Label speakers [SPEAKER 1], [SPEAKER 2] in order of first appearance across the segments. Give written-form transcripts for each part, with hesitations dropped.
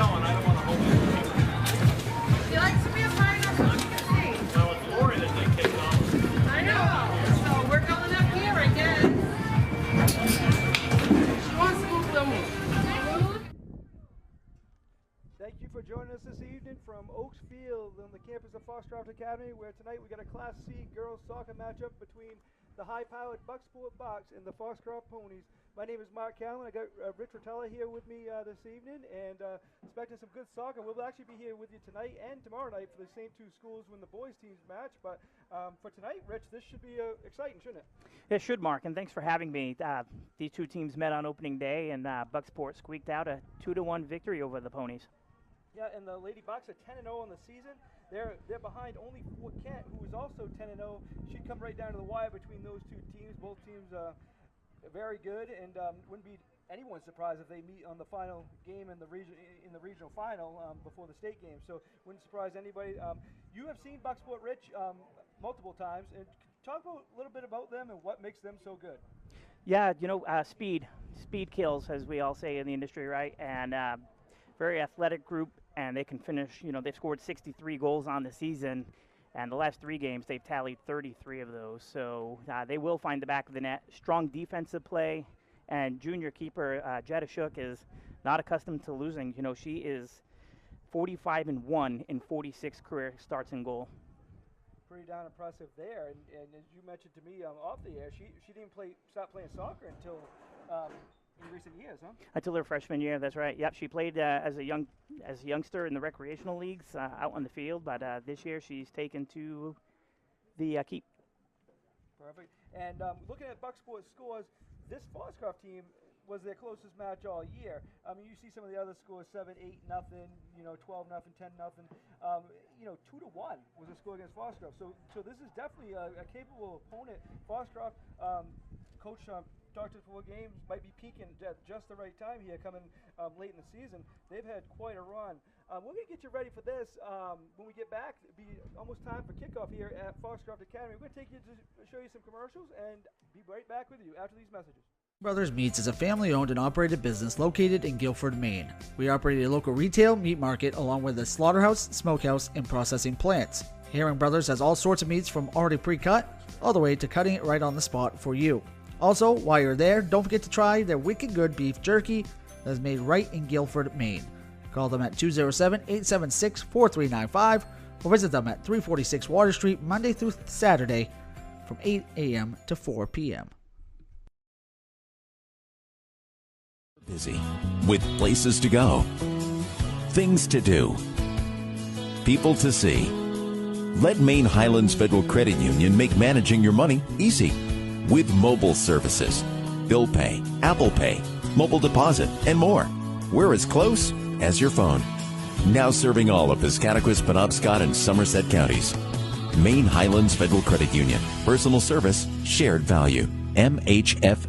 [SPEAKER 1] going. I don't want to hold it.
[SPEAKER 2] He likes to be a part of the team.
[SPEAKER 1] Well, it's Lori that they kicked off.
[SPEAKER 2] I know. So we're going up here again. She wants to move them.
[SPEAKER 3] Thank you for joining us this evening from Oaks Field on the campus of Foxcroft Academy, where tonight we got a Class C girls soccer matchup between the high-powered Bucksport Bucks and the Foxcroft Ponies. My name is Mark Callan. I got Rich Rotella here with me this evening, and expecting some good soccer. We'll actually be here with you tonight and tomorrow night for the same two schools when the boys teams match. But for tonight, Rich, this should be exciting, shouldn't it?
[SPEAKER 4] It should, Mark, and thanks for having me. These two teams met on opening day, and Bucksport squeaked out a 2-1 victory over the Ponies.
[SPEAKER 3] Yeah, and the Lady Bucks are 10-0 on the season. They're behind only Fort Kent, who is also 10-0. She'd come right down to the wire between those two teams. Both teams very good, and wouldn't be anyone's surprise if they meet on the final game in the regional final before the state game. So wouldn't surprise anybody. You have seen Bucksport, Rich, multiple times, and talk a little bit about them and what makes them so good.
[SPEAKER 4] Yeah, you know, speed kills, as we all say in the industry, right? And very athletic group, and they can finish. You know, they've scored 63 goals on the season. And the last 3 games, they've tallied 33 of those. So they will find the back of the net. Strong defensive play. And junior keeper Jetta Shook is not accustomed to losing. You know, she is 45-1 in 46 career starts in goal.
[SPEAKER 3] Pretty darn impressive there. And as you mentioned to me off the air, she didn't stop playing soccer until in recent years, huh?
[SPEAKER 4] Until her freshman year, that's right. Yep, she played as a youngster in the recreational leagues out on the field, but this year she's taken to the keep.
[SPEAKER 3] Perfect. And looking at Bucksport scores, this Foxcroft team was their closest match all year. I mean, you see some of the other scores: 7-8-0, 12-0, 10-0. 2-1 was the score against Foxcroft. So this is definitely a capable opponent. Foxcroft, Coach talked to 4 games, might be peaking at just the right time here, coming late in the season. They've had quite a run. We're going to get you ready for this. When we get back, it'll be almost time for kickoff here at Foxcroft Academy. We're going to take you to show you some commercials and be right back with you after these messages.
[SPEAKER 5] Brothers Meats is a family-owned and operated business located in Guilford, Maine. We operate a local retail meat market along with a slaughterhouse, smokehouse, and processing plants. Herring Brothers has all sorts of meats from already pre-cut all the way to cutting it right on the spot for you. Also, while you're there, don't forget to try their wicked good beef jerky that is made right in Guilford, Maine. Call them at 207-876-4395 or visit them at 346 Water Street Monday through Saturday from 8 a.m. to 4 p.m.
[SPEAKER 6] Busy with places to go, things to do, people to see. Let Maine Highlands Federal Credit Union make managing your money easy. With mobile services, bill pay, Apple Pay, mobile deposit, and more. We're as close as your phone. Now serving all of Piscataquis, Penobscot, and Somerset counties. Maine Highlands Federal Credit Union. Personal service, shared value. MHFCU.com.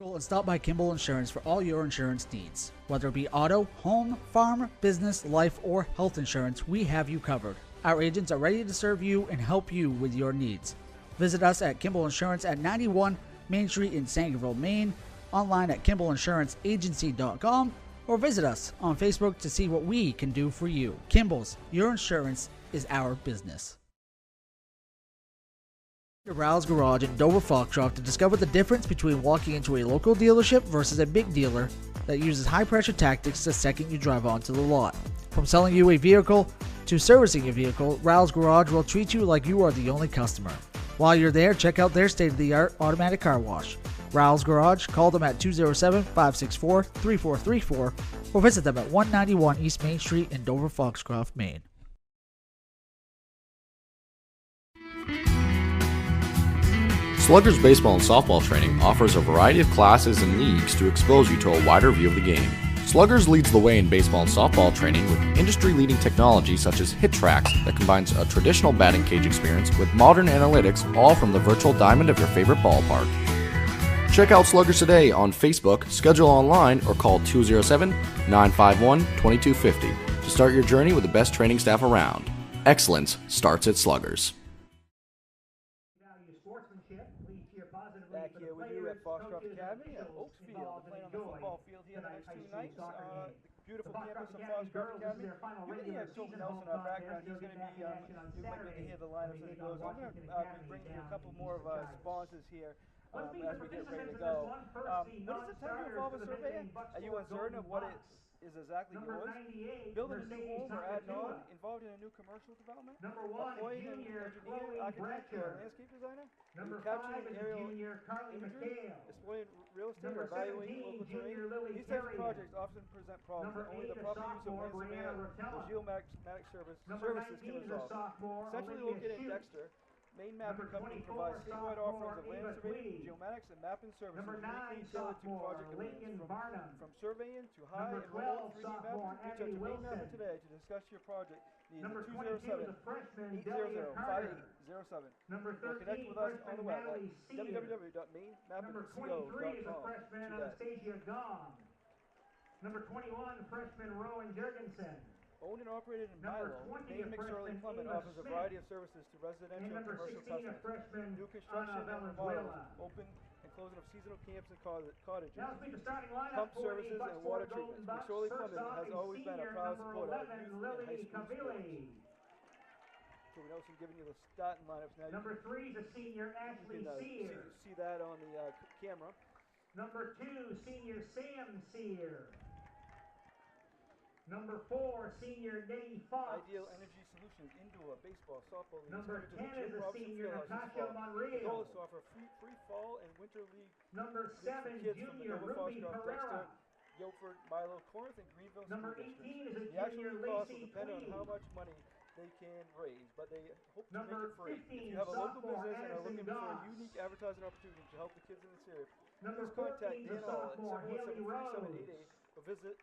[SPEAKER 5] And stop by Kimball Insurance for all your insurance needs. Whether it be auto, home, farm, business, life, or health insurance, we have you covered. Our agents are ready to serve you and help you with your needs. Visit us at Kimball Insurance at 91 Main Street in Sangerville, Maine, online at KimballInsuranceAgency.com, or visit us on Facebook to see what we can do for you. Kimball's, your insurance is our business. Rouse Garage in Dover Foxcroft to discover the difference between walking into a local dealership versus a big dealer that uses high-pressure tactics the second you drive onto the lot. From selling you a vehicle to servicing your vehicle, Rouse Garage will treat you like you are the only customer. While you're there, check out their state-of-the-art automatic car wash. Rouse Garage, call them at 207-564-3434 or visit them at 191 East Main Street in Dover Foxcroft, Maine.
[SPEAKER 7] Sluggers baseball and softball training offers a variety of classes and leagues to expose you to a wider view of the game. Sluggers leads the way in baseball and softball training with industry-leading technology such as Hit Tracks that combines a traditional batting cage experience with modern analytics, all from the virtual diamond of your favorite ballpark. Check out Sluggers today on Facebook, schedule online, or call 207-951-2250 to start your journey with the best training staff around. Excellence starts at Sluggers.
[SPEAKER 3] Back here with you at Foxcroft Academy at Oaks Field, playing on the football football field here the next 2 nights. The beautiful campus of Foxcroft Academy. You're going to hear Toby Nelson in our background. He's going to be, you might be able to hear the lineups as it goes. I'm going to be bringing you a couple more of our sponsors here as we get ready to go. What does it tend to involve a surveyor? Are you uncertain of what it is exactly yours? Building a new home or adding on? Involved in a new commercial development? Employing an engineer, architect, or landscape designer? Are you capturing aerial imagery? Exploring real estate or evaluating local terrain? These types of projects often present problems that only the proper use of land surveyor or geomagnetic services can resolve. Centrally located in Dexter, Maine Mapping Company provides statewide offerings of land surveying, geomatics, and mapping services uniquely tailored to project demands. From surveying to high and remote 3D mapping, reach out to Maine Mapping today to discuss your project needs at 207-800-5807. Or connect with us on the web at www.mainemappingco.com.
[SPEAKER 8] Number 21, freshman Rowan Jurgensen.
[SPEAKER 3] Owned and operated in Milo, Maine McSorley Plumbing offers a variety of services to residential and commercial customers. New construction and remodels, open and closing of seasonal camps and cottages, pump services and water treatments. McSorley Plumbing has always been a proud supporter of youth and high school sports. Toby Nelson giving you the starting lineups now.
[SPEAKER 8] Number 3 is a senior Ashley Sear.
[SPEAKER 3] See that on the camera.
[SPEAKER 8] Number 2, senior Sam Sear. Number 4, senior Nettie Fox.
[SPEAKER 3] Ideal Energy Solutions, indoor, baseball, softball leagues.
[SPEAKER 8] Number 10 is a senior Natasha
[SPEAKER 3] The goal
[SPEAKER 8] Monreal.
[SPEAKER 3] is to offer free fall and winter league.
[SPEAKER 8] Number 7,
[SPEAKER 3] kids
[SPEAKER 8] junior
[SPEAKER 3] from Manova,
[SPEAKER 8] Ruby
[SPEAKER 3] Foxcroft,
[SPEAKER 8] Pereira.
[SPEAKER 3] Dexter, Guilford, Milo, Corinth, and Greenville
[SPEAKER 8] Number
[SPEAKER 3] school
[SPEAKER 8] 18
[SPEAKER 3] districts.
[SPEAKER 8] is a
[SPEAKER 3] The actual
[SPEAKER 8] junior
[SPEAKER 3] cost will
[SPEAKER 8] Lacey
[SPEAKER 3] depend on how
[SPEAKER 8] Queen.
[SPEAKER 3] much money they can raise, but they hope to
[SPEAKER 8] Number
[SPEAKER 3] make it free.
[SPEAKER 8] 15,
[SPEAKER 3] If you have a local
[SPEAKER 8] sophomore
[SPEAKER 3] business and are
[SPEAKER 8] Addison
[SPEAKER 3] looking for a
[SPEAKER 8] Goss.
[SPEAKER 3] unique advertising opportunity to help the kids in this area,
[SPEAKER 8] Number
[SPEAKER 3] please contact
[SPEAKER 8] 14 is
[SPEAKER 3] Dan
[SPEAKER 8] a
[SPEAKER 3] Hall at
[SPEAKER 8] sophomore Haley Rose.
[SPEAKER 3] 717-3788 or visit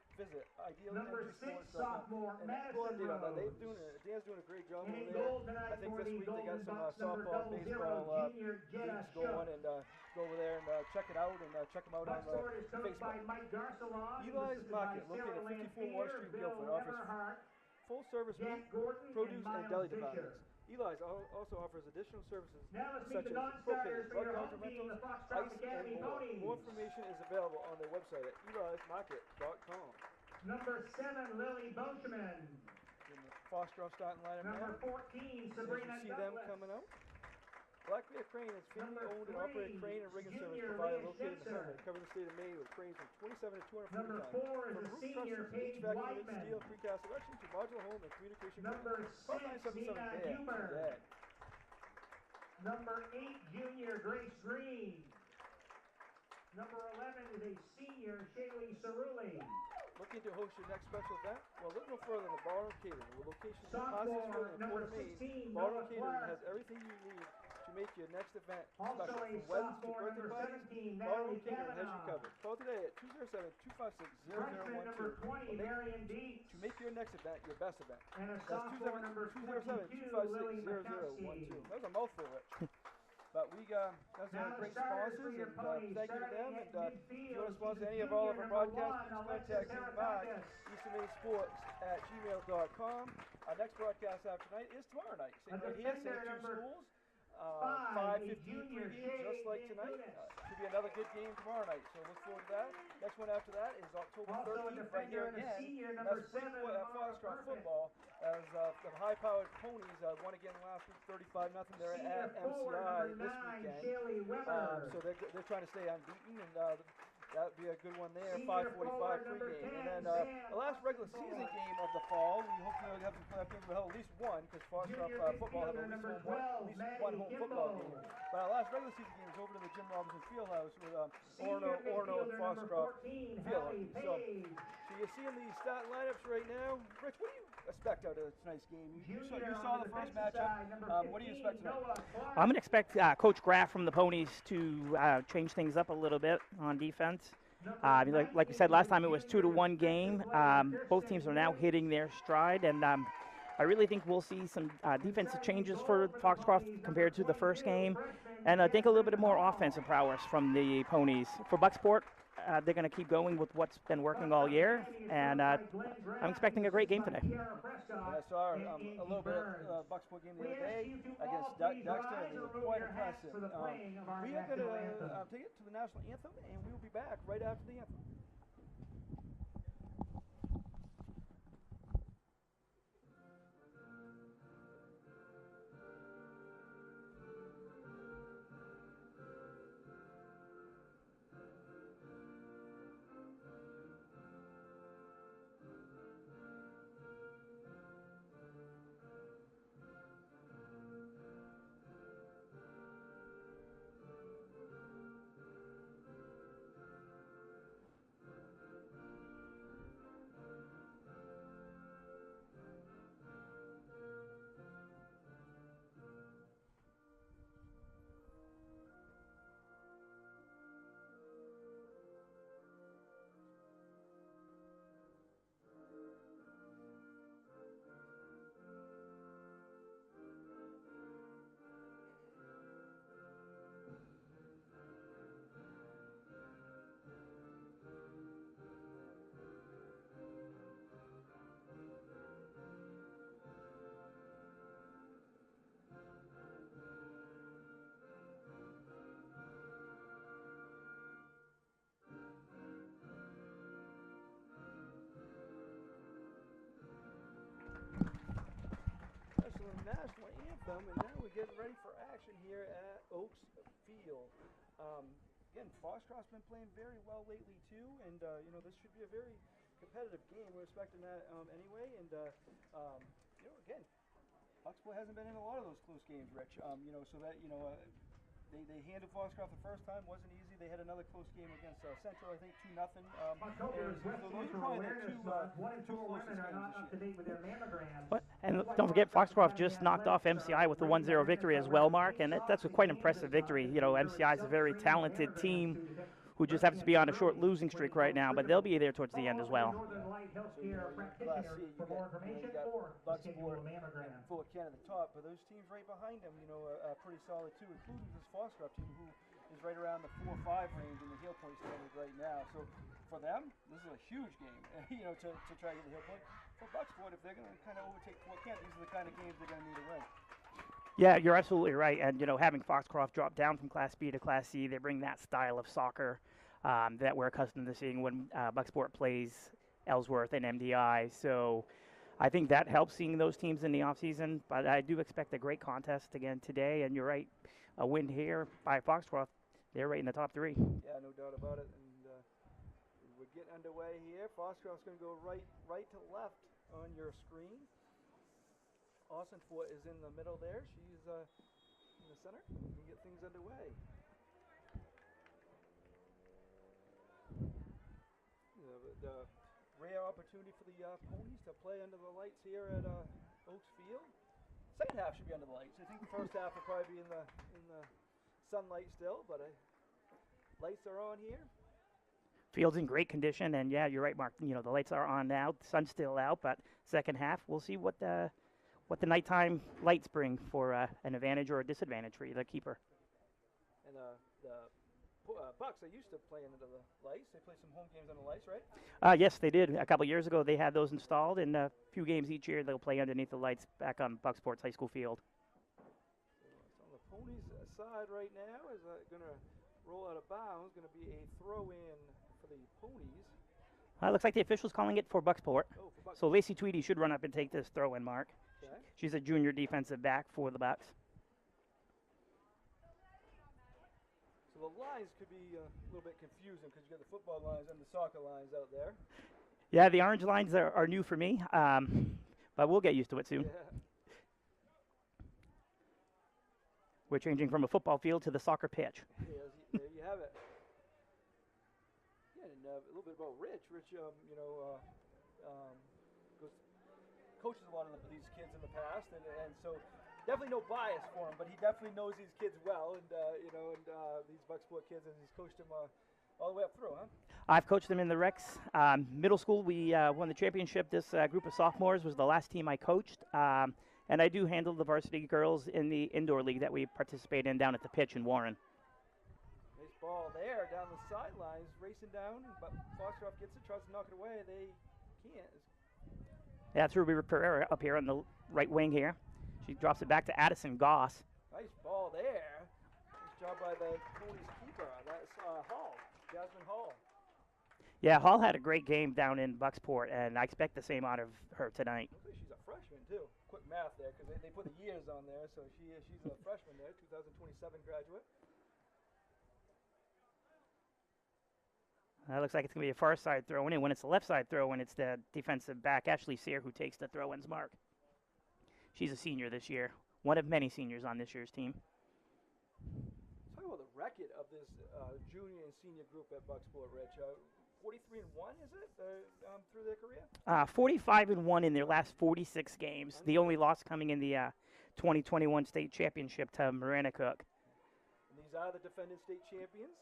[SPEAKER 8] Number 6, sophomore
[SPEAKER 3] and
[SPEAKER 8] Madison
[SPEAKER 3] go update on that.
[SPEAKER 8] Rose.
[SPEAKER 3] Dan's doing a great job
[SPEAKER 8] And
[SPEAKER 3] over
[SPEAKER 8] a
[SPEAKER 3] there.
[SPEAKER 8] goal tonight
[SPEAKER 3] I think
[SPEAKER 8] for
[SPEAKER 3] this
[SPEAKER 8] the
[SPEAKER 3] week they got
[SPEAKER 8] Golden
[SPEAKER 3] some
[SPEAKER 8] Bucks, number
[SPEAKER 3] softball,
[SPEAKER 8] 00,
[SPEAKER 3] baseball
[SPEAKER 8] junior Jenna
[SPEAKER 3] leagues going,
[SPEAKER 8] Schuck.
[SPEAKER 3] and go over there and check it out and check them out on
[SPEAKER 8] Bucksport is coached by
[SPEAKER 3] Facebook.
[SPEAKER 8] Mike Garcelon.
[SPEAKER 3] Eli's
[SPEAKER 8] assisted by
[SPEAKER 3] Market,
[SPEAKER 8] Sarah
[SPEAKER 3] located at 54
[SPEAKER 8] Lanphier,
[SPEAKER 3] Water Street,
[SPEAKER 8] Bill
[SPEAKER 3] Guilford, offers
[SPEAKER 8] Everhart,
[SPEAKER 3] full-service meat,
[SPEAKER 8] Jack Gordon,
[SPEAKER 3] produce, and
[SPEAKER 8] Miles
[SPEAKER 3] deli
[SPEAKER 8] Fisher.
[SPEAKER 3] departments. Eli's also offers additional services
[SPEAKER 8] Now let's meet
[SPEAKER 3] such
[SPEAKER 8] the
[SPEAKER 3] as
[SPEAKER 8] non-starters
[SPEAKER 3] propane,
[SPEAKER 8] for your
[SPEAKER 3] bug
[SPEAKER 8] home
[SPEAKER 3] counter
[SPEAKER 8] team, the
[SPEAKER 3] rentals,
[SPEAKER 8] Foxcroft
[SPEAKER 3] ice,
[SPEAKER 8] Academy
[SPEAKER 3] and more.
[SPEAKER 8] Ponies.
[SPEAKER 3] More information is available on their website at elismarket.com.
[SPEAKER 8] Number 7, Lily Boschman.
[SPEAKER 3] In the Foxcroft starting lineup
[SPEAKER 8] Number
[SPEAKER 3] now.
[SPEAKER 8] 14,
[SPEAKER 3] As
[SPEAKER 8] Sabrina
[SPEAKER 3] you see them
[SPEAKER 8] Douglas.
[SPEAKER 3] coming out. Black Bear Crane is family owned and operated crane and rigging service provider located in the Hermit. Cover the state of Maine with cranes from 27 to 240
[SPEAKER 8] Number
[SPEAKER 3] tons.
[SPEAKER 8] 4 is
[SPEAKER 3] From
[SPEAKER 8] a
[SPEAKER 3] roof
[SPEAKER 8] senior
[SPEAKER 3] trusses,
[SPEAKER 8] Paige
[SPEAKER 3] HVAC units,
[SPEAKER 8] Whiteman.
[SPEAKER 3] steel precast erection to modular home and communication
[SPEAKER 8] Number
[SPEAKER 3] equipment.
[SPEAKER 8] 6,
[SPEAKER 3] 977
[SPEAKER 8] Nina
[SPEAKER 3] Dad.
[SPEAKER 8] Huber.
[SPEAKER 3] Dad.
[SPEAKER 8] Number 8, junior Grace Green. Number 11 is a senior Shaylee Cerulli.
[SPEAKER 3] Looking to host your next special event? Well, look no further than Ballroom Catering. With locations in
[SPEAKER 8] Sophomore,
[SPEAKER 3] Parsonsville and
[SPEAKER 8] number
[SPEAKER 3] Port Maine,
[SPEAKER 8] 16,
[SPEAKER 3] Ballroom
[SPEAKER 8] Noah
[SPEAKER 3] Catering
[SPEAKER 8] Clark.
[SPEAKER 3] has everything you need to make your next event
[SPEAKER 8] Also
[SPEAKER 3] special.
[SPEAKER 8] a
[SPEAKER 3] From weddings to
[SPEAKER 8] sophomore,
[SPEAKER 3] birthday
[SPEAKER 8] number
[SPEAKER 3] parties,
[SPEAKER 8] 17,
[SPEAKER 3] Ballroom
[SPEAKER 8] Natalie
[SPEAKER 3] Catering has you
[SPEAKER 8] Kavanaugh.
[SPEAKER 3] covered. Call today at 207-256-0012.
[SPEAKER 8] Freshman number 20, Marion Dietz.
[SPEAKER 3] To make your next event your best event.
[SPEAKER 8] And a
[SPEAKER 3] That's
[SPEAKER 8] sophomore number 22, Lily McCuskey.
[SPEAKER 3] 207-256-0012. That was a mouthful, Rich. But we got that's
[SPEAKER 8] Now the
[SPEAKER 3] great
[SPEAKER 8] starters
[SPEAKER 3] sponsors,
[SPEAKER 8] for your
[SPEAKER 3] and
[SPEAKER 8] ponies,
[SPEAKER 3] thank you to them.
[SPEAKER 8] starting
[SPEAKER 3] And
[SPEAKER 8] at
[SPEAKER 3] if you
[SPEAKER 8] midfield,
[SPEAKER 3] want to sponsor
[SPEAKER 8] she's
[SPEAKER 3] any of all of our
[SPEAKER 8] junior
[SPEAKER 3] broadcasts,
[SPEAKER 8] number
[SPEAKER 3] please
[SPEAKER 8] 1,
[SPEAKER 3] contact me by
[SPEAKER 8] Alexis
[SPEAKER 3] easternmainsports@gmail.com. Our next broadcast after tonight is tomorrow night. Same
[SPEAKER 8] A
[SPEAKER 3] right here, same
[SPEAKER 8] defender
[SPEAKER 3] two
[SPEAKER 8] number
[SPEAKER 3] schools.
[SPEAKER 8] 5,
[SPEAKER 3] 5:15
[SPEAKER 8] junior
[SPEAKER 3] pregame, just
[SPEAKER 8] Shay
[SPEAKER 3] like tonight.
[SPEAKER 8] Dudas.
[SPEAKER 3] Should be another good game tomorrow night, so look forward to that. Next one after that is October
[SPEAKER 8] Also a
[SPEAKER 3] 13th, right here
[SPEAKER 8] defender and a
[SPEAKER 3] again.
[SPEAKER 8] senior,
[SPEAKER 3] That's
[SPEAKER 8] number 7,
[SPEAKER 3] Springwood at
[SPEAKER 8] Mara
[SPEAKER 3] Foxcroft
[SPEAKER 8] Perfect.
[SPEAKER 3] football, as the high-powered ponies won again last week, 35-0. They're
[SPEAKER 8] Senior
[SPEAKER 3] at
[SPEAKER 8] forward
[SPEAKER 3] MCI
[SPEAKER 8] number
[SPEAKER 3] this
[SPEAKER 8] 9,
[SPEAKER 3] weekend.
[SPEAKER 8] Shaylee Weber.
[SPEAKER 3] So they're trying to stay unbeaten, and that would be a good one there.
[SPEAKER 8] Senior
[SPEAKER 3] 5:45
[SPEAKER 8] forward number
[SPEAKER 3] pregame,
[SPEAKER 8] 10,
[SPEAKER 3] and then
[SPEAKER 8] Sam
[SPEAKER 3] the last regular season game of the fall. We hopefully will have at least one, because Foxcroft
[SPEAKER 8] Junior
[SPEAKER 3] football have
[SPEAKER 8] midfielder
[SPEAKER 3] at least
[SPEAKER 8] number
[SPEAKER 3] one
[SPEAKER 8] 12, Maddie
[SPEAKER 3] home football
[SPEAKER 8] Kimball.
[SPEAKER 3] game. But our last regular season game is over to the Jim Robinson Fieldhouse with
[SPEAKER 8] Senior
[SPEAKER 3] Orono and
[SPEAKER 8] midfielder number
[SPEAKER 3] Foxcroft
[SPEAKER 8] 14,
[SPEAKER 3] field
[SPEAKER 8] Hallie
[SPEAKER 3] hockey. So
[SPEAKER 8] Page.
[SPEAKER 3] you're seeing the starting lineups right now. Rich, what do you expect out of tonight's game? You saw the first matchup. What do you expect tonight?
[SPEAKER 4] I'm going to expect Coach Graff from the Ponies to change things up a little bit on defense. Like we said last time, it was 2-1 game. Both teams are now hitting their stride, and I really think we'll see some defensive changes for Foxcroft compared to the first game, and I think a little bit more offensive prowess from the Ponies. For Bucksport, they're going to keep going with what's been working all year, and I'm expecting a great game today.
[SPEAKER 3] And I saw a little bit of Bucksport game the other day against Dexter, and they were quite impressive. We are going to take it to the national anthem, and we will be back right after the anthem. welcome. And now we're getting ready for action here at Oaks Field. Again, Foxcroft's been playing very well lately too, and you know, this should be a very competitive game. We're expecting that anyway, and you know, again, Bucksport hasn't been in a lot of those close games, Rich. You know, so that they handled Foxcroft the first time, wasn't easy. They had another close game against Central, I think 2-0.
[SPEAKER 8] October is Breast Cancer Awareness Month. 1 in 2 women are not up to date with their mammograms.
[SPEAKER 4] And don't forget, Foxcroft just knocked off MCI with a 1-0 victory as well, Mark, and that's a quite impressive victory. You know, MCI is a very talented team who just happens to be on a short losing streak right now, but they'll be there towards the end as well.
[SPEAKER 8] Northern Light Healthcare practitioners for more information or schedule a mammogram.
[SPEAKER 3] Fort Ken at the top, but those teams right behind them, you know, are pretty solid too, including this Foxcroft team who is right around the 4-5 range in the heel point standard right now. So for them, this is a huge game, you know, to try to get the heel point. For Bucksport, if they're going to kind of overtake Fort Kent, these are the kind of games they're going to need to win.
[SPEAKER 4] Yeah, you're absolutely right. And, you know, having Foxcroft drop down from Class B to Class C, they bring that style of soccer that we're accustomed to seeing when Bucksport plays Ellsworth and MDI. So I think that helps seeing those teams in the offseason. But I do expect a great contest again today. And you're right, a win here by Foxcroft, they're right in the top 3.
[SPEAKER 3] Yeah, no doubt about it. And we're getting underway here. Foxcroft's going to go right to left on your screen. Austin Fort is in the middle there. She's in the center. We can get things underway. The rare opportunity for the ponies to play under the lights here at Oaks Field. Second half should be under the lights. I think the first half will probably be in the sunlight still, but lights are on here.
[SPEAKER 4] Field's in great condition, and yeah, you're right, Mark. You know, the lights are on now. The sun's still out, but second half, we'll see what the nighttime lights bring for an advantage or a disadvantage for either keeper.
[SPEAKER 3] And the Bucks are used to playing under the lights. They play some home games under the lights, right?
[SPEAKER 4] Yes, they did. A couple years ago, they had those installed, and a few games each year they'll play underneath the lights back on Bucksport's high school field.
[SPEAKER 3] So on the ponies' side right now is going to roll out of bounds. Going to be a throw-in for the ponies.
[SPEAKER 4] Looks like the official's calling it for Bucksport.
[SPEAKER 3] Oh, for Bucksport.
[SPEAKER 4] So Lacey Tweedy should run up and take this throw-in, Mark.
[SPEAKER 3] Okay.
[SPEAKER 4] She's a junior defensive back for the Bucks.
[SPEAKER 3] So the lines could be a little bit confusing because you got the football lines and the soccer lines out there.
[SPEAKER 4] Yeah, the orange lines are new for me, but we'll get used to it soon.
[SPEAKER 3] Yeah.
[SPEAKER 4] We're changing from a football field to the soccer pitch.
[SPEAKER 3] There you have it. Yeah, and a little bit about Rich. Rich, you know, coaches a lot of these kids in the past, and so definitely no bias for him, but he definitely knows these kids well, and you know, and these Bucksport kids, and he's coached them all the way up through, huh?
[SPEAKER 4] I've coached them in the Rex. Middle school, we won the championship. This group of sophomores was the last team I coached, and I do handle the varsity girls in the indoor league that we participate in down at the pitch in Warren.
[SPEAKER 3] Nice ball there down the sidelines, racing down, but Foxcroft gets it, tries to knock it away. They can't.
[SPEAKER 4] Yeah, that's Ruby Pereira up here on the right wing here. She drops it back to Addison Goss.
[SPEAKER 3] Nice ball there. Nice job by the ponies keeper. That's Hall, Jasmine Hall.
[SPEAKER 4] Yeah, Hall had a great game down in Bucksport, and I expect the same out of her tonight.
[SPEAKER 3] Looks like she's a freshman too. Quick math there, because they put the years on there, so she's a freshman there, 2027 graduate.
[SPEAKER 4] Looks like it's going to be a far side throw in, and when it's the left side throw in, it's the defensive back, Ashley Sear, who takes the throw-ins mark. She's a senior this year, one of many seniors on this year's team.
[SPEAKER 3] Talk about the record of this junior and senior group at Bucksport, Rich. 43-1, is it, through their career?
[SPEAKER 4] 45-1 in their last 46 games. The only loss coming in the 2021 state championship to Marana Cook.
[SPEAKER 3] And these are the defending state champions?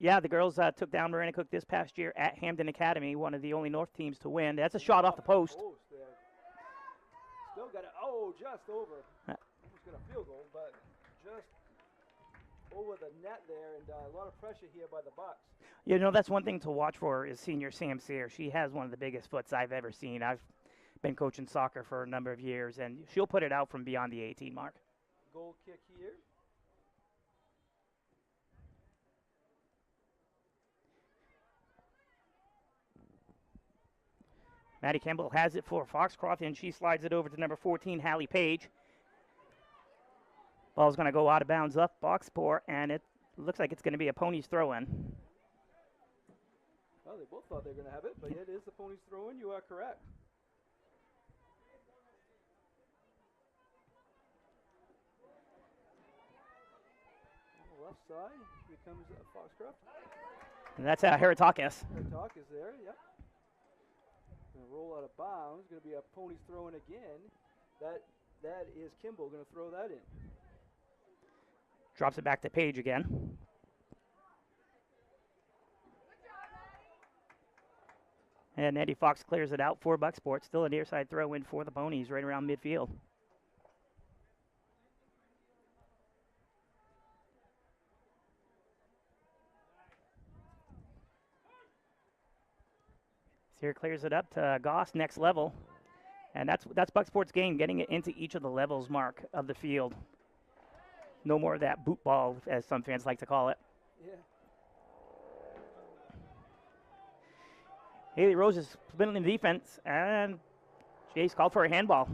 [SPEAKER 4] Yeah, the girls took down Marana Cook this past year at Hamden Academy, one of the only North teams to win. That's a shot off the post.
[SPEAKER 3] Still got it. Oh, just over. Almost got a field goal, but just over the net there, and a lot of pressure here by the Bucks.
[SPEAKER 4] You know, that's one thing to watch for is senior Sam Sear. She has one of the biggest foots I've ever seen. I've been coaching soccer for a number of years, and she'll put it out from beyond the 18 mark.
[SPEAKER 3] Goal kick here.
[SPEAKER 4] Maddie Campbell has it for Foxcroft, and she slides it over to number 14, Hallie Page. Ball's going to go out of bounds up Bucksport, and it looks like it's going to be a Ponies throw-in.
[SPEAKER 3] Well, they both thought they were going to have it, but it is the Ponies throw-in. You are correct. On the left side, here comes Foxcroft.
[SPEAKER 4] And that's Heritakis.
[SPEAKER 3] Talk is there, yep. Gonna roll out of bounds. Going to be a Ponies throw-in again. That is Kimball going to throw that in.
[SPEAKER 4] Drops it back to Page again. And Eddie Fox clears it out for Bucksport. Still a near side throw in for the Ponies right around midfield. Here clears it up to Goss, next level. And that's Bucksport's game, getting it into each of the levels mark of the field. No more of that boot ball, as some fans like to call it.
[SPEAKER 3] Yeah.
[SPEAKER 4] Haley Rose is spinning in defense, and Jace called for a handball.
[SPEAKER 3] So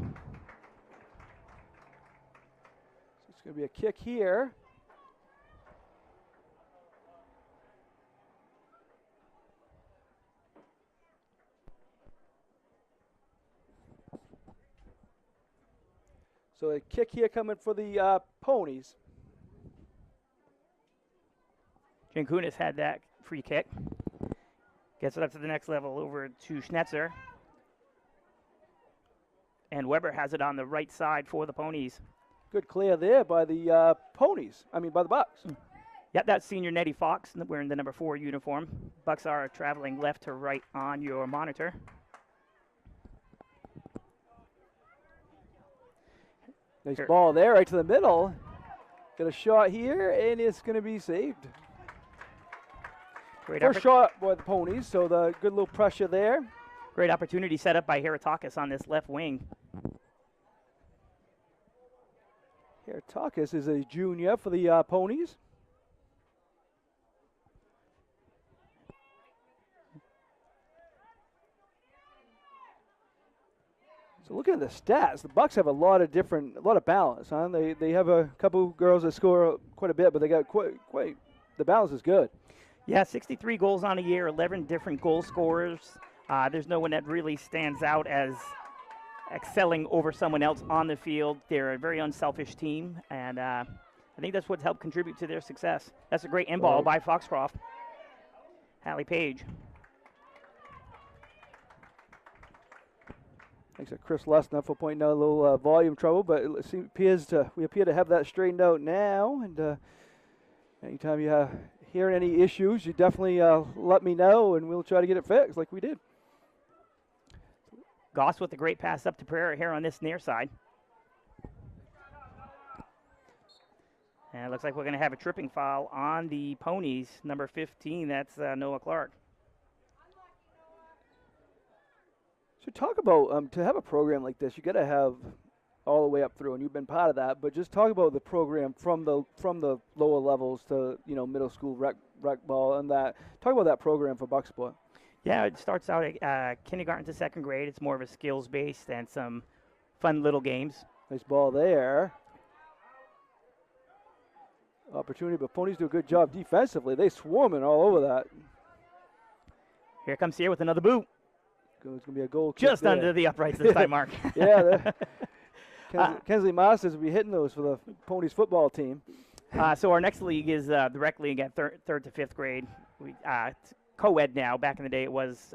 [SPEAKER 3] it's going to be a kick here. So a kick here coming for the Ponies.
[SPEAKER 4] Jankunas had that free kick. Gets it up to the next level over to Schnetzer. And Weber has it on the right side for the Ponies.
[SPEAKER 3] Good clear there by the Ponies. I mean, by the Bucks.
[SPEAKER 4] Yep, that's senior Nettie Fox wearing the number 4 uniform. Bucks are traveling left to right on your monitor.
[SPEAKER 3] Nice ball there, right to the middle. Got a shot here, and it's going to be saved.
[SPEAKER 4] Great
[SPEAKER 3] First shot by the Ponies, so the good little pressure there.
[SPEAKER 4] Great opportunity set up by Heritakis on this left wing.
[SPEAKER 3] Heritakis is a junior for the Ponies. So looking at the stats, the Bucks have a lot of balance, huh? They have a couple girls that score quite a bit, but they got quite the balance is good.
[SPEAKER 4] Yeah, 63 goals on a year, 11 different goal scorers. There's no one that really stands out as excelling over someone else on the field. They're a very unselfish team, and I think that's what's helped contribute to their success. That's a great in-ball by Foxcroft. Hallie Page.
[SPEAKER 3] Thanks to Chris Lesnar for pointing out a little volume trouble, but we appear to have that straightened out now. And anytime you hear any issues, you definitely let me know, and we'll try to get it fixed like we did.
[SPEAKER 4] Goss with a great pass up to Pereira here on this near side. And it looks like we're going to have a tripping foul on the Ponies. Number 15, that's Noah Clark.
[SPEAKER 3] So talk about to have a program like this, you got to have all the way up through, and you've been part of that. But just talk about the program from the lower levels to middle school rec ball and that. Talk about that program for Bucksport.
[SPEAKER 4] Yeah, it starts out at kindergarten to second grade. It's more of a skills based and some fun little games.
[SPEAKER 3] Nice ball there. Opportunity, but Ponies do a good job defensively. They swarming all over that.
[SPEAKER 4] Here comes Sierra with another boot.
[SPEAKER 3] It's going to be a goal kick
[SPEAKER 4] just
[SPEAKER 3] there.
[SPEAKER 4] under the uprights this time, Mark.
[SPEAKER 3] Yeah, Kensley Masters will be hitting those for the Ponies football team.
[SPEAKER 4] So our next league is the rec league at third to fifth grade. It's co-ed now. Back in the day it was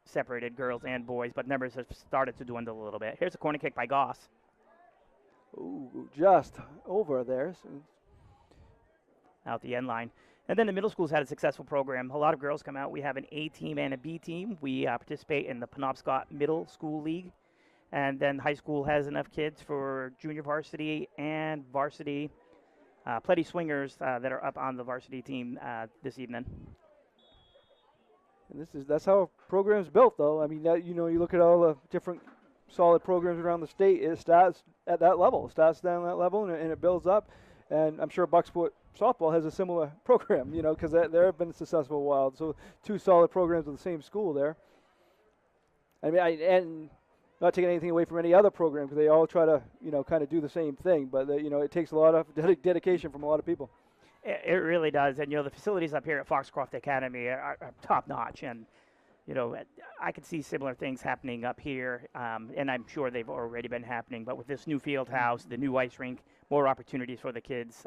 [SPEAKER 4] separated, girls and boys, but numbers have started to dwindle a little bit. Here's a corner kick by Goss.
[SPEAKER 3] Ooh, just over there. So.
[SPEAKER 4] Out the end line. And then the middle school's had a successful program. A lot of girls come out. We have an A team and a B team. We participate in the Penobscot Middle School League. And then high school has enough kids for junior varsity and varsity. Plenty swingers that are up on the varsity team this evening.
[SPEAKER 3] And that's how a program's built, though. I mean, you look at all the different solid programs around the state. It starts at that level. It starts down that level, and it builds up. And I'm sure Bucksport softball has a similar program, because they've been successful a while. So 2 solid programs with the same school there. I mean, and not taking anything away from any other program because they all try to, kind of do the same thing. But, it takes a lot of dedication from a lot of people.
[SPEAKER 4] It really does. And, the facilities up here at Foxcroft Academy are top-notch. And, I could see similar things happening up here, and I'm sure they've already been happening. But with this new field house, the new ice rink, more opportunities for the kids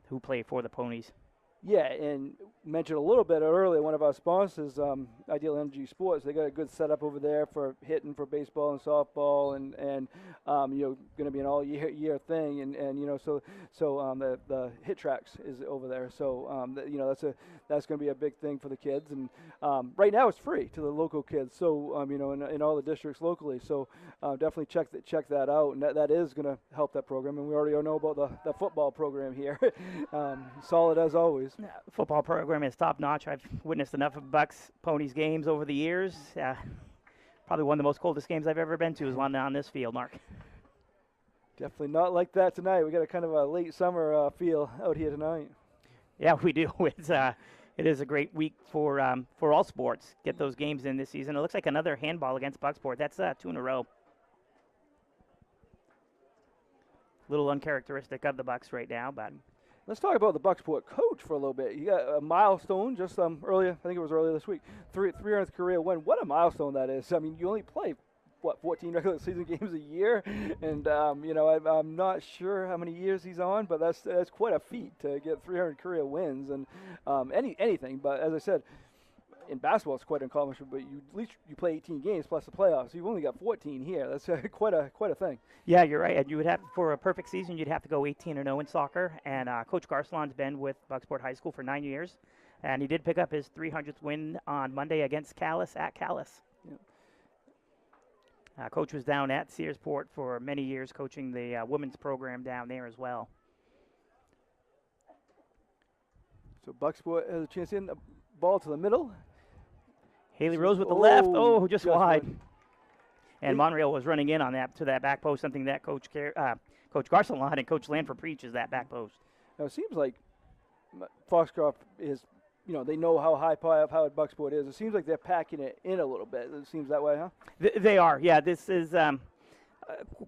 [SPEAKER 4] who play for the Ponies.
[SPEAKER 3] Yeah, and mentioned a little bit earlier, one of our sponsors, Ideal Energy Sports, they got a good setup over there for hitting for baseball and softball, and going to be an all year thing, and so the hit tracks is over there, so that's going to be a big thing for the kids, and right now it's free to the local kids, so in all the districts locally, so definitely check that out, and that is going to help that program, and we already know about the football program here, solid as always.
[SPEAKER 4] Football program is top-notch. I've witnessed enough of Bucks Ponies games over the years. Probably one of the most coldest games I've ever been to is one on this field, Mark.
[SPEAKER 3] Definitely not like that tonight. We got a kind of a late summer feel out here tonight.
[SPEAKER 4] Yeah, we do. It is a great week for all sports. Get those games in this season. It looks like another handball against Bucksport. That's 2 in a row. A little uncharacteristic of the Bucks right now, but.
[SPEAKER 3] Let's talk about the Bucksport coach for a little bit. You got a milestone just earlier. I think it was earlier this week. 300th career win. What a milestone that is. I mean, you only play 14 regular season games a year, and I'm not sure how many years he's on, but that's quite a feat to get 300 career wins and anything. But as I said, in basketball it's quite an accomplishment. But at least you play 18 games plus the playoffs. You've only got 14 here. That's quite a thing.
[SPEAKER 4] Yeah, you're right. And you would have, for a perfect season, you'd have to go 18-0 in soccer. And Coach Garcelon's been with Bucksport High School for 9 years, and he did pick up his 300th win on Monday against Calais at Calais. Yeah. Coach was down at Searsport for many years, coaching the women's program down there as well.
[SPEAKER 3] So Bucksport has a chance in the ball to the middle.
[SPEAKER 4] Haley Rose with the left. Oh, just wide. And Monreal was running in on that to that back post, something that Coach Garcelon and Coach Lanford preaches, that back post.
[SPEAKER 3] Now it seems like Foxcroft is, they know how high-powered Bucksport is. It seems like they're packing it in a little bit. It seems that way, huh?
[SPEAKER 4] They are, yeah. This is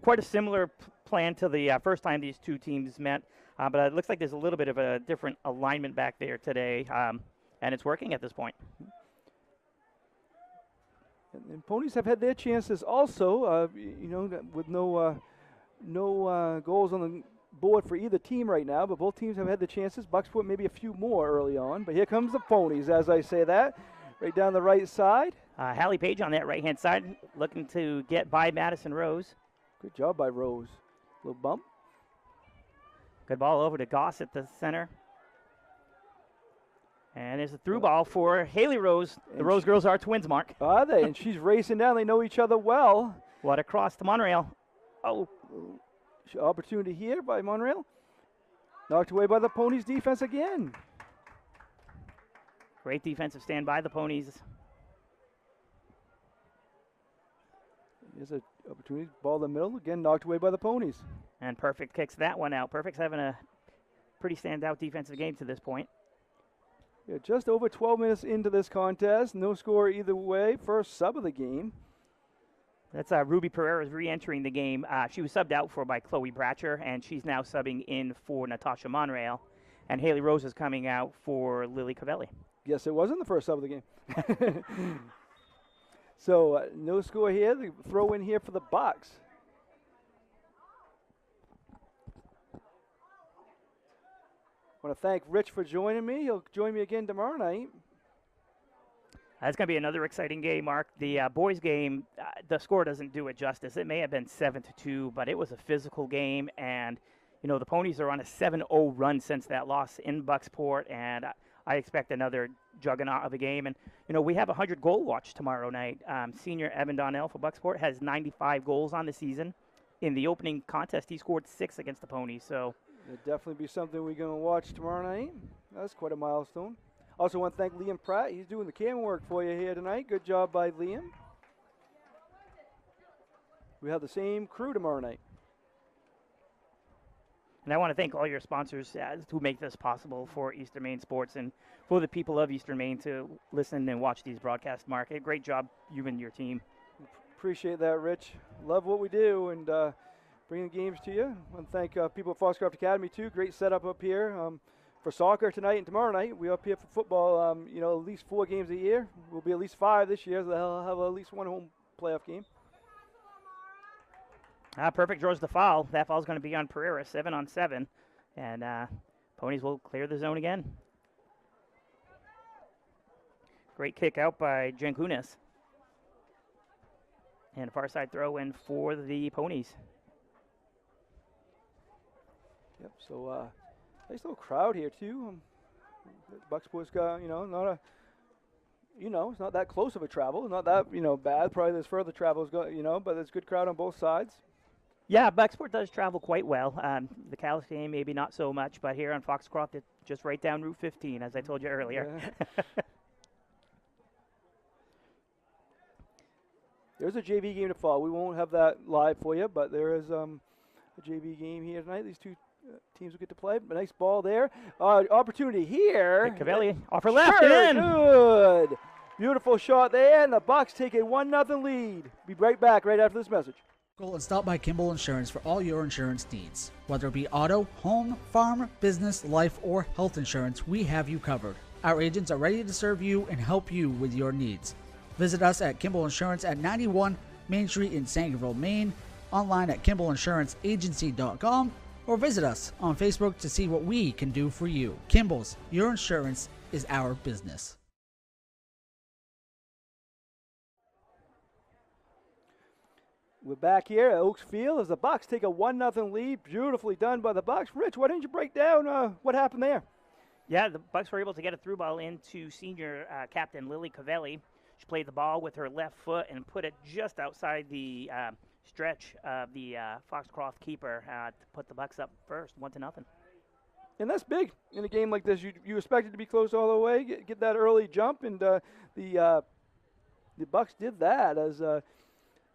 [SPEAKER 4] quite a similar plan to the first time these two teams met, but it looks like there's a little bit of a different alignment back there today, and it's working at this point.
[SPEAKER 3] And Ponies have had their chances also, with no goals on the board for either team right now, but both teams have had the chances. Bucksport maybe a few more early on, but here comes the Ponies as I say that, right down the right side.
[SPEAKER 4] Hallie Page on that right-hand side, looking to get by Madison Rose.
[SPEAKER 3] Good job by Rose. Little bump.
[SPEAKER 4] Good ball over to Goss at the center. And there's a through ball for Haley Rose. The Rose girls are twins, Mark.
[SPEAKER 3] Are they? And she's racing down. They know each other well.
[SPEAKER 4] What a cross to Monreal. Oh.
[SPEAKER 3] Opportunity here by Monreal. Knocked away by the Ponies defense again.
[SPEAKER 4] Great defensive stand by the Ponies.
[SPEAKER 3] There's an opportunity. Ball in the middle. Again, knocked away by the Ponies.
[SPEAKER 4] And Perfect kicks that one out. Perfect's having a pretty standout defensive game to this point.
[SPEAKER 3] Yeah, just over 12 minutes into this contest. No score either way. First sub of the game.
[SPEAKER 4] That's Ruby Pereira's re-entering the game. She was subbed out for by Chloe Bratcher, and she's now subbing in for Natasha Monreal. And Haley Rose is coming out for Lily Cavelli.
[SPEAKER 3] Yes, it wasn't the first sub of the game. So no score here. The throw in here for the Bucks. I want to thank Rich for joining me. He'll join me again tomorrow night.
[SPEAKER 4] That's going to be another exciting game, Mark. The boys' game, the score doesn't do it justice. It may have been 7-2, but it was a physical game. And, the Ponies are on a 7-0 run since that loss in Bucksport. And I expect another juggernaut of a game. And, we have a 100-goal watch tomorrow night. Senior Evan Donnell for Bucksport has 95 goals on the season. In the opening contest, he scored 6 against the Ponies. So
[SPEAKER 3] it'll definitely be something we're going to watch tomorrow night. That's quite a milestone. Also want to thank Liam Pratt. He's doing the camera work for you here tonight. Good job by Liam. We have the same crew tomorrow night.
[SPEAKER 4] And I want to thank all your sponsors who make this possible for Eastern Maine Sports and for the people of Eastern Maine to listen and watch these broadcasts, Mark. Great job, you and your team.
[SPEAKER 3] Appreciate that, Rich. Love what we do and bringing games to you. I want to thank people at Foxcroft Academy, too. Great setup up here for soccer tonight and tomorrow night. We're up here for football, at least 4 games a year. We'll be at least 5 this year, so they'll have at least 1 home playoff game.
[SPEAKER 4] Perfect draws the foul. That foul's going to be on Pereira, 7-on-7. And Ponies will clear the zone again. Great kick out by Jankunas. And a far side throw in for the Ponies.
[SPEAKER 3] Yep, so nice little crowd here, too. Bucksport's got, it's not that close of a travel. Not that, bad. Probably there's further travels, but there's good crowd on both sides.
[SPEAKER 4] Yeah, Bucksport does travel quite well. The Calais game, maybe not so much, but here on Foxcroft, it's just right down Route 15, as I told you earlier.
[SPEAKER 3] Yeah. There's a JV game to follow. We won't have that live for you, but there is a JV game here tonight. These 2 teams will get to play. A nice ball there. Opportunity here.
[SPEAKER 4] Cavelli off her left
[SPEAKER 3] Sure,
[SPEAKER 4] and in.
[SPEAKER 3] Good. Beautiful shot there, and the Bucks take a 1-0 lead. Be right back right after this message.
[SPEAKER 5] And stop by Kimball Insurance for all your insurance needs. Whether it be auto, home, farm, business, life, or health insurance, we have you covered. Our agents are ready to serve you and help you with your needs. Visit us at Kimball Insurance at 91 Main Street in Sangerville, Maine, online at KimballInsuranceAgency.com, or visit us on Facebook to see what we can do for you. Kimball's, your insurance is our business.
[SPEAKER 3] We're back here at Oaks Field as the Bucks take a 1-0 lead. Beautifully done by the Bucks. Rich, why didn't you break down what happened there?
[SPEAKER 4] Yeah, the Bucks were able to get a through ball into senior captain Lily Cavelli. She played the ball with her left foot and put it just outside the stretch of the Foxcroft keeper to put the Bucks up first, 1-0.
[SPEAKER 3] And that's big in a game like this. You expect it to be close all the way, get that early jump, and the Bucks did that as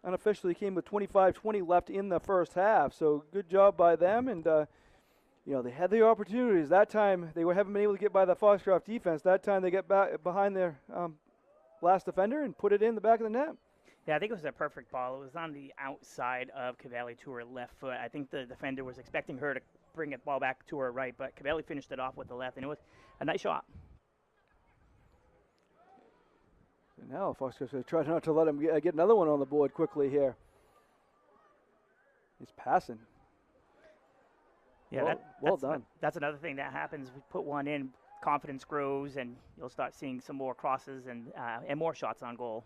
[SPEAKER 3] unofficially came with 25-20 left in the first half. So good job by them, and they had the opportunities. That time they haven't been able to get by the Foxcroft defense. That time they get back behind their last defender and put it in the back of the net.
[SPEAKER 4] Yeah, I think it was a perfect ball. It was on the outside of Cavelli to her left foot. I think the defender was expecting her to bring the ball back to her right, but Cavelli finished it off with the left, and it was a nice shot.
[SPEAKER 3] And now Foxcroft's going to try not to let him get another one on the board quickly here. He's passing.
[SPEAKER 4] Yeah,
[SPEAKER 3] well done.
[SPEAKER 4] That's another thing that happens. We put one in, confidence grows, and you'll start seeing some more crosses and more shots on goal.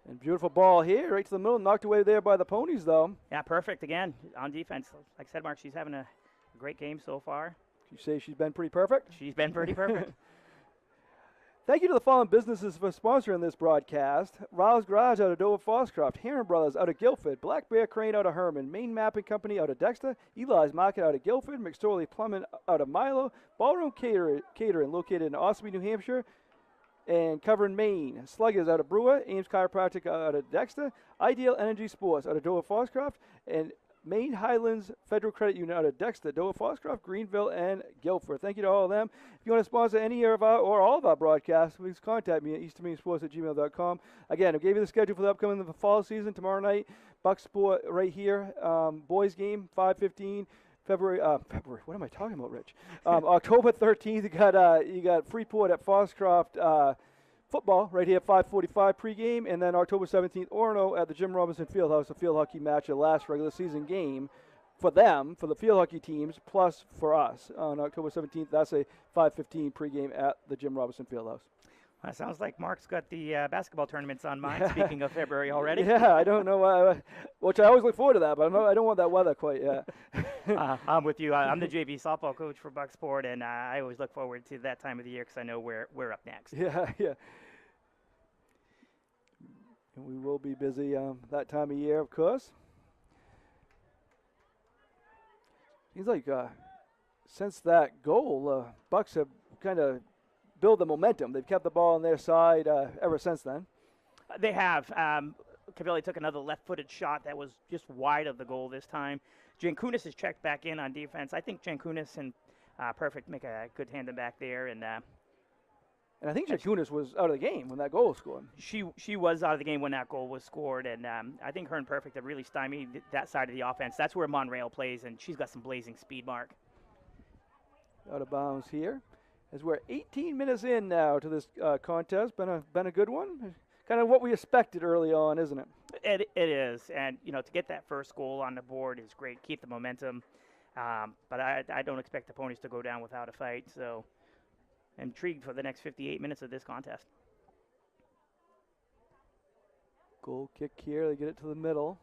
[SPEAKER 3] And beautiful ball here, right to the middle, knocked away there by the Ponies, though.
[SPEAKER 4] Yeah, perfect again on defense. Like I said, Mark, she's having a great game so far.
[SPEAKER 3] You say she's been pretty perfect?
[SPEAKER 4] She's been pretty perfect.
[SPEAKER 3] Thank you to the following businesses for sponsoring this broadcast. Riles Garage out of Dover Foxcroft, Heron Brothers out of Guilford, Black Bear Crane out of Herman, Main Mapping Company out of Dexter, Eli's Market out of Guilford, McSorley Plumbing out of Milo, Ballroom Catering located in Ossipee, New Hampshire, and Covering, Maine. Sluggers out of Brewer, Ames Chiropractic out of Dexter, Ideal Energy Sports out of Dover Foxcroft, and Maine Highlands Federal Credit Union out of Dexter, Dover Foxcroft, Greenville, and Guilford. Thank you to all of them. If you want to sponsor any of our or all of our broadcasts, please contact me at easternmainesports@gmail.com. Again, I gave you the schedule for the upcoming fall season tomorrow night. Bucksport right here, boys game, 5:15. February. What am I talking about, Rich? October 13th, you got Freeport at Foxcroft football right here at 5:45 pregame, and then October 17th, Orono at the Jim Robinson Fieldhouse, a field hockey match, the last regular season game for them, for the field hockey teams, plus for us on October 17th. That's a 5:15 pregame at the Jim Robinson Fieldhouse.
[SPEAKER 4] That sounds like Mark's got the basketball tournaments on mind, speaking of February already.
[SPEAKER 3] Yeah, I don't know why, which I always look forward to that, but I don't want that weather quite yet.
[SPEAKER 4] I'm with you. I'm the JV softball coach for Bucksport, and I always look forward to that time of the year because I know we're up next.
[SPEAKER 3] Yeah. And we will be busy that time of year, of course. Seems like since that goal, Bucks have kind of build the momentum. They've kept the ball on their side ever since then.
[SPEAKER 4] They have. Cavelli took another left-footed shot that was just wide of the goal this time. Jankunas has checked back in on defense. I think Jankunas and Perfect make a good tandem back there. And
[SPEAKER 3] And I think Jakunis was out of the game when that goal was scored.
[SPEAKER 4] She was out of the game when that goal was scored, and I think her and Perfect have really stymied that side of the offense. That's where Monreal plays, and she's got some blazing speed, Mark.
[SPEAKER 3] Out of bounds here, as we're 18 minutes in now to this contest. Been a good one. Kind of what we expected early on, isn't it?
[SPEAKER 4] It is, and to get that first goal on the board is great. Keep the momentum, but I don't expect the Ponies to go down without a fight. So, intrigued for the next 58 minutes of this contest.
[SPEAKER 3] Goal kick here. They get it to the middle.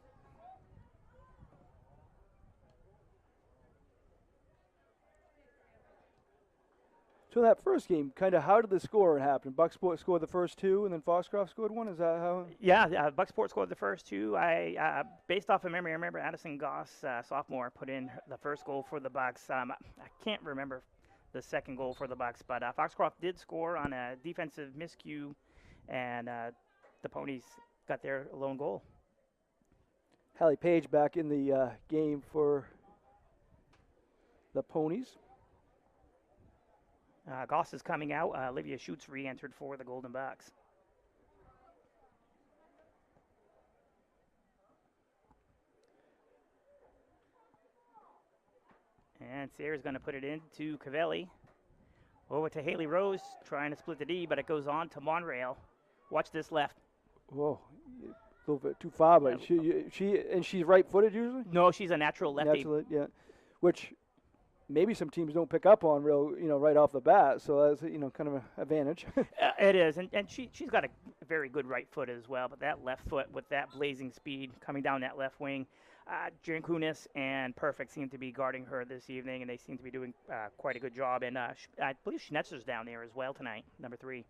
[SPEAKER 3] So that first game, kind of how did the scoring happen? Bucksport scored the first two, and then Foxcroft scored one. Is that how?
[SPEAKER 4] Yeah, Bucksport scored the first two. I based off of memory, I remember Addison Goss, sophomore, put in the first goal for the Bucks. I can't remember the second goal for the Bucks, but Foxcroft did score on a defensive miscue, and the Ponies got their lone goal.
[SPEAKER 3] Hallie Page back in the game for the Ponies.
[SPEAKER 4] Goss is coming out. Olivia Schutz re-entered for the Golden Bucks. And Sarah's going to put it into Cavelli. Over to Haley Rose, trying to split the D, but it goes on to Monreal. Watch this left.
[SPEAKER 3] Whoa, a little bit too far, but she's right-footed usually?
[SPEAKER 4] No, she's a natural lefty.
[SPEAKER 3] Naturally, yeah. Which maybe some teams don't pick up on right off the bat, so that's kind of an advantage.
[SPEAKER 4] It is, and she's got a very good right foot as well, but that left foot with that blazing speed coming down that left wing, Jan Kunis and Perfect seem to be guarding her this evening, and they seem to be doing quite a good job, and I believe Schnetzer's down there as well tonight, number 3.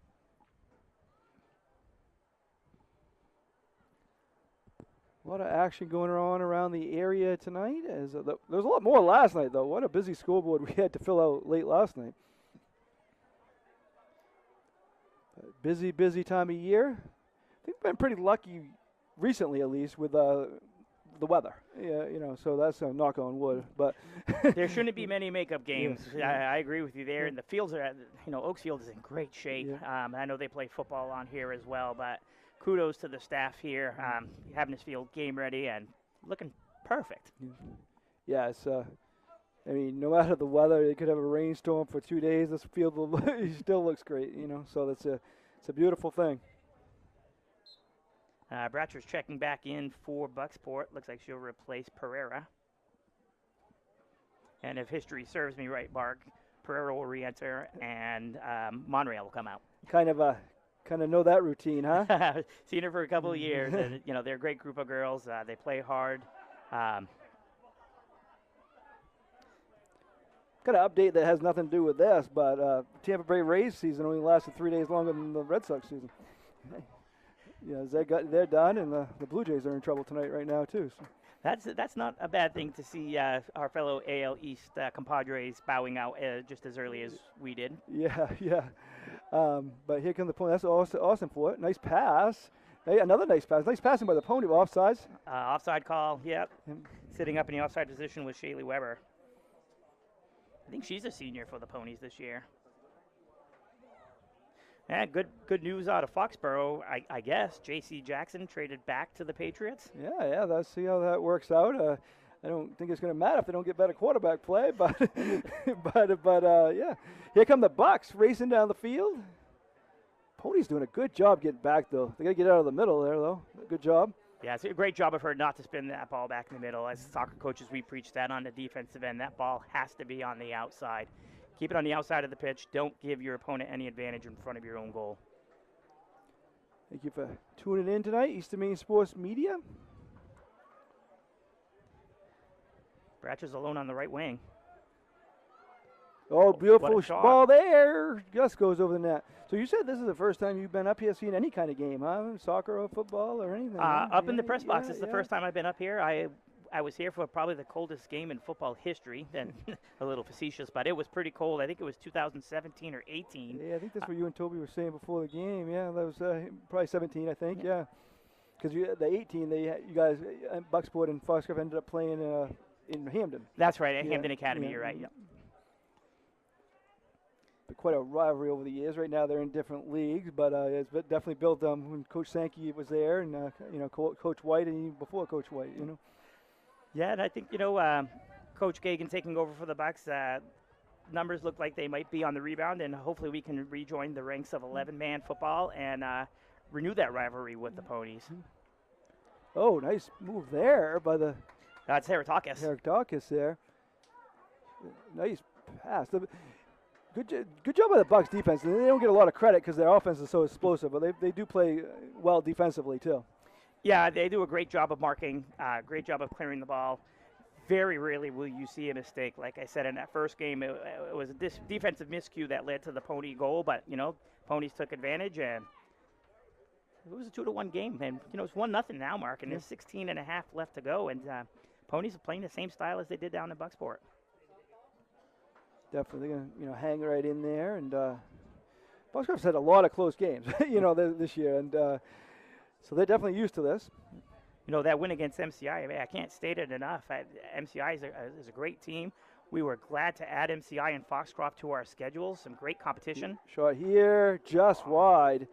[SPEAKER 3] A lot of action going on around the area tonight. There was a lot more last night, though. What a busy scoreboard we had to fill out late last night. Busy time of year. I think we've been pretty lucky recently, at least, with the weather. Yeah, so that's a knock on wood. But
[SPEAKER 4] there shouldn't be many makeup games.
[SPEAKER 3] Yeah.
[SPEAKER 4] I agree with you there. And the fields are, Oaks Field is in great shape.
[SPEAKER 3] Yeah.
[SPEAKER 4] I know they play football on here as well, but kudos to the staff here, having this field game ready and looking perfect.
[SPEAKER 3] Yeah, it's no matter the weather, they could have a rainstorm for 2 days. This field still looks great, So it's a beautiful thing.
[SPEAKER 4] Bratcher's checking back in for Bucksport. Looks like she'll replace Pereira. And if history serves me right, Mark, Pereira will re-enter and Monreal will come out.
[SPEAKER 3] Kind of know that routine, huh?
[SPEAKER 4] Seen her for a couple of years, and they're a great group of girls. They play hard.
[SPEAKER 3] Got an update that has nothing to do with this, but Tampa Bay Rays season only lasted 3 days longer than the Red Sox season. They're done, and the Blue Jays are in trouble tonight right now too. So.
[SPEAKER 4] That's not a bad thing to see our fellow AL East compadres bowing out just as early as we did.
[SPEAKER 3] Yeah. But here come the Pony. That's awesome for it. Nice pass. Hey, another nice pass. Nice passing by the Pony. Offsides.
[SPEAKER 4] Offside call. Yep. Sitting up in the offside position was Shaylee Weber. I think she's a senior for the Ponies this year. Yeah, good news out of Foxborough, I guess. J.C. Jackson traded back to the Patriots.
[SPEAKER 3] Yeah. Let's see how that works out. I don't think it's going to matter if they don't get better quarterback play, but yeah. Here come the Bucks racing down the field. Pony's doing a good job getting back, though. They got to get out of the middle there, though. Good job.
[SPEAKER 4] Yeah, it's a great job of her not to spin that ball back in the middle. As soccer coaches, we preach that on the defensive end. That ball has to be on the outside. Keep it on the outside of the pitch. Don't give your opponent any advantage in front of your own goal.
[SPEAKER 3] Thank you for tuning in tonight, Eastern Maine Sports Media.
[SPEAKER 4] Bratcher's alone on the right wing.
[SPEAKER 3] Oh, beautiful
[SPEAKER 4] shot.
[SPEAKER 3] Ball there. Gus goes over the net. So you said this is the first time you've been up here seeing any kind of game, huh? Soccer or football or anything?
[SPEAKER 4] Up in the press box. It's the first time I've been up here. I was here for probably the coldest game in football history. Then a little facetious, but it was pretty cold. I think it was 2017 or 18.
[SPEAKER 3] Yeah, I think that's what you and Toby were saying before the game. Yeah, that was probably 17, I think. Yeah, because the 18, you guys, Bucksport and Foxcroft ended up playing in Hamden.
[SPEAKER 4] That's right, at Hamden Academy. You're right. Yeah.
[SPEAKER 3] quite a rivalry over the years. Right now they're in different leagues, but it's definitely built when Coach Sankey was there, and Coach White, and even before Coach White.
[SPEAKER 4] Yeah, and I think Coach Gagan taking over for the Bucks. Numbers look like they might be on the rebound, and hopefully we can rejoin the ranks of 11-man football and renew that rivalry with the Ponies.
[SPEAKER 3] Oh, nice move there by the.
[SPEAKER 4] That's Heratakis.
[SPEAKER 3] Heratakis there. Nice pass. Good job by the Bucks defense. They don't get a lot of credit because their offense is so explosive, but they do play well defensively too.
[SPEAKER 4] Yeah, they do a great job of marking, great job of clearing the ball. Very rarely will you see a mistake. Like I said, in that first game, it was a defensive miscue that led to the Pony goal, but, Ponies took advantage, and it was a 2-1 game. And, it's 1-0 now, Mark, and there's 16 and a half left to go, and Ponies are playing the same style as they did down in Bucksport.
[SPEAKER 3] Definitely going to, hang right in there, and Foxcroft's had a lot of close games, this year, and so they're definitely used to this.
[SPEAKER 4] That win against MCI, I can't state it enough. MCI is a great team. We were glad to add MCI and Foxcroft to our schedule. Some great competition.
[SPEAKER 3] Shot here, just wide.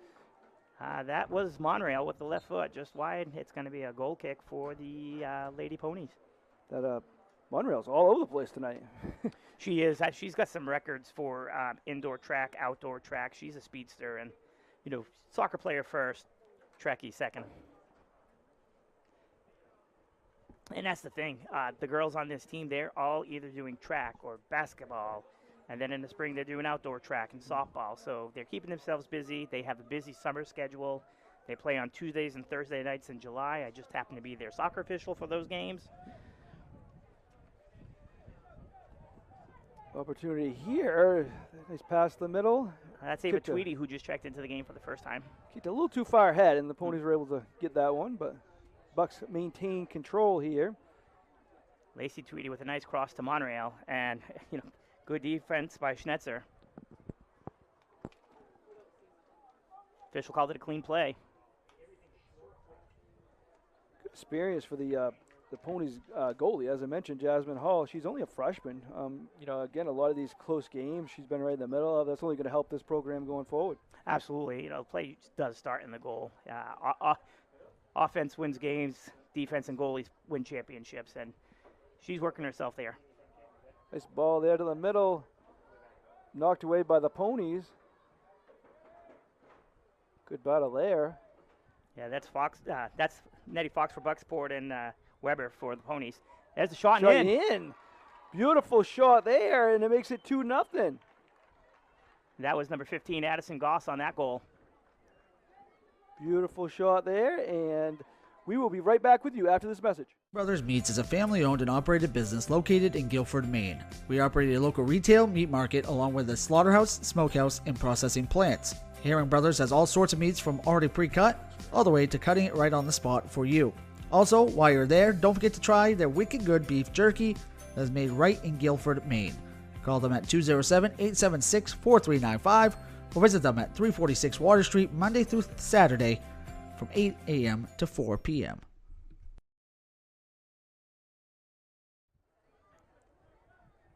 [SPEAKER 4] That was Monreal with the left foot, just wide. It's going to be a goal kick for the Lady Ponies.
[SPEAKER 3] That Monreal's all over the place tonight.
[SPEAKER 4] She is. She's got some records for indoor track, outdoor track. She's a speedster, and soccer player first, trekkie second. And that's the thing. The girls on this team, they're all either doing track or basketball. And then in the spring, they're doing outdoor track and softball. So they're keeping themselves busy. They have a busy summer schedule. They play on Tuesdays and Thursday nights in July. I just happen to be their soccer official for those games.
[SPEAKER 3] Opportunity here. Nice pass to the middle.
[SPEAKER 4] That's Ava Tweedy, who just checked into the game for the first time.
[SPEAKER 3] Kicked a little too far ahead, and the Ponies were able to get that one, but Bucks maintain control here.
[SPEAKER 4] Lacey Tweedy with a nice cross to Monreal, and good defense by Schnetzer. Official called it a clean play.
[SPEAKER 3] Good experience for the Ponies goalie, as I mentioned, Jasmine Hall. She's only a freshman. Again, a lot of these close games she's been right in the middle of. That's only going to help this program going forward.
[SPEAKER 4] Absolutely. Play does start in the goal. Offense wins games, defense and goalies win championships, and she's working herself there.
[SPEAKER 3] Nice ball there to the middle. Knocked away by the Ponies. Good battle there.
[SPEAKER 4] Yeah, that's Nettie Fox for Bucksport and Weber for the Ponies. There's the shot
[SPEAKER 3] in. Beautiful shot there, and it makes it 2-0.
[SPEAKER 4] That was number 15, Addison Goss, on that goal.
[SPEAKER 3] Beautiful shot there, and we will be right back with you after this message.
[SPEAKER 5] Brothers Meats is a family-owned and operated business located in Guilford, Maine. We operate a local retail meat market along with a slaughterhouse, smokehouse, and processing plants. Herring Brothers has all sorts of meats from already pre-cut all the way to cutting it right on the spot for you. Also, while you're there, don't forget to try their wicked good beef jerky that is made right in Guilford, Maine. Call them at 207-876-4395 or visit them at 346 Water Street Monday through Saturday from 8 a.m. to 4 p.m.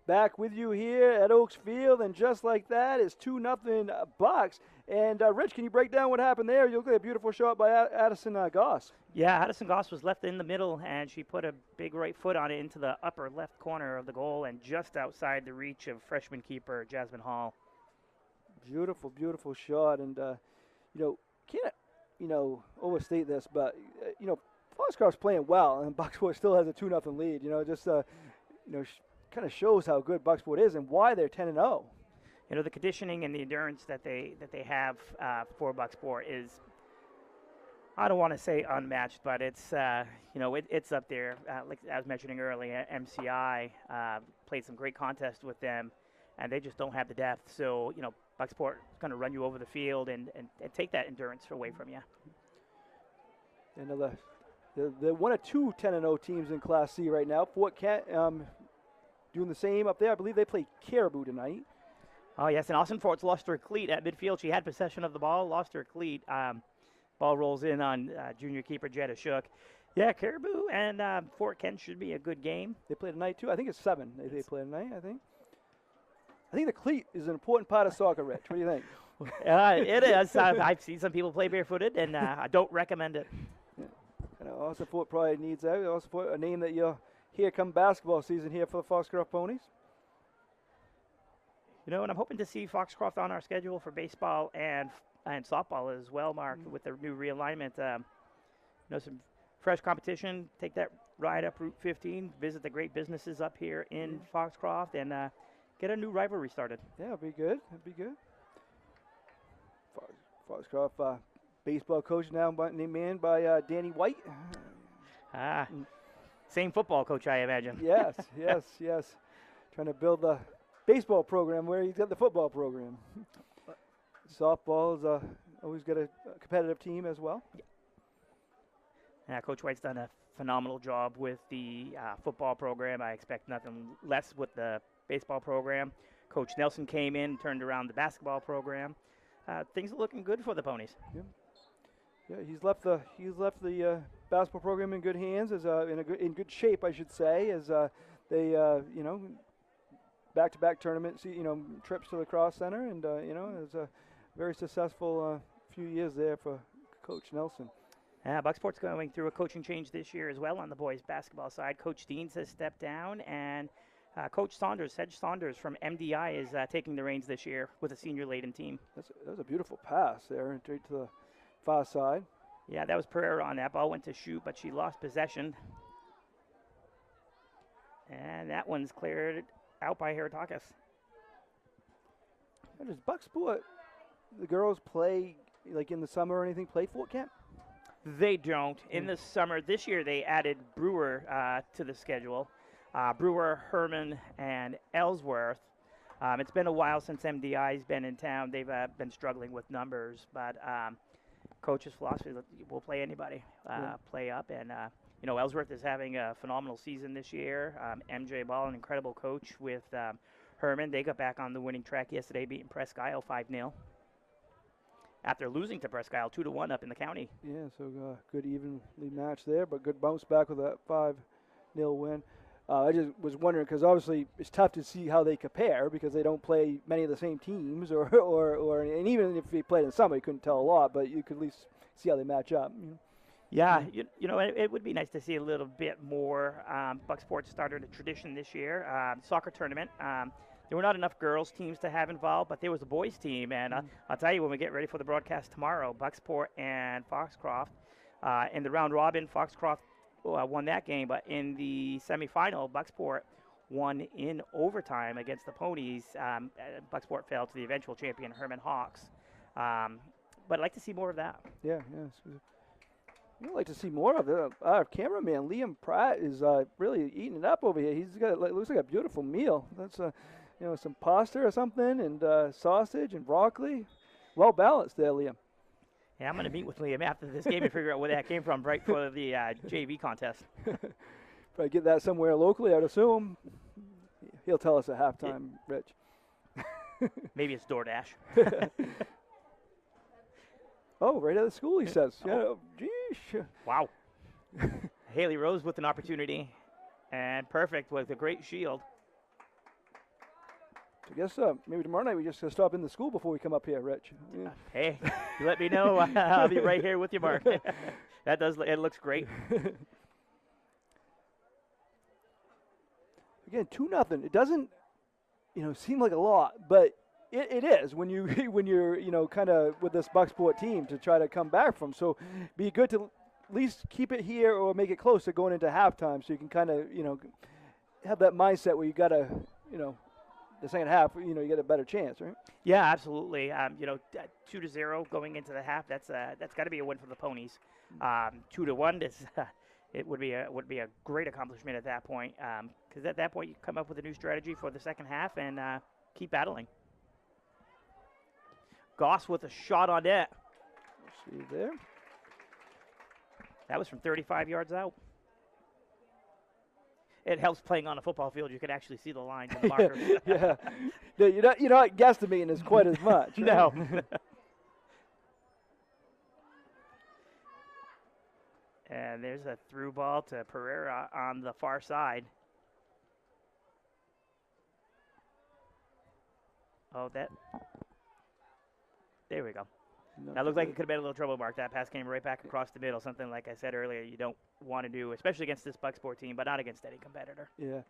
[SPEAKER 3] Back with you here at Oaks Field, and just like that, it's 2-0 Bucks. And Rich, can you break down what happened there? You look at a beautiful shot by Addison Goss.
[SPEAKER 4] Yeah, Addison Goss was left in the middle, and she put a big right foot on it into the upper left corner of the goal and just outside the reach of freshman keeper Jasmine Hall.
[SPEAKER 3] Beautiful, beautiful shot, and can't overstate this, but Foxcroft's playing well, and Bucksport still has a 2-0 lead. Kind of shows how good Bucksport is and why they're 10-0.
[SPEAKER 4] The conditioning and the endurance that they have for Bucksport is, I don't want to say unmatched, but it's it's up there. Like I was mentioning earlier, MCI played some great contests with them, and they just don't have the depth. So Bucksport is going to run you over the field and take that endurance away from you.
[SPEAKER 3] And the one of two 10-0 teams in Class C right now. Fort Kent doing the same up there. I believe they play Caribou tonight.
[SPEAKER 4] Oh, yes, and Austin Fort's lost her cleat at midfield. She had possession of the ball, lost her cleat. Ball rolls in on junior keeper Jetta Shook. Yeah, Caribou and Fort Kent should be a good game.
[SPEAKER 3] They play tonight, too. I think it's 7. They play tonight, I think. I think the cleat is an important part of soccer, Rich. What do you think?
[SPEAKER 4] It is. I've seen some people play barefooted, and I don't recommend it.
[SPEAKER 3] And Austin Fort probably needs that. Austin Fort, a name that you'll hear come basketball season here for the Foxcroft Ponies.
[SPEAKER 4] You know, and I'm hoping to see Foxcroft on our schedule for baseball and softball as well, Mark, with the new realignment. You know, some fresh competition. Take that ride up Route 15, visit the great businesses up here in Foxcroft, and get a new rivalry started.
[SPEAKER 3] Yeah, it'll be good. It'll be good. Foxcroft baseball coach now named by Danny White.
[SPEAKER 4] Same football coach, I imagine.
[SPEAKER 3] Yes, yes. Trying to build the baseball program where he's got the football program. Softball is always got a competitive team as well.
[SPEAKER 4] Yeah, Coach White's done a phenomenal job with the football program. I expect nothing less with the baseball program. Coach Nelson came in, turned around the basketball program. Things are looking good for the Ponies.
[SPEAKER 3] Yeah, he's left the basketball program in good hands, in good shape, I should say, as they back-to-back tournaments, trips to the Cross Center, and it was a very successful few years there for Coach Nelson.
[SPEAKER 4] Bucksport's going through a coaching change this year as well on the boys basketball side. Coach Deans has stepped down, and Coach Sedge Saunders from MDI is taking the reins this year with a senior-laden team.
[SPEAKER 3] That was a beautiful pass there, straight to the far side.
[SPEAKER 4] Yeah, that was Pereira on that ball. Went to shoot, but she lost possession. And that one's cleared out by Heritakis.
[SPEAKER 3] Does Bucksport, the girls play, like in the summer or anything, play Fort Kent?
[SPEAKER 4] They don't. In the summer, this year they added Brewer to the schedule. Brewer, Herman, and Ellsworth. It's been a while since MDI's been in town. They've been struggling with numbers, but coach's philosophy, we'll play anybody, play up. And, Ellsworth is having a phenomenal season this year. MJ Ball, an incredible coach with Herman. They got back on the winning track yesterday, beating Presque Isle 5-0. After losing to Presque Isle 2-1 up in the county.
[SPEAKER 3] Yeah, so good evenly match there, but good bounce back with that 5-0 win. I just was wondering, because obviously it's tough to see how they compare because they don't play many of the same teams, and even if they played in summer, you couldn't tell a lot, but you could at least see how they match up.
[SPEAKER 4] Yeah, it would be nice to see a little bit more. Bucksport started a tradition this year, soccer tournament. There were not enough girls teams to have involved, but there was a boys team, and I'll tell you, when we get ready for the broadcast tomorrow, Bucksport and Foxcroft, in the round robin, Foxcroft won that game, but in the semifinal, Bucksport won in overtime against the Ponies. Bucksport fell to the eventual champion, Herman Hawks. But I'd like to see more of that.
[SPEAKER 3] Yeah. I'd like to see more of it. Our cameraman, Liam Pratt, is really eating it up over here. He's got, looks like a beautiful meal. That's some pasta or something, and sausage and broccoli. Well balanced there, Liam.
[SPEAKER 4] Yeah, I'm going to meet with Liam after this game and figure out where that came from, right for the JV contest.
[SPEAKER 3] Probably get that somewhere locally, I'd assume. He'll tell us at halftime, Rich.
[SPEAKER 4] Maybe it's DoorDash.
[SPEAKER 3] Oh, right at the school, he says.
[SPEAKER 4] Oh.
[SPEAKER 3] Yeah, geesh.
[SPEAKER 4] Wow. Haley Rose with an opportunity, and perfect with a great shield.
[SPEAKER 3] I guess maybe tomorrow night we just stop in the school before we come up here, Rich. Yeah.
[SPEAKER 4] Hey, you let me know. I'll be right here with you, Mark. It looks great.
[SPEAKER 3] Again, 2-0. It doesn't, seem like a lot, but it is when you're kind of with this Bucksport team to try to come back from. So, be good to at least keep it here or make it close to going into halftime, so you can kind of have that mindset where you got to the second half, you get a better chance, right?
[SPEAKER 4] Yeah, absolutely. 2-0 going into the half. That's got to be a win for the Ponies. 2-1 it would be a great accomplishment at that point. Because at that point you come up with a new strategy for the second half and keep battling. Goss with a shot on net.
[SPEAKER 3] See there.
[SPEAKER 4] That was from 35 yards out. It helps playing on a football field. You can actually see the lines and the markers.
[SPEAKER 3] Yeah. You're not guesstimating as quite as much. Right?
[SPEAKER 4] No. And there's a through ball to Pereira on the far side. Oh, that. There we go.
[SPEAKER 3] Not
[SPEAKER 4] That looked like
[SPEAKER 3] good.
[SPEAKER 4] it could have been a little trouble mark. That pass came right back across the middle. Something like I said earlier, you don't want to do, especially against this Bucksport team, but not against any competitor.
[SPEAKER 3] Yeah.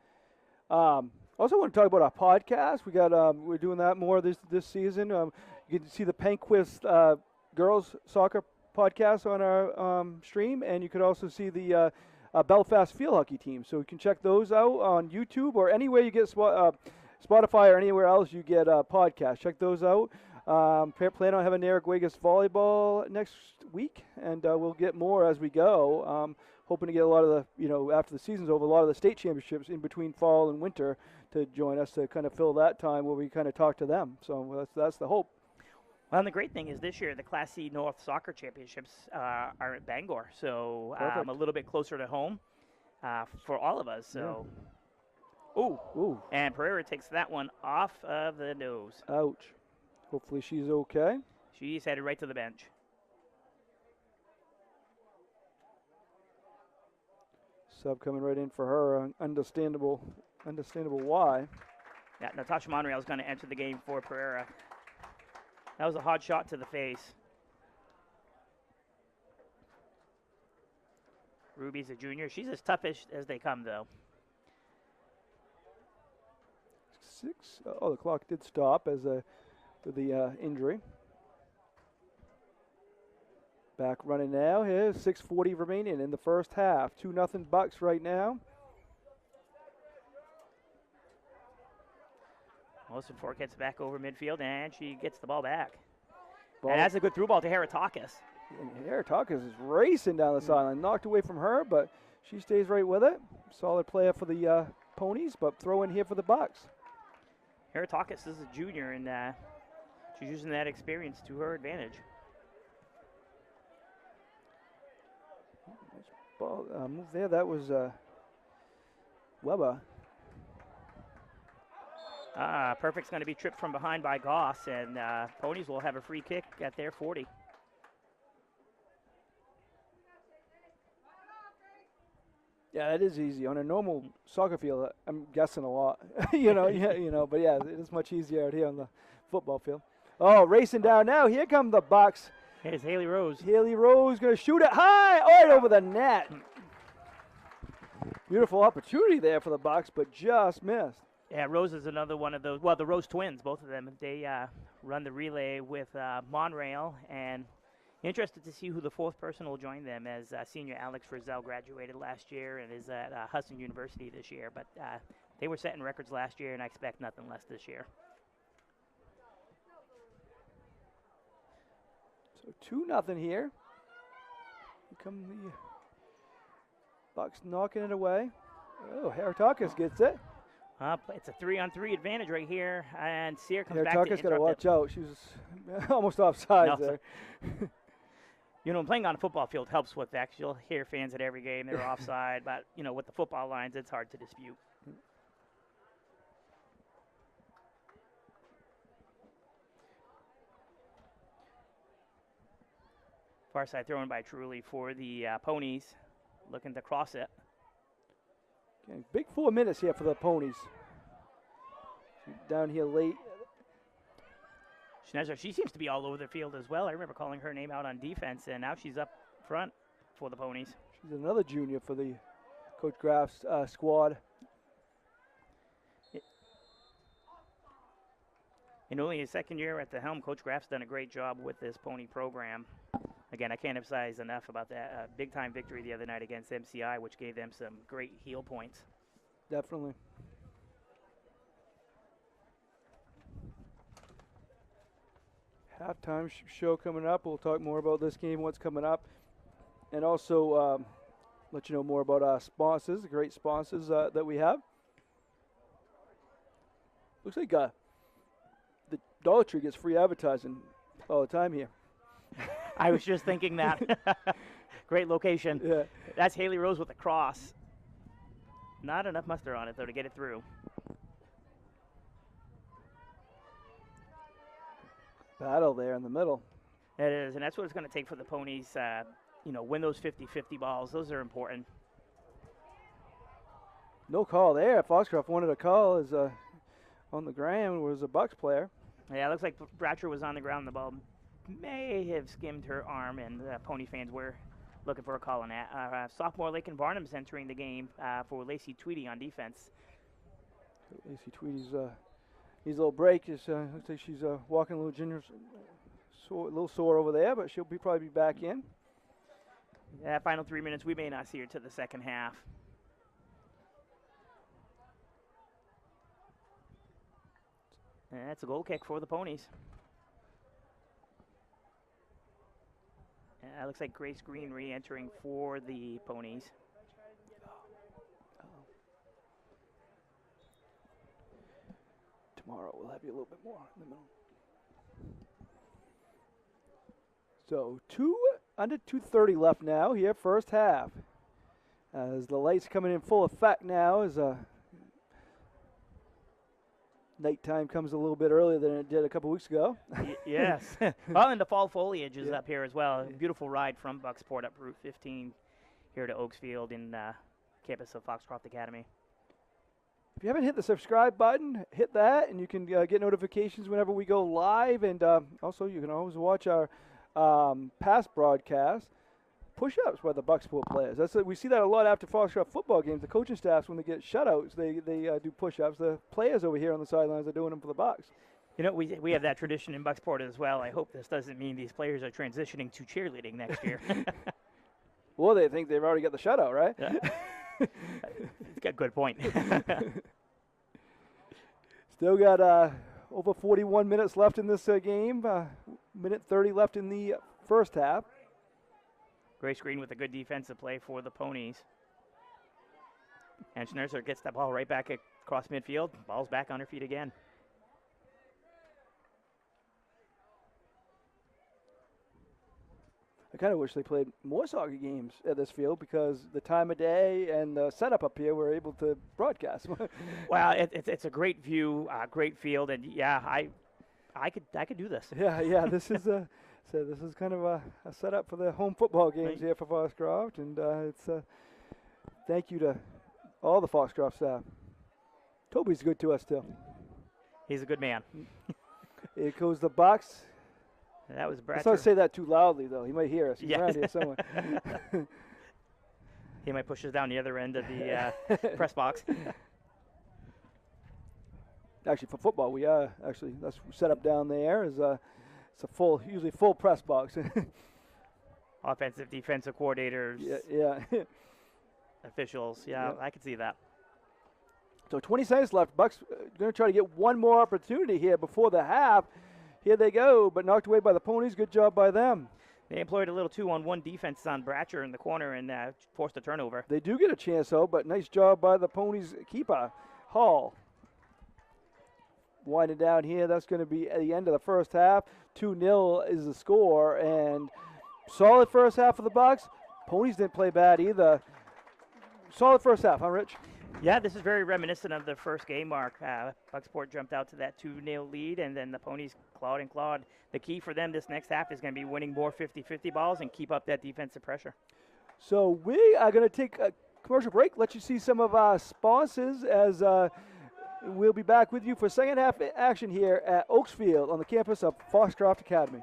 [SPEAKER 3] Also want to talk about our podcast. We got we're doing that more this season. You can see the Penquist girls soccer podcast on our stream, and you could also see the Belfast field hockey team. So you can check those out on YouTube or anywhere you get Spotify or anywhere else you get podcasts. Check those out. Plan on having Eric Wegas volleyball next week, and we'll get more as we go. Hoping to get a lot of the, after the season's over, a lot of the state championships in between fall and winter to join us to kind of fill that time where we kind of talk to them. So that's the hope.
[SPEAKER 4] Well, and the great thing is this year the Class C North Soccer Championships are at Bangor, so a little bit closer to home for all of us. So,
[SPEAKER 3] Ooh.
[SPEAKER 4] And Pereira takes that one off of the nose.
[SPEAKER 3] Ouch. Hopefully she's okay.
[SPEAKER 4] She's headed right to the bench.
[SPEAKER 3] Sub coming right in for her. Understandable why.
[SPEAKER 4] Yeah, Natasha Monreal is going to enter the game for Pereira. That was a hard shot to the face. Ruby's a junior. She's as toughish as they come, though.
[SPEAKER 3] 6. Oh, the clock did stop as with the injury. Back running now. Here's 6:40 remaining in the first half. 2-0 Bucks right now.
[SPEAKER 4] Wilson Ford gets back over midfield, and she gets the ball back. And that's a good through ball to Heratakis.
[SPEAKER 3] Heratakis is racing down the sideline. Knocked away from her, but she stays right with it. Solid player for the Ponies, but throw in here for the Bucks.
[SPEAKER 4] Heratakis is a junior, and she's using that experience to her advantage.
[SPEAKER 3] Nice ball move there. That was Weber.
[SPEAKER 4] Perfect's going to be tripped from behind by Goss, and Ponies will have a free kick at their 40.
[SPEAKER 3] Yeah, it is easy on a normal soccer field. I'm guessing a lot, but yeah, it is much easier out here on the football field. Oh, racing down now. Here come the Bucks.
[SPEAKER 4] Here's Haley Rose.
[SPEAKER 3] Haley Rose going to shoot it high, right over the net. Beautiful opportunity there for the Bucks, but just missed.
[SPEAKER 4] Yeah, Rose is another one of those. Well, the Rose twins, both of them, they run the relay with Monreal, and interested to see who the fourth person will join them, as senior Alex Frizzell graduated last year and is at Hudson University this year. But they were setting records last year, and I expect nothing less this year.
[SPEAKER 3] So 2-0 here. Here come the Bucks knocking it away. Oh, Heratakis gets it.
[SPEAKER 4] It's a 3-on-3 advantage right here, and Sear comes back to
[SPEAKER 3] Heratakis got to watch out. She was almost offside there.
[SPEAKER 4] Playing on a football field helps with that, 'cause you'll hear fans at every game they're offside, but with the football lines, it's hard to dispute. Far side thrown by Truly for the Ponies, looking to cross it.
[SPEAKER 3] Okay, big 4 minutes here for the Ponies. Down here late.
[SPEAKER 4] Schneider, she seems to be all over the field as well. I remember calling her name out on defense, and now she's up front for the Ponies.
[SPEAKER 3] She's another junior for the Coach Graf's squad.
[SPEAKER 4] In only his second year at the helm, Coach Graf's done a great job with this Pony program. Again, I can't emphasize enough about that big-time victory the other night against MCI, which gave them some great heel points.
[SPEAKER 3] Definitely. Halftime show coming up. We'll talk more about this game, what's coming up, and also let you know more about our sponsors, the great sponsors that we have. Looks like the Dollar Tree gets free advertising all the time here.
[SPEAKER 4] I was just thinking that. Great location.
[SPEAKER 3] Yeah.
[SPEAKER 4] That's Haley Rose with a cross. Not enough muster on it, though, to get it through.
[SPEAKER 3] Battle there in the middle.
[SPEAKER 4] It is, and that's what it's going to take for the Ponies. Win those 50-50 balls. Those are important.
[SPEAKER 3] No call there. Foxcroft wanted a call as on the ground was a Bucks player.
[SPEAKER 4] Yeah, it looks like Bratcher was on the ground. The ball may have skimmed her arm, and Pony fans were looking for a call on that. Sophomore Lakin Barnum's entering the game for Lacey Tweedy on defense.
[SPEAKER 3] Lacey Tweedy's needs a little break. Looks like she's walking a little a little sore over there, but she'll probably be back in.
[SPEAKER 4] Yeah, final 3 minutes. We may not see her to the second half. And that's a goal kick for the Ponies. It looks like Grace Green re-entering for the Ponies.
[SPEAKER 3] Tomorrow we'll have you a little bit more in the middle. So under 2:30 left now here, first half. As the lights coming in full effect now, as nighttime comes a little bit earlier than it did a couple weeks ago.
[SPEAKER 4] Yes. Well, and the fall foliage is up here as well. Beautiful ride from Bucksport up Route 15 here to Oaksfield in campus of Foxcroft Academy.
[SPEAKER 3] If you haven't hit the subscribe button, hit that, and you can get notifications whenever we go live. And also, you can always watch our past broadcasts. Push-ups by the Bucksport players. We see that a lot after Foxcroft football games. The coaching staffs, when they get shutouts, they do push-ups. The players over here on the sidelines are doing them for the Bucks.
[SPEAKER 4] You know, we have that tradition in Bucksport as well. I hope this doesn't mean these players are transitioning to cheerleading next year.
[SPEAKER 3] Well, they think they've already got the shutout, right?
[SPEAKER 4] Yeah. It's got a good point.
[SPEAKER 3] Still got over 41 minutes left in this game. Minute 30 left in the first half.
[SPEAKER 4] Grace Green with a good defensive play for the Ponies. And Schnurzer gets that ball right back across midfield. Ball's back on her feet again.
[SPEAKER 3] I kind of wish they played more soccer games at this field because the time of day and the setup up here we're able to broadcast.
[SPEAKER 4] Well, it's a great view, great field, and yeah, I could do this.
[SPEAKER 3] Yeah. This is this is kind of a setup for the home football games here for Foxcroft, and it's thank you to all the Foxcroft staff. Toby's good to us too.
[SPEAKER 4] He's a good man.
[SPEAKER 3] Here goes the Bucks.
[SPEAKER 4] That was Bratcher.
[SPEAKER 3] Let's not say that too loudly, though. He might hear us. He's
[SPEAKER 4] Yeah.
[SPEAKER 3] around here somewhere.
[SPEAKER 4] He might push us down the other end of the press box.
[SPEAKER 3] Actually, for football, we are that's set up down there. It's a usually full press box.
[SPEAKER 4] Offensive, defensive coordinators,
[SPEAKER 3] Yeah.
[SPEAKER 4] officials. Yeah, I could see that.
[SPEAKER 3] So 20 seconds left. Bucks going to try to get one more opportunity here before the half. Here they go, but knocked away by the Ponies. Good job by them.
[SPEAKER 4] They employed a little 2-on-1 defense on Bratcher in the corner and forced a turnover.
[SPEAKER 3] They do get a chance, though, but nice job by the Ponies keeper, Hall. Winding down here, that's going to be at the end of the first half. 2-0 is the score, and solid first half for the Bucks. Ponies didn't play bad either. Solid first half, huh, Rich?
[SPEAKER 4] Yeah, this is very reminiscent of the first game, Mark. Bucksport jumped out to that 2-0 lead, and then the Ponies clawed and clawed. The key for them this next half is going to be winning more 50-50 balls and keep up that defensive pressure. So we are going to take a commercial break, let you see some of our sponsors as we'll be back with you for second half action here at Oaksfield on the campus of Foxcroft Academy.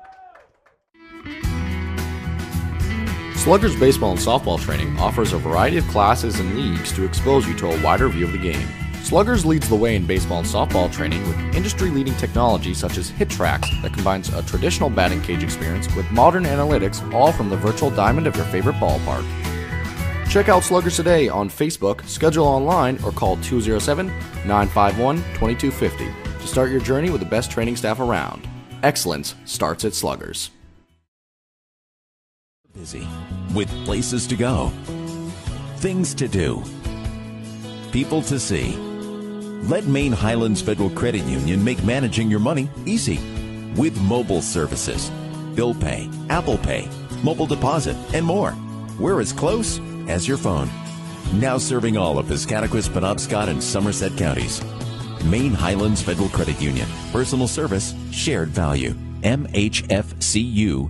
[SPEAKER 7] Sluggers baseball and softball training offers a variety of classes and leagues to expose you to a wider view of the game. Sluggers leads the way in baseball and softball training with industry-leading technology such as Hit Tracks that combines a traditional batting cage experience with modern analytics, all from the virtual diamond of your favorite ballpark. Check out Sluggers today on Facebook, schedule online, or call 207-951-2250 to start your journey with the best training staff around. Excellence starts at Sluggers.
[SPEAKER 6] Busy with places to go, things to do, people to see. Let Maine Highlands Federal Credit Union make managing your money easy with mobile services, bill pay, Apple Pay, mobile deposit, and more. We're as close as your phone. Now serving all of Piscataquis, Penobscot, and Somerset counties. Maine Highlands Federal Credit Union. Personal service, shared value. MHFCU.com.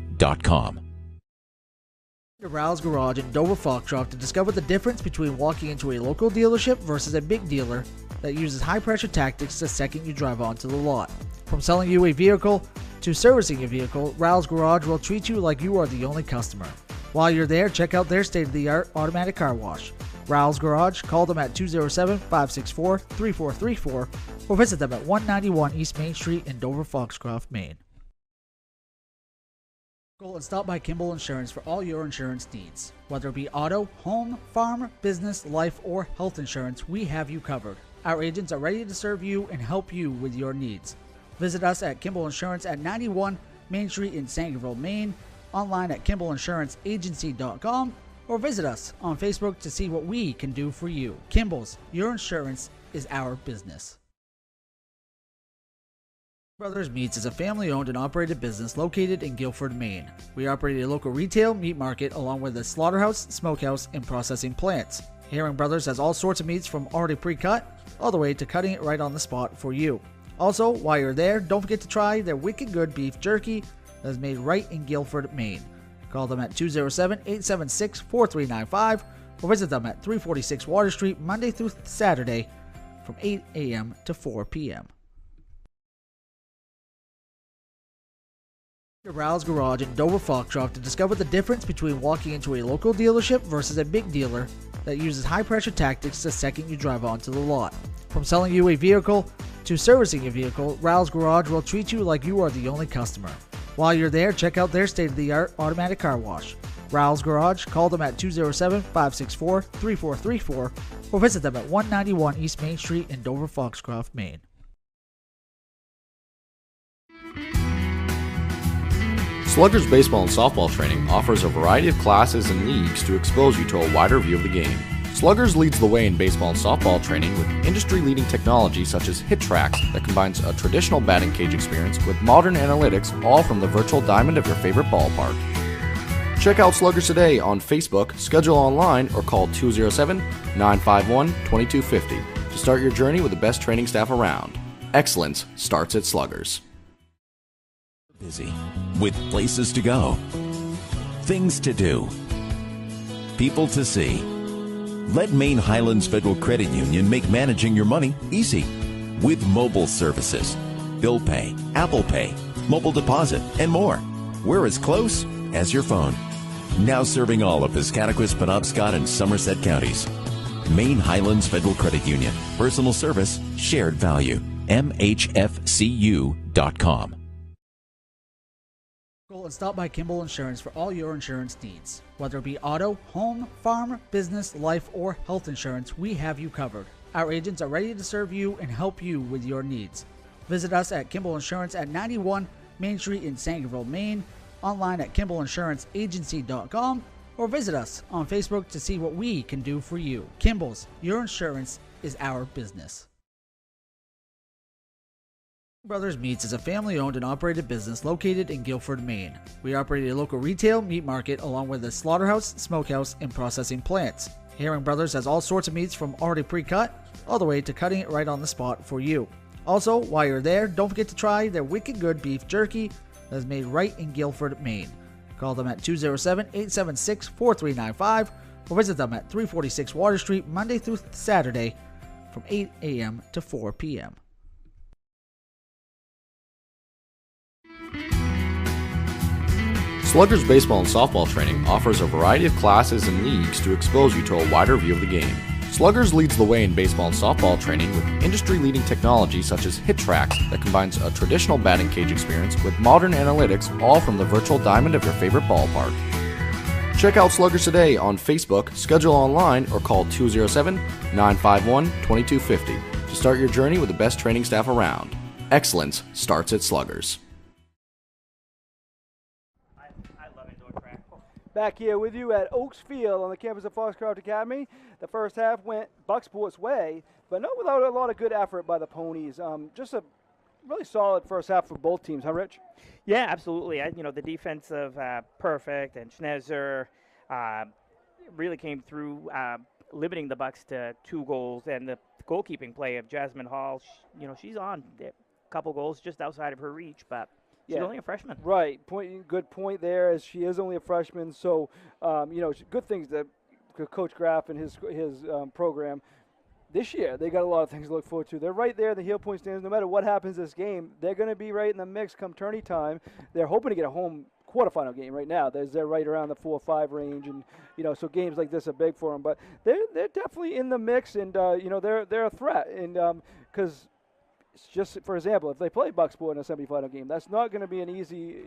[SPEAKER 5] Rouse Garage in Dover Foxcroft to discover the difference between walking into a local dealership versus a big dealer that uses high-pressure tactics the second you drive onto the lot. From selling you a vehicle to servicing a vehicle, Raoul's Garage will treat you like you are the only customer. While you're there, check out their state-of-the-art automatic car wash. Raoul's Garage, call them at 207-564-3434 or visit them at 191 East Main Street in Dover, Foxcroft, Maine. Go and stop by Kimball Insurance for all your insurance needs. Whether it be auto, home, farm, business, life, or health insurance, we have you covered. Our agents are ready to serve you and help you with your needs. Visit us at Kimball Insurance at 91 Main Street in Sangerville, Maine, online at KimballInsuranceAgency.com, or visit us on Facebook to see what we can do for you. Kimball's, your insurance is our business. Brothers Meats is a family-owned and operated business located in Guilford, Maine. We operate a local retail meat market along with a slaughterhouse, smokehouse, and processing plants. Herring Brothers has all sorts of meats from already pre-cut all the way to cutting it right on the spot for you. Also, while you're there, don't forget to try their wicked good beef jerky that is made right in Guilford, Maine. Call them at 207-876-4395 or visit them at 346 Water Street Monday through Saturday from 8 a.m. to 4 p.m. Raoul's Garage in Dover, Foxcroft to discover the difference between walking into a local dealership versus a big dealer that uses high-pressure tactics the second you drive onto the lot. From selling you a vehicle to servicing a vehicle, Raoul's Garage will treat you like you are the only customer. While you're there, check out their state-of-the-art automatic car wash. Raoul's Garage, call them at 207-564-3434 or visit them at 191 East Main Street in Dover, Foxcroft, Maine.
[SPEAKER 7] Sluggers baseball and softball training offers a variety of classes and leagues to expose you to a wider view of the game. Sluggers leads the way in baseball and softball training with industry-leading technology such as Hit Tracks that combines a traditional batting cage experience with modern analytics, all from the virtual diamond of your favorite ballpark. Check out Sluggers today on Facebook, schedule online, or call 207-951-2250 to start your journey with the best training staff around. Excellence starts at Sluggers.
[SPEAKER 6] Busy with places to go, things to do, people to see. Let Maine Highlands Federal Credit Union make managing your money easy with mobile services, bill pay, Apple Pay, mobile deposit, and more. We're as close as your phone. Now serving all of Piscataquis, Penobscot, and Somerset counties. Maine Highlands Federal Credit Union. Personal service, shared value. MHFCU.com.
[SPEAKER 5] Go and stop by Kimball Insurance for all your insurance needs. Whether it be auto, home, farm, business, life, or health insurance, we have you covered. Our agents are ready to serve you and help you with your needs. Visit us at Kimball Insurance at 91 Main Street in Sangerville, Maine, online at KimballInsuranceAgency.com, or visit us on Facebook to see what we can do for you. Kimball's, your insurance is our business. Brothers Meats is a family-owned and operated business located in Guilford, Maine. We operate a local retail meat market along with a slaughterhouse, smokehouse, and processing plants. Herring Brothers has all sorts of meats from already pre-cut all the way to cutting it right on the spot for you. Also, while you're there, don't forget to try their wicked good beef jerky that is made right in Guilford, Maine. Call them at 207-876-4395 or visit them at 346 Water Street Monday through Saturday from 8 a.m. to 4 p.m.
[SPEAKER 7] Sluggers baseball and softball training offers a variety of classes and leagues to expose you to a wider view of the game. Sluggers leads the way in baseball and softball training with industry-leading technology such as Hit Tracks that combines a traditional batting cage experience with modern analytics, all from the virtual diamond of your favorite ballpark. Check out Sluggers today on Facebook, schedule online, or call 207-951-2250 to start your journey with the best training staff around. Excellence starts at Sluggers.
[SPEAKER 3] Back here with you at Oaks Field on the campus of Foxcroft Academy. The first half went Bucksport's way, but not without a lot of good effort by the Ponies. Just a really solid first half for both teams, huh, Rich?
[SPEAKER 4] Yeah, absolutely. The defense of Perfect and Schneider really came through, limiting the Bucks to 2 goals, and the goalkeeping play of Jasmine Hall. She's on a couple goals just outside of her reach, but she's only a freshman.
[SPEAKER 3] Right. Good point there, as she is only a freshman. So, good things that Coach Graff and his program this year, they got a lot of things to look forward to. They're right there in the heel point stands. No matter what happens this game, they're going to be right in the mix come tourney time. They're hoping to get a home quarterfinal game right now. They're right around the 4-5 range, and so games like this are big for them. But they're definitely in the mix, and they're a threat. And because just for example, if they play Bucksport in a semifinal game, that's not going to be an easy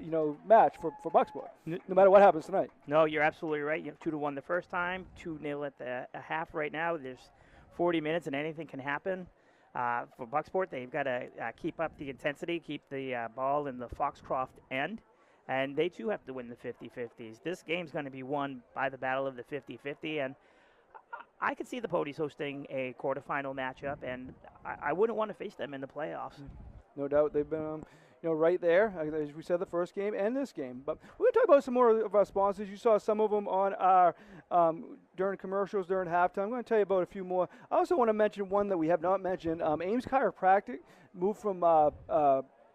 [SPEAKER 3] match for Bucksport, no matter what happens tonight.
[SPEAKER 4] No, you're absolutely right. You have 2-1 the first time, 2-0 at the half right now. There's 40 minutes and anything can happen. For Bucksport, they've got to keep up the intensity, keep the ball in the Foxcroft end, and they too have to win the 50-50s. This game's going to be won by the battle of the 50-50, and I could see the Podies hosting a quarterfinal matchup, and I wouldn't want to face them in the playoffs.
[SPEAKER 3] No doubt. They've been right there, as we said, the first game and this game. But we're going to talk about some more of our sponsors. You saw some of them on our during commercials, during halftime. I'm going to tell you about a few more. I also want to mention one that we have not mentioned. Ames Chiropractic moved from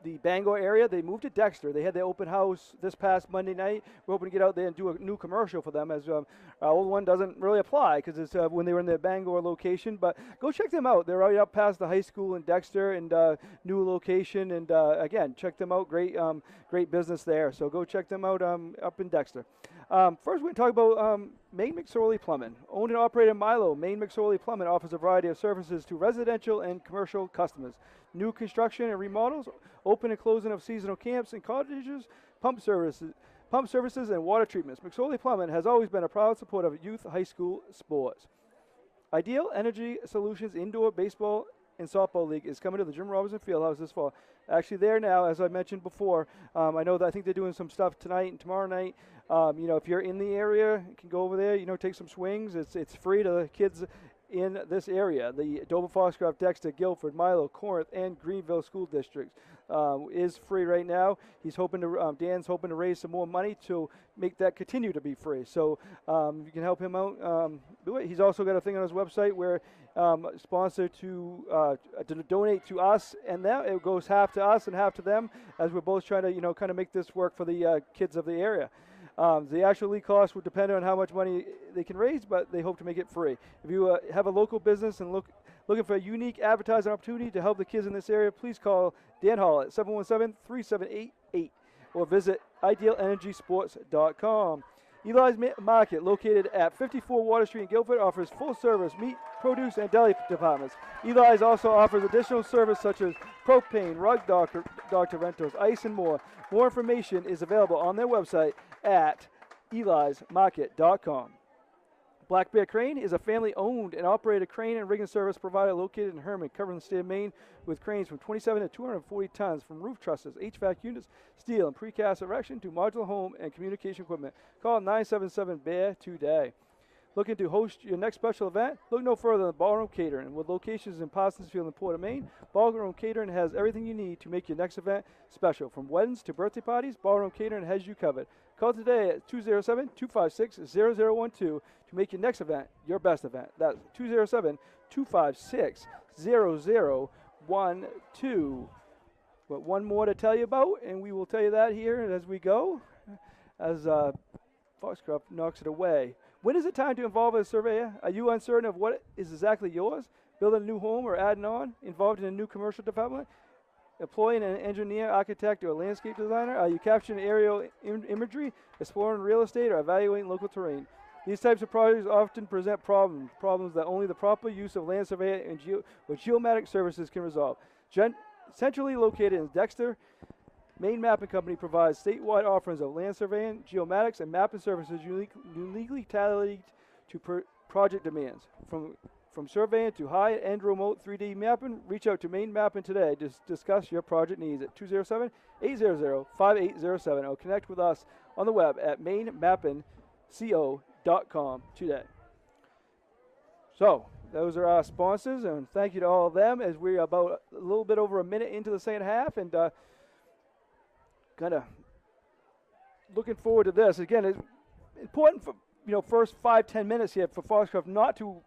[SPEAKER 3] the Bangor area. They moved to Dexter. They had their open house this past Monday night. We're hoping to get out there and do a new commercial for them, as our old one doesn't really apply because it's when they were in their Bangor location. But go check them out. They're right up past the high school in Dexter, and new location. And again, check them out. Great business there. So go check them out up in Dexter. First, we're going to talk about Maine McSorley Plumbing. Owned and operated in Milo, Maine McSorley Plumbing offers a variety of services to residential and commercial customers. New construction and remodels, open and closing of seasonal camps and cottages, pump services, and water treatments. McSorley Plumbing has always been a proud supporter of youth high school sports. Ideal Energy Solutions Indoor Baseball and Softball League is coming to the Jim Robinson Fieldhouse this fall. Actually, there now, as I mentioned before. I know that I think they're doing some stuff tonight and tomorrow night. If you're in the area, you can go over there. Take some swings. It's free to the kids in this area. The Dover, Foxcroft, Dexter, Guilford, Milo, Corinth, and Greenville school districts is free right now. He's hoping to Dan's hoping to raise some more money to make that continue to be free. So you can help him out. Do it. He's also got a thing on his website where sponsor to donate to us and them. It goes half to us and half to them, as we're both trying to kind of make this work for the kids of the area. The actual league cost would depend on how much money they can raise, but they hope to make it free. If you have a local business and looking for a unique advertising opportunity to help the kids in this area, please call Dan Hall at 717-3788 or visit idealenergysports.com. Eli's Market, located at 54 Water Street in Guilford, offers full-service meat, produce, and deli departments. Eli's also offers additional service such as propane, rug doctor rentals, ice, and more. More information is available on their website at elismarket.com. Black Bear Crane is a family-owned and operated crane and rigging service provider located in Herman, covering the state of Maine with cranes from 27 to 240 tons, from roof trusses, HVAC units, steel and precast erection to modular home and communication equipment. Call 977-BEAR today. Looking to host your next special event? Look no further than Ballroom Catering. With locations in Parsonsfield and Port of Maine, Ballroom Catering has everything you need to make your next event special. From weddings to birthday parties, Ballroom Catering has you covered. Call today at 207-256-0012 to make your next event your best event. That's 207-256-0012. But one more to tell you about, and we will tell you that here as we go, as Foxcroft knocks it away. When is it time to involve a surveyor? Are you uncertain of what is exactly yours? Building a new home or adding on? Involved in a new commercial development? Employing an engineer, architect, or a landscape designer? Are you capturing aerial imagery, exploring real estate, or evaluating local terrain? These types of projects often present problems that only the proper use of land survey and geomatic services can resolve. Centrally located in Dexter, Maine Mapping Company provides statewide offerings of land surveying, geomatics, and mapping services uniquely tailored to project demands. From surveying to high-end remote 3D mapping, reach out to Maine Mapping today to discuss your project needs at 207-800-5807 or connect with us on the web at mainemappingco.com today. So, those are our sponsors, and thank you to all of them as we're about a little bit over a minute into the second half, and kind of looking forward to this. Again, it's important for first 5-10 minutes here for Foxcroft not to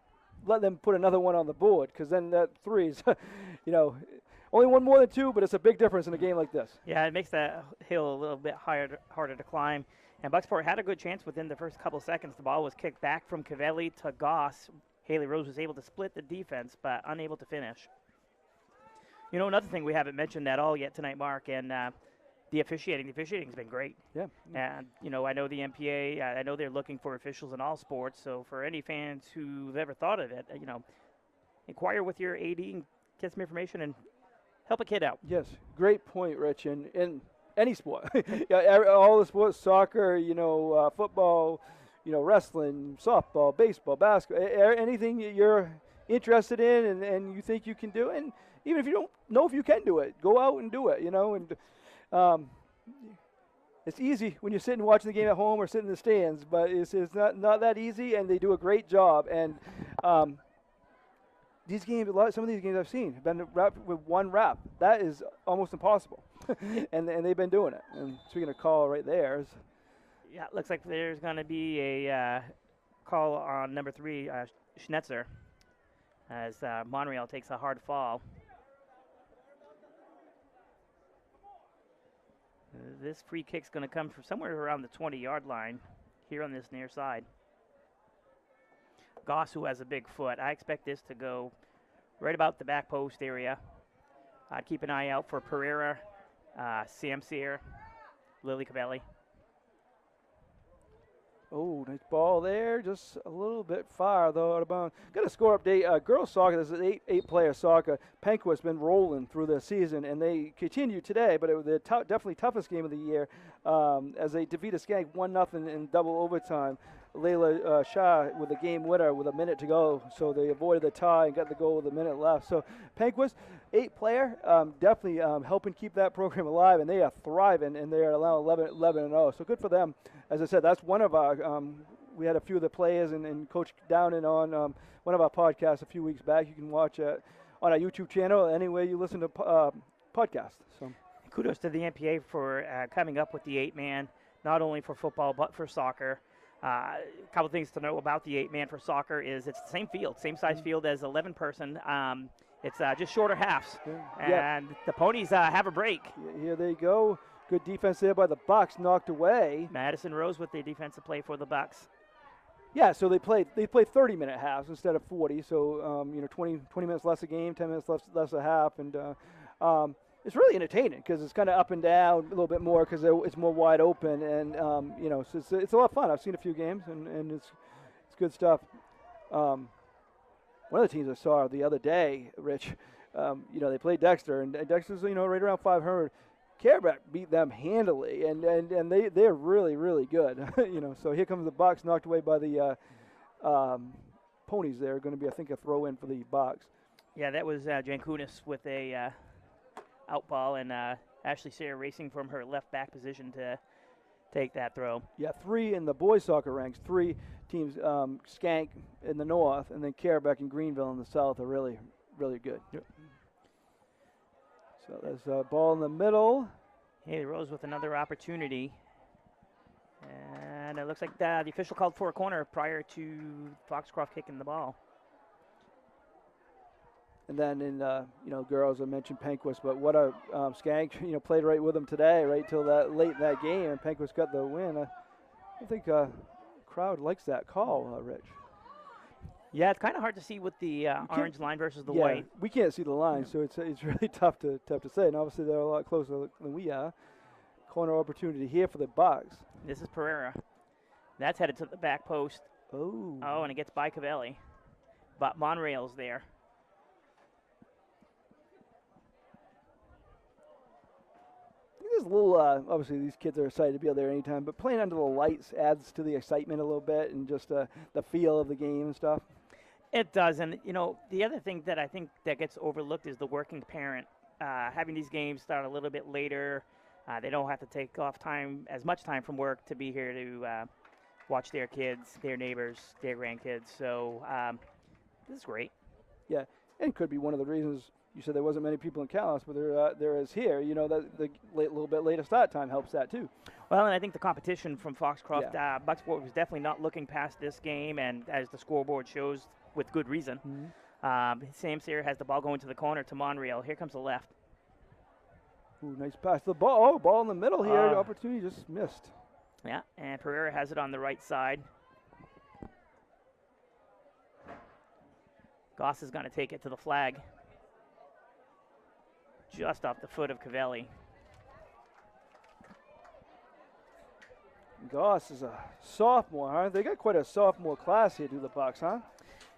[SPEAKER 3] let them put another one on the board, because then that threes, only one more than two, but it's a big difference in a game like this.
[SPEAKER 4] Yeah, it makes that hill a little bit harder to climb. And Bucksport had a good chance within the first couple seconds. The ball was kicked back from Cavelli to Goss Haley Rose was able to split the defense, but unable to finish. You know, another thing we haven't mentioned at all yet tonight, Mark, and the officiating. The officiating's been great.
[SPEAKER 3] Yeah.
[SPEAKER 4] And, you know, I know the MPA, I know they're looking for officials in all sports, so for any fans who've ever thought of it, you know, inquire with your AD and get some information and help a kid out.
[SPEAKER 3] Yes, great point, Rich. And in any sport, all the sports, soccer, football, wrestling, softball, baseball, basketball, anything that you're interested in and you think you can do, and even if you don't know if you can do it, go out and do it, and it's easy when you're sitting watching the game at home or sitting in the stands, but it's not that easy, and they do a great job. And these games, some of these games I've seen have been wrapped with one wrap. That is almost impossible, and they've been doing it. And speaking of call right there,
[SPEAKER 4] yeah, it looks like there's going to be a call on number 3, Schnetzer, as Monreal takes a hard fall. This free kick's going to come from somewhere around the 20-yard line here on this near side. Goss, who has a big foot, I expect this to go right about the back post area. I'd keep an eye out for Pereira, Sam Sear, Lily Cavelli.
[SPEAKER 3] Oh, nice ball there. Just a little bit far, though, out of bounds. Got a score update. Girls soccer, this is eight-player soccer. Penquist's been rolling through the season, and they continue today, but it was the definitely toughest game of the year as they defeated Skank 1-0 in double overtime. Layla Shah with a game winner with a minute to go, so they avoided the tie and got the goal with a minute left. So Penquist, 8-player, definitely helping keep that program alive, and they are thriving, and they are now 11-0. So good for them. As I said, that's one of our, we had a few of the players and Coach Downing on one of our podcasts a few weeks back. You can watch it on our YouTube channel, anywhere you listen to podcasts. So
[SPEAKER 4] kudos to the MPA for coming up with the 8-man, not only for football but for soccer. A couple things to know about the 8-man for soccer is it's the same field, same size field as 11-person. It's just shorter halves, and the Ponies have a break.
[SPEAKER 3] Here they go. Good defense there by the Bucks, knocked away.
[SPEAKER 4] Madison Rose with the defensive play for the Bucks.
[SPEAKER 3] Yeah, so they played 30-minute halves instead of 40. So 20 minutes less a game, 10 minutes less a half, and it's really entertaining because it's kind of up and down a little bit more because it's more wide open, and so it's a lot of fun. I've seen a few games, and it's good stuff. One of the teams I saw the other day, Rich, they played Dexter, and Dexter's right around 500. Careback beat them handily, and they're really, really good. So here comes the Bucks, knocked away by the Ponies. They're going to be, I think, a throw-in for the Bucks.
[SPEAKER 4] Yeah, that was Jankunis with a out ball, and Ashley Sayre racing from her left back position to take that throw. Yeah, 3 in the boys soccer ranks. 3 teams, Skank in the north, and then Careback and Greenville in the south are really, really good. Yep. So there's a ball in the middle. Haley Rose with another opportunity. And it looks like the official called for a corner prior to Foxcroft kicking the ball. And then in, girls, I mentioned Penquist, but what a Skank, played right with them today, right till that late in that game, and Penquist got the win. I think crowd likes that call, Rich. Yeah, it's kind of hard to see with the orange line versus the white. We can't see the line, so it's really tough to say. And obviously they're a lot closer than we are. Corner opportunity here for the Bucks. This is Pereira. That's headed to the back post. Oh, and it gets by Cavelli. But Monreal's there. There's a little, obviously these kids are excited to be out there anytime, but playing under the lights adds to the excitement a little bit and just the feel of the game and stuff. It does, and the other thing that I think that gets overlooked is the working parent. Having these games start a little bit later, they don't have to take off as much time from work to be here to watch their kids, their neighbors, their grandkids. So this is great. Yeah, and it could be one of the reasons you said there wasn't many people in Calais, but there is here. That the little bit later start time helps that too. Well, and I think the competition from Foxcroft, Bucksport was definitely not looking past this game, and as the scoreboard shows, with good reason. Mm-hmm. Sam Sayre has the ball going to the corner to Monreal. Here comes the left. Ooh, nice pass. The ball, ball in the middle here. Opportunity just missed. Yeah, and Pereira has it on the right side. Goss is going to take it to the flag. Just off the foot of Cavelli.
[SPEAKER 3] Goss is a sophomore, huh? They got quite a sophomore class here, do the Bucks, huh?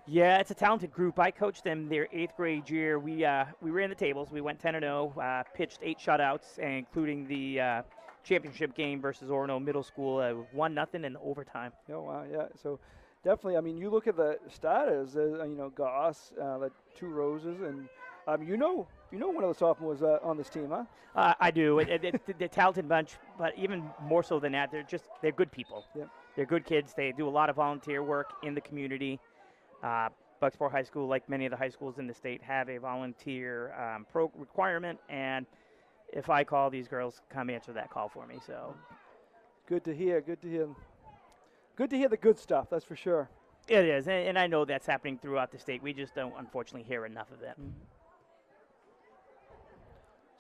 [SPEAKER 4] Yeah, it's a talented group. I coached them their 8th grade year. We ran the tables. We went 10-0, pitched 8 shutouts, including the championship game versus Orono Middle School, 1-0 in overtime.
[SPEAKER 3] Oh, wow, yeah. So definitely, I mean, you look at the starters, Goss, the 2 Roses, and you know one of the sophomores on this team, huh?
[SPEAKER 4] I do. They're a talented bunch, but even more so than that, they're good people.
[SPEAKER 3] Yep.
[SPEAKER 4] They're good kids. They do a lot of volunteer work in the community. Bucksport High School, like many of the high schools in the state, have a volunteer requirement, and if I call, these girls come answer that call for me. So
[SPEAKER 3] good to hear. Good to hear. Good to hear the good stuff. That's for sure.
[SPEAKER 4] It is, and I know that's happening throughout the state. We just don't, unfortunately, hear enough of it.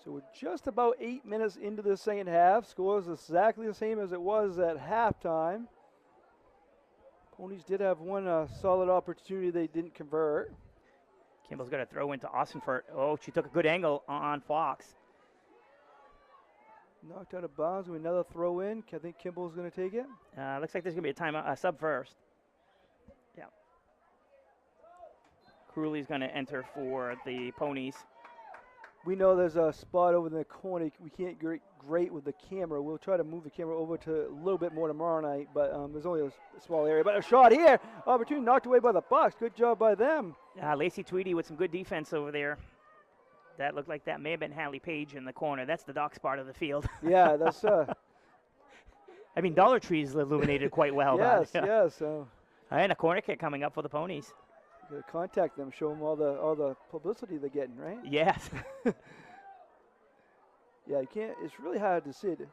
[SPEAKER 3] So we're just about 8 minutes into the second half. Scores exactly the same as it was at halftime. Ponies did have one solid opportunity they didn't convert.
[SPEAKER 4] Kimball's going to throw into Austinford. Oh, she took a good angle on Fox.
[SPEAKER 3] Knocked out of bounds with another throw in. I think Kimball's going to take it.
[SPEAKER 4] Looks like there's going to be a timeout, a sub first. Yeah. Crewley's going to enter for the Ponies.
[SPEAKER 3] We know there's a spot over in the corner. We can't get great with the camera. We'll try to move the camera over to a little bit more tomorrow night, but there's only a small area. But a shot here. Opportunity knocked away by the Bucks. Good job by them.
[SPEAKER 4] Lacey Tweedy with some good defense over there. That looked like that may have been Hallie Page in the corner. That's the Docks part of the field.
[SPEAKER 3] Yeah, that's.
[SPEAKER 4] I mean, Dollar Tree's illuminated quite well.
[SPEAKER 3] Yes,
[SPEAKER 4] yeah.
[SPEAKER 3] yes.
[SPEAKER 4] And a corner kick coming up for the Ponies.
[SPEAKER 3] Gotta contact them, show them all the publicity they're getting, right?
[SPEAKER 4] Yes.
[SPEAKER 3] Yeah, you can't. It's really hard to see it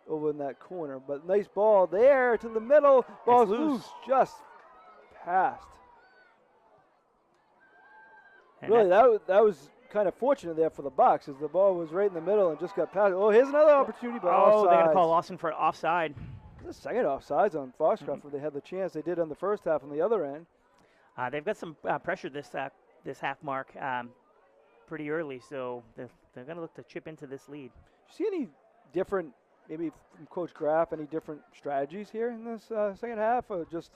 [SPEAKER 3] over in that corner, but nice ball there to the middle. Ball's loose, just passed. And really, that was kind of fortunate there for the Bucks, as the ball was right in the middle and just got passed. Oh, here's another opportunity, but
[SPEAKER 4] oh, they're gonna call Austin for offside.
[SPEAKER 3] The second offsides on Foxcroft where they had the chance. They did on the first half on the other end.
[SPEAKER 4] They've got some pressure this half mark pretty early, so they're going to look to chip into this lead.
[SPEAKER 3] Do you see any different, maybe from Coach Graff, any different strategies here in this second half, or just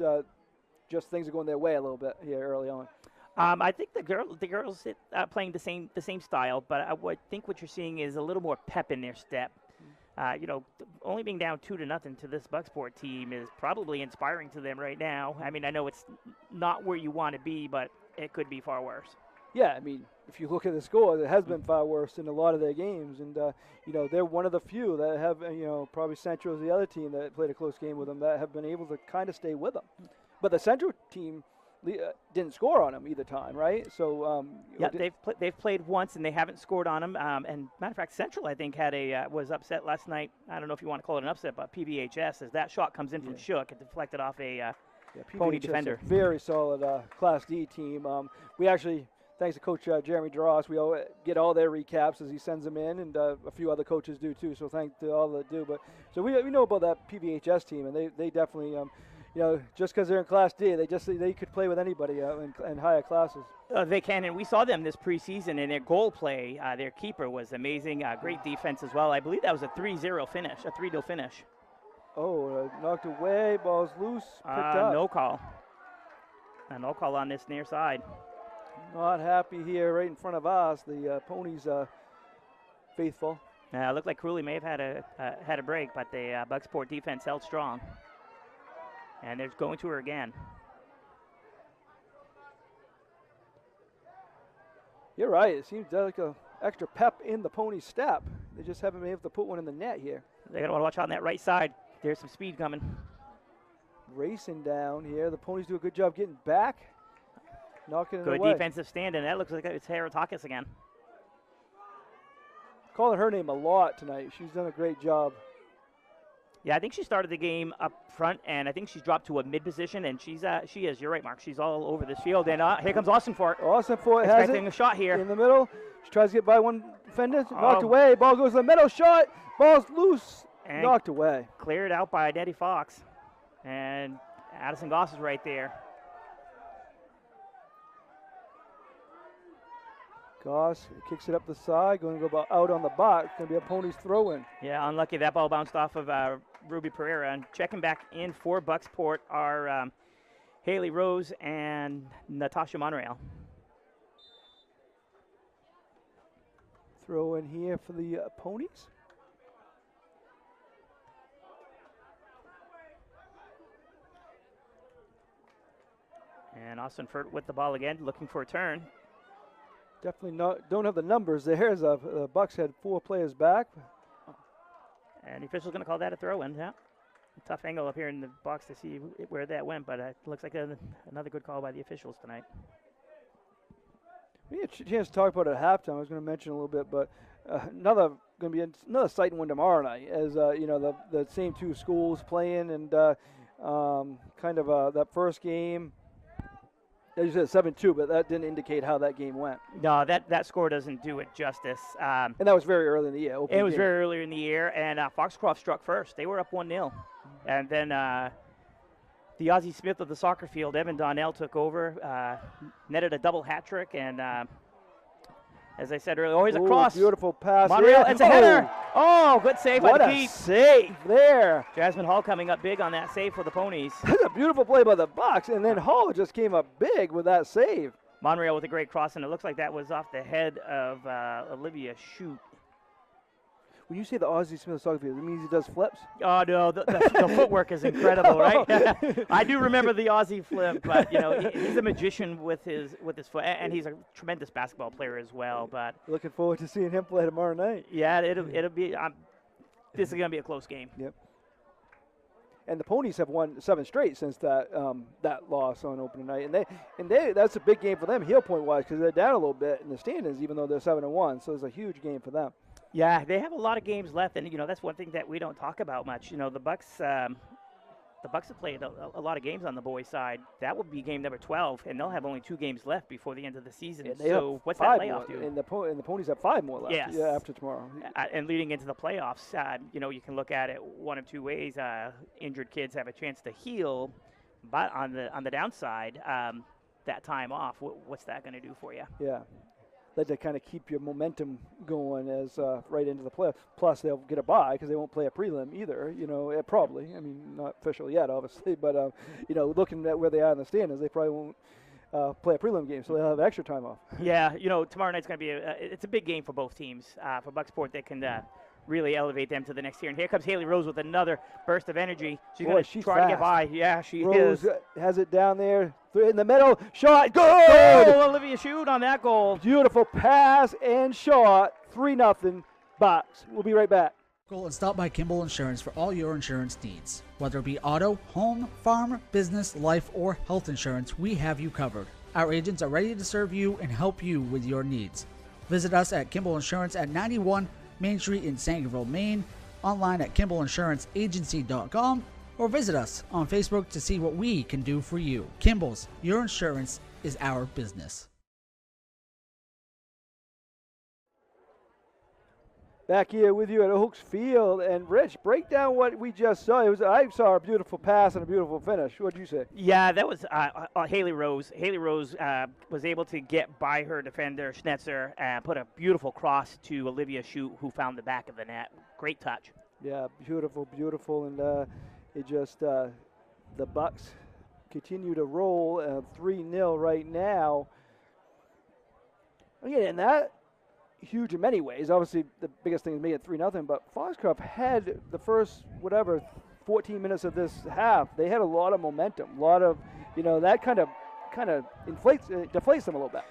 [SPEAKER 3] things are going their way a little bit here early on?
[SPEAKER 4] I think the girls playing the same style, but I think what you're seeing is a little more pep in their step. Only being down 2-0 to this Bucksport team is probably inspiring to them right now. I mean, I know it's not where you want to be, but it could be far worse.
[SPEAKER 3] Yeah, I mean, if you look at the scores, it has been far worse in a lot of their games, and they're one of the few that have, probably Central is the other team that played a close game with them that have been able to kind of stay with them. But the Central team didn't score on them either time, right? So
[SPEAKER 4] yeah, they've played once and they haven't scored on them. And matter of fact, Central I think was upset last night. I don't know if you want to call it an upset, but PBHS, as that shot comes in from Shook, it deflected off a Pony defender.
[SPEAKER 3] A very solid Class D team. We actually, thanks to Coach Jeremy Dross, we all get all their recaps as he sends them in, and a few other coaches do too. So thanks to all that do. But so we know about that PBHS team, and they definitely. Just because they're in Class D, they could play with anybody in higher classes.
[SPEAKER 4] They can, and we saw them this preseason in their goal play. Their keeper was amazing, great defense as well. I believe that was a 3-0 finish, a 3-0 finish.
[SPEAKER 3] Oh, knocked away, ball's loose, picked up.
[SPEAKER 4] No call. No call on this near side.
[SPEAKER 3] Not happy here right in front of us, the Ponies faithful.
[SPEAKER 4] It looked like Crewley may have had a break, but the Bucksport defense held strong. And they're going to her again.
[SPEAKER 3] You're right. It seems like a extra pep in the Pony step. They just haven't been able to put one in the net here.
[SPEAKER 4] They're going to want to watch on that right side. There's some speed coming.
[SPEAKER 3] Racing down here. The Ponies do a good job getting back. Knocking it away.
[SPEAKER 4] Good defensive stand, and that looks like it's Haratakis again.
[SPEAKER 3] Calling her name a lot tonight. She's done a great job.
[SPEAKER 4] Yeah, I think she started the game up front, and I think she's dropped to a mid position, and she is. You're right, Mark. She's all over this field, and here comes Austinford.
[SPEAKER 3] Austinford has it.
[SPEAKER 4] A shot here
[SPEAKER 3] in the middle. She tries to get by one defender. Knocked away. Ball goes to the middle. Shot. Ball's loose. And knocked away.
[SPEAKER 4] Cleared out by Nettie Fox, and Addison Goss is right there.
[SPEAKER 3] Goss kicks it up the side, going to go out on the box. Going to be a Ponies throw in.
[SPEAKER 4] Yeah, unlucky that ball bounced off of Ruby Pereira. And checking back in for Bucksport are Haley Rose and Natasha Monreal.
[SPEAKER 3] Throw in here for the Ponies.
[SPEAKER 4] And Austin Furt with the ball again, looking for a turn.
[SPEAKER 3] Definitely don't have the numbers there. As the Bucks had 4 players back.
[SPEAKER 4] And the official's going to call that a throw-in. Yeah, a tough angle up here in the box to see where that went, but it looks like another good call by the officials tonight.
[SPEAKER 3] We had a chance to talk about it at halftime. I was going to mention a little bit, but going to be another exciting one tomorrow night. As the same 2 schools playing, and that first game. As you said, 7-2, but that didn't indicate how that game went.
[SPEAKER 4] No, that score doesn't do it justice.
[SPEAKER 3] And that was very early in the year.
[SPEAKER 4] It was very early in the year, and Foxcroft struck first. They were up 1-0. And then the Ozzie Smith of the soccer field, Evan Donnell, took over, netted a double hat trick, and as I said earlier, always a cross.
[SPEAKER 3] Beautiful pass.
[SPEAKER 4] Monreal, it's a header. Oh, good save by the
[SPEAKER 3] What a save there.
[SPEAKER 4] Jasmine Hall coming up big on that save for the Ponies.
[SPEAKER 3] That's a beautiful play by the Bucks, and then Hall just came up big with that save.
[SPEAKER 4] Monreal with a great cross, and it looks like that was off the head of Olivia Shute.
[SPEAKER 3] When you say the Ozzie Smith soccer field, it means he does flips?
[SPEAKER 4] Oh, no, the footwork is incredible, right? I do remember the Ozzie flip, but, he's a magician with his foot, and he's a tremendous basketball player as well. But
[SPEAKER 3] looking forward to seeing him play tomorrow night.
[SPEAKER 4] Yeah, it'll be this is going to be a close game.
[SPEAKER 3] Yep. And the Ponies have won 7 straight since that loss on opening night, and they that's a big game for them heel point wise, because they're down a little bit in the standings, even though they're 7-1. So it's a huge game for them.
[SPEAKER 4] Yeah, they have a lot of games left, and that's one thing that we don't talk about much. The Bucks have played a lot of games on the boys' side. That will be game number 12, and they'll have only 2 games left before the end of the season. So what's that playoff do?
[SPEAKER 3] And the Ponies have 5 more left.
[SPEAKER 4] Yes.
[SPEAKER 3] Yeah, after tomorrow.
[SPEAKER 4] And leading into the playoffs, you can look at it one of 2 ways. Injured kids have a chance to heal, but on the downside, that time off, what's that going to do for you?
[SPEAKER 3] Yeah. That to kind of keep your momentum going as right into the playoffs. Plus, they'll get a bye because they won't play a prelim either. Probably. I mean, not official yet, obviously, but looking at where they are in the standings, they probably won't play a prelim game, so they'll have extra time off.
[SPEAKER 4] Yeah, tomorrow night's going to be it's a big game for both teams. For Bucksport, they can really elevate them to the next tier. And here comes Haley Rose with another burst of energy. She's going to try to get by. Yeah, she
[SPEAKER 3] Rose
[SPEAKER 4] is.
[SPEAKER 3] Has it down there in the middle. Shot. Good.
[SPEAKER 4] Oh, Olivia Shute on that goal.
[SPEAKER 3] Beautiful pass and shot. 3-0 Bucks. We'll be right back.
[SPEAKER 5] Go and stop by Kimball Insurance for all your insurance needs. Whether it be auto, home, farm, business, life, or health insurance, we have you covered. Our agents are ready to serve you and help you with your needs. Visit us at Kimball Insurance at 91 Main Street in Sangerville, Maine, online at KimballInsuranceAgency.com, or visit us on Facebook to see what we can do for you. Kimball's, your insurance is our business.
[SPEAKER 3] Back here with you at Oaks Field, and Rich, break down what we just saw. I saw a beautiful pass and a beautiful finish. What did you say?
[SPEAKER 4] Yeah, that was Haley Rose. Haley Rose was able to get by her defender, Schnetzer, and put a beautiful cross to Olivia Shute, who found the back of the net. Great touch.
[SPEAKER 3] Yeah, beautiful, and it just the Bucks continue to roll 3-0 right now. Again, and that huge in many ways. Obviously, the biggest thing is making it 3-0, but Foxcroft had the first 14 minutes of this half. They had a lot of momentum, a lot of that kind of deflates them a little bit.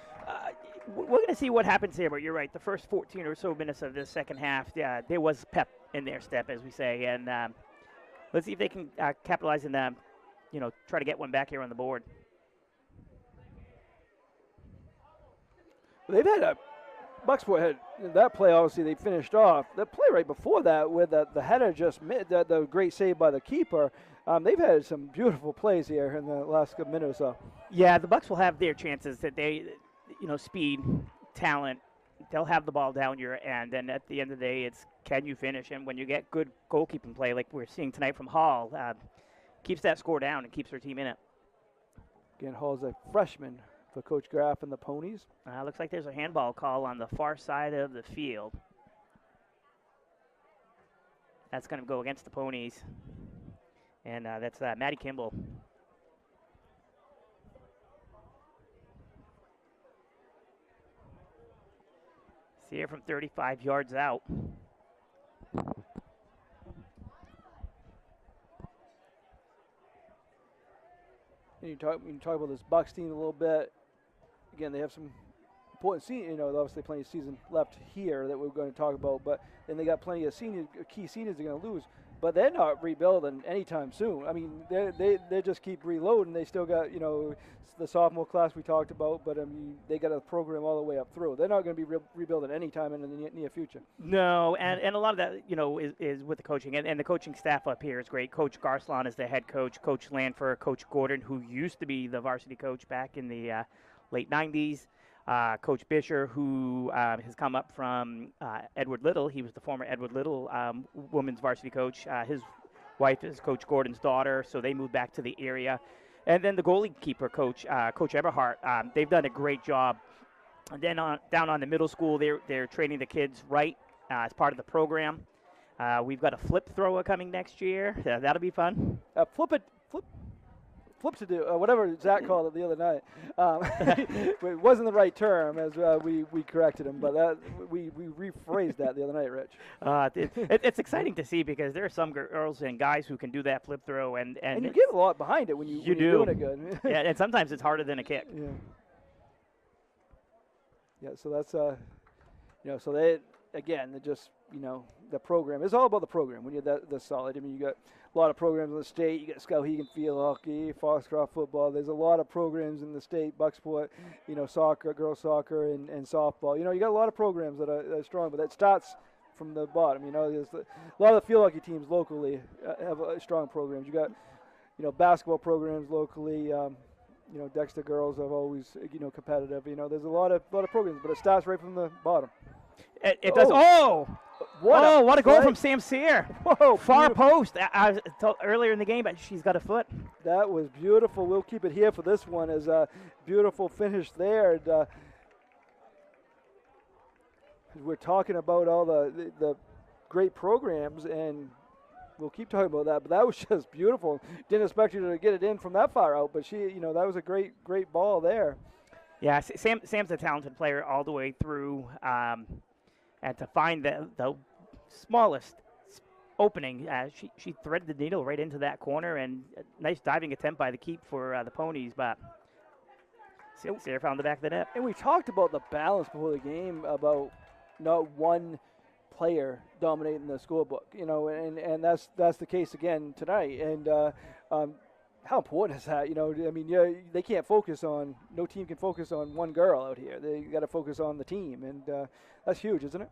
[SPEAKER 4] We're going to see what happens here, but you're right. The first 14 or so minutes of this second half, there was pep in their step, as we say, and let's see if they can capitalize and try to get one back here on the board.
[SPEAKER 3] They've had Bucksport had that play. Obviously, they finished off the play right before that with the header just the great save by the keeper. They've had some beautiful plays here in the last minute or so.
[SPEAKER 4] Yeah, the Bucks will have their chances. That they, speed, talent. They'll have the ball down your end, and at the end of the day, it's can you finish? And when you get good goalkeeping play, like we're seeing tonight from Hall, keeps that score down and keeps their team in it.
[SPEAKER 3] Again, Hall's a freshman for Coach Graff and the Ponies.
[SPEAKER 4] Looks like there's a handball call on the far side of the field. That's going to go against the Ponies. And that's Maddie Kimball. See her from 35 yards out.
[SPEAKER 3] And you talk about this Bucks team a little bit. Again, they have some important season. Obviously plenty of season left here that we're going to talk about. But then they got plenty of key seniors they're going to lose. But they're not rebuilding anytime soon. I mean, they just keep reloading. They still got the sophomore class we talked about. But I mean, they got a program all the way up through. They're not going to be rebuilding anytime in the near future.
[SPEAKER 4] No, and a lot of that is with the coaching and the coaching staff up here is great. Coach Garcelon is the head coach. Coach Lanfer, Coach Gordon, who used to be the varsity coach back in the late 90s. Coach Bisher, who has come up from Edward Little. He was the former Edward Little women's varsity coach. His wife is Coach Gordon's daughter, so they moved back to the area. And then the goalie keeper coach, Coach Eberhardt, they've done a great job. And then down on the middle school, they're training the kids right as part of the program. We've got a flip thrower coming next year. That'll be fun.
[SPEAKER 3] Flip to do, whatever Zach called it the other night. It wasn't the right term, as we corrected him, but we rephrased that the other night, Rich.
[SPEAKER 4] It's exciting to see because there are some girls and guys who can do that flip throw, and
[SPEAKER 3] you get a lot behind it when you're doing it good.
[SPEAKER 4] Yeah, and sometimes it's harder than a kick.
[SPEAKER 3] Yeah. Yeah, so that's so they again, they're just the program. It's all about the program when you're that solid. I mean, you got a lot of programs in the state. You got Skowhegan field hockey, Foxcroft football. There's a lot of programs in the state. Bucksport, soccer, girls soccer, and softball. You got a lot of programs that are strong, but that starts from the bottom. There's a lot of the field hockey teams locally have strong programs. You got basketball programs locally. Dexter girls have always competitive. There's a lot of programs, but it starts right from the bottom.
[SPEAKER 4] It does. What a goal from Sam Sear.
[SPEAKER 3] Whoa,
[SPEAKER 4] far
[SPEAKER 3] beautiful.
[SPEAKER 4] post. I was told earlier in the game, but she's got a foot.
[SPEAKER 3] That was beautiful. We'll keep it here for this one as a beautiful finish there. And, we're talking about all the great programs, and we'll keep talking about that. But that was just beautiful. Didn't expect you to get it in from that far out, but that was a great ball there.
[SPEAKER 4] Yeah, Sam's a talented player all the way through. And to find the smallest opening, she threaded the needle right into that corner, and a nice diving attempt by the keep for the Ponies, but Sarah found the back of the net.
[SPEAKER 3] And we talked about the balance before the game about not one player dominating the scorebook, and that's the case again tonight. And how important is that? They can't focus on, no team can focus on one girl out here. They got to focus on the team, and that's huge, isn't it?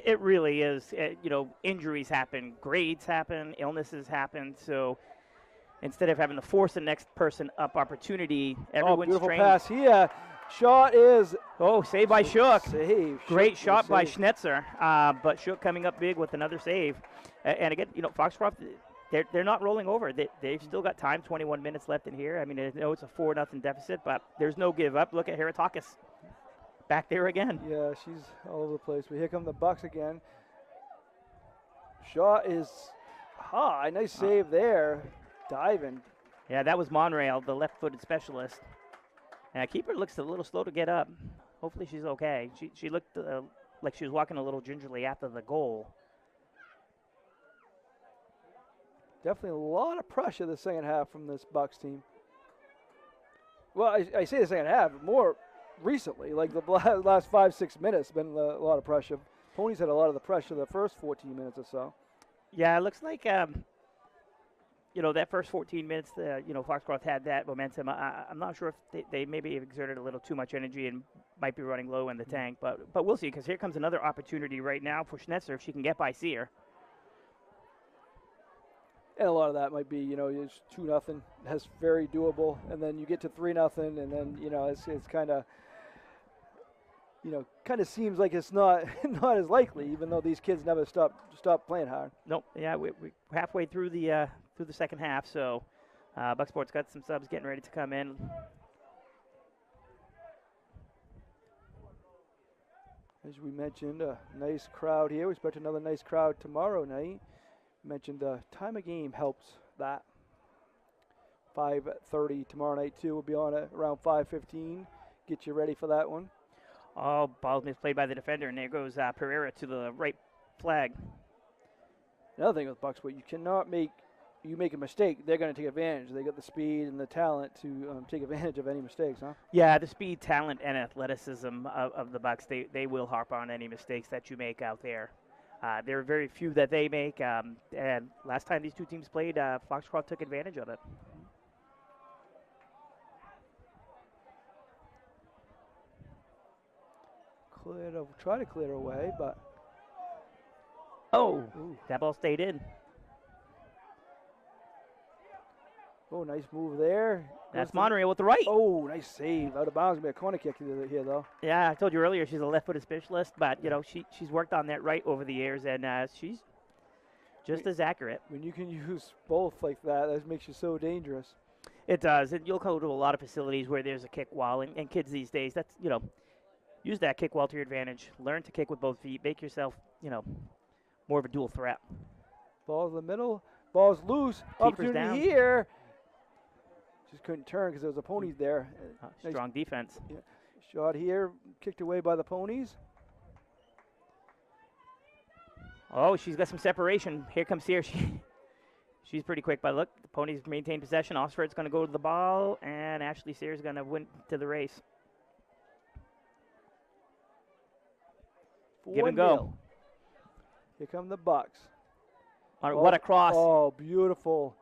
[SPEAKER 4] It really is. Injuries happen, grades happen, illnesses happen. So instead of having to force the next person up opportunity, everyone's
[SPEAKER 3] beautiful
[SPEAKER 4] trained.
[SPEAKER 3] pass here. Shot is
[SPEAKER 4] saved by Shook.
[SPEAKER 3] Save.
[SPEAKER 4] Great shot by Schnetzer, but Shook coming up big with another save. And again, Foxcroft, they're not rolling over. They've still got time, 21 minutes left in here. I mean, I know it's a 4-0 deficit, but there's no give up. Look at Heratakis back there again.
[SPEAKER 3] Yeah, she's all over the place. But here come the Bucks again. Shot is high. Nice save there. Diving.
[SPEAKER 4] Yeah, that was Monreal, the left-footed specialist. And keeper looks a little slow to get up. Hopefully she's okay. She looked like she was walking a little gingerly after the goal.
[SPEAKER 3] Definitely a lot of pressure the second half from this Bucks team. Well, I say the second half, more recently, like the last 5-6 minutes, been a lot of pressure. Ponies had a lot of the pressure the first 14 minutes or so.
[SPEAKER 4] Yeah, it looks like that first 14 minutes, Foxcroft had that momentum. I'm not sure if they maybe exerted a little too much energy and might be running low in the tank, but we'll see, because here comes another opportunity right now for Schnetzer if she can get by Sear.
[SPEAKER 3] And a lot of that might be, it's 2-0. That's very doable. And then you get to 3-0, and then, it's kind of seems like it's not as likely, even though these kids never stop playing hard.
[SPEAKER 4] Nope. Yeah, we're halfway through the second half, so Bucksport's got some subs getting ready to come in.
[SPEAKER 3] As we mentioned, a nice crowd here. We expect another nice crowd tomorrow night. Mentioned time of game helps that. 5:30 tomorrow night too. We'll be on at around 5:15. Get you ready for that one.
[SPEAKER 4] Oh, ball misplayed by the defender, and there goes Pereira to the right flag.
[SPEAKER 3] Another thing with Bucksport, you cannot make a mistake, they're going to take advantage. They got the speed and the talent to take advantage of any mistakes, huh?
[SPEAKER 4] Yeah, the speed, talent, and athleticism of the Bucks, they will harp on any mistakes that you make out there. There are very few that they make, and last time these two teams played, Foxcroft took advantage of it.
[SPEAKER 3] Try to clear away, but
[SPEAKER 4] oh,
[SPEAKER 3] ooh.
[SPEAKER 4] That ball stayed in.
[SPEAKER 3] Oh, nice move there.
[SPEAKER 4] That's Monreal with the right.
[SPEAKER 3] Oh, nice save. Out of bounds. Be a corner kick here, though.
[SPEAKER 4] Yeah, I told you earlier she's a left-footed specialist, but you know she's worked on that right over the years, and she's just as accurate.
[SPEAKER 3] When you can use both like that makes you so dangerous.
[SPEAKER 4] It does. And you'll go to a lot of facilities where there's a kick wall, and kids these days, that's use that kick wall to your advantage. Learn to kick with both feet. Make yourself more of a dual threat.
[SPEAKER 3] Ball's in the middle. Ball's loose.
[SPEAKER 4] Keepers
[SPEAKER 3] Opportunity
[SPEAKER 4] down.
[SPEAKER 3] here. Just couldn't turn because there was a ponies there.
[SPEAKER 4] Strong defense.
[SPEAKER 3] Yeah. Shot here, kicked away by the ponies.
[SPEAKER 4] Oh, she's got some separation. Here comes Sears. She's pretty quick, but look, the ponies maintain possession. Osford's going to go to the ball, and Ashley Sears is going to win to the race. Give and go.
[SPEAKER 3] Here come the Bucks.
[SPEAKER 4] What a cross.
[SPEAKER 3] Oh, beautiful.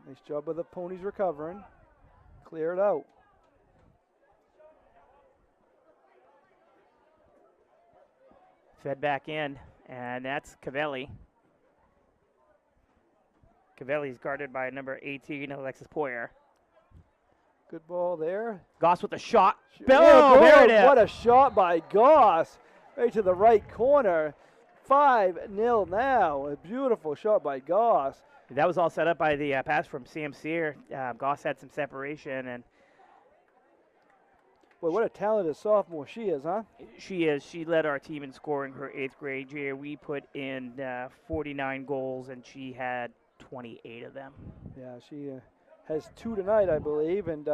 [SPEAKER 3] Nice job of the ponies recovering. Clear it out.
[SPEAKER 4] Fed back in, and that's Cavelli. Cavelli's guarded by number 18, Alexis Poyer.
[SPEAKER 3] Good ball there.
[SPEAKER 4] Goss with a shot.
[SPEAKER 3] Yeah,
[SPEAKER 4] Boom! There it is.
[SPEAKER 3] What a shot by Goss. Right to the right corner. 5-0 now. A beautiful shot by Goss.
[SPEAKER 4] That was all set up by the pass from Sam Sear. Goss had some separation, and
[SPEAKER 3] boy, what a talented sophomore she is, huh?
[SPEAKER 4] she is. She led our team in scoring her 8th grade year. We put in 49 goals, and she had 28 of them.
[SPEAKER 3] Yeah, she has 2 tonight, I believe, and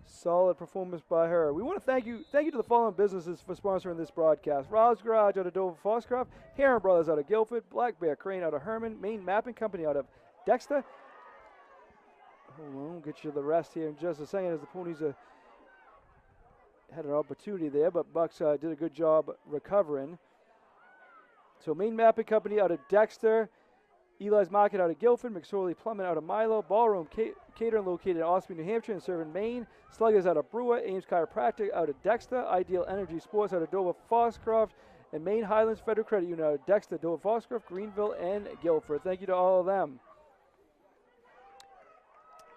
[SPEAKER 3] solid performance by her. We want to thank you to the following businesses for sponsoring this broadcast: Rouse Garage out of Dover Foxcroft, Heron Brothers out of Guilford, Black Bear Crane out of Herman, Maine Mapping Company out of Dexter. Hold on, we'll get you the rest here in just a second as the ponies had an opportunity there, but Bucks did a good job recovering. So Maine Mapping Company out of Dexter, Eli's Market out of Guilford, McSorley Plumbing out of Milo, Ballroom Catering located in Ospey, New Hampshire and serving Maine, Sluggers out of Brewer, Ames Chiropractic out of Dexter, Ideal Energy Sports out of Dover Foxcroft, and Maine Highlands Federal Credit Union out of Dexter, Dover Foxcroft, Greenville, and Guilford. Thank you to all of them.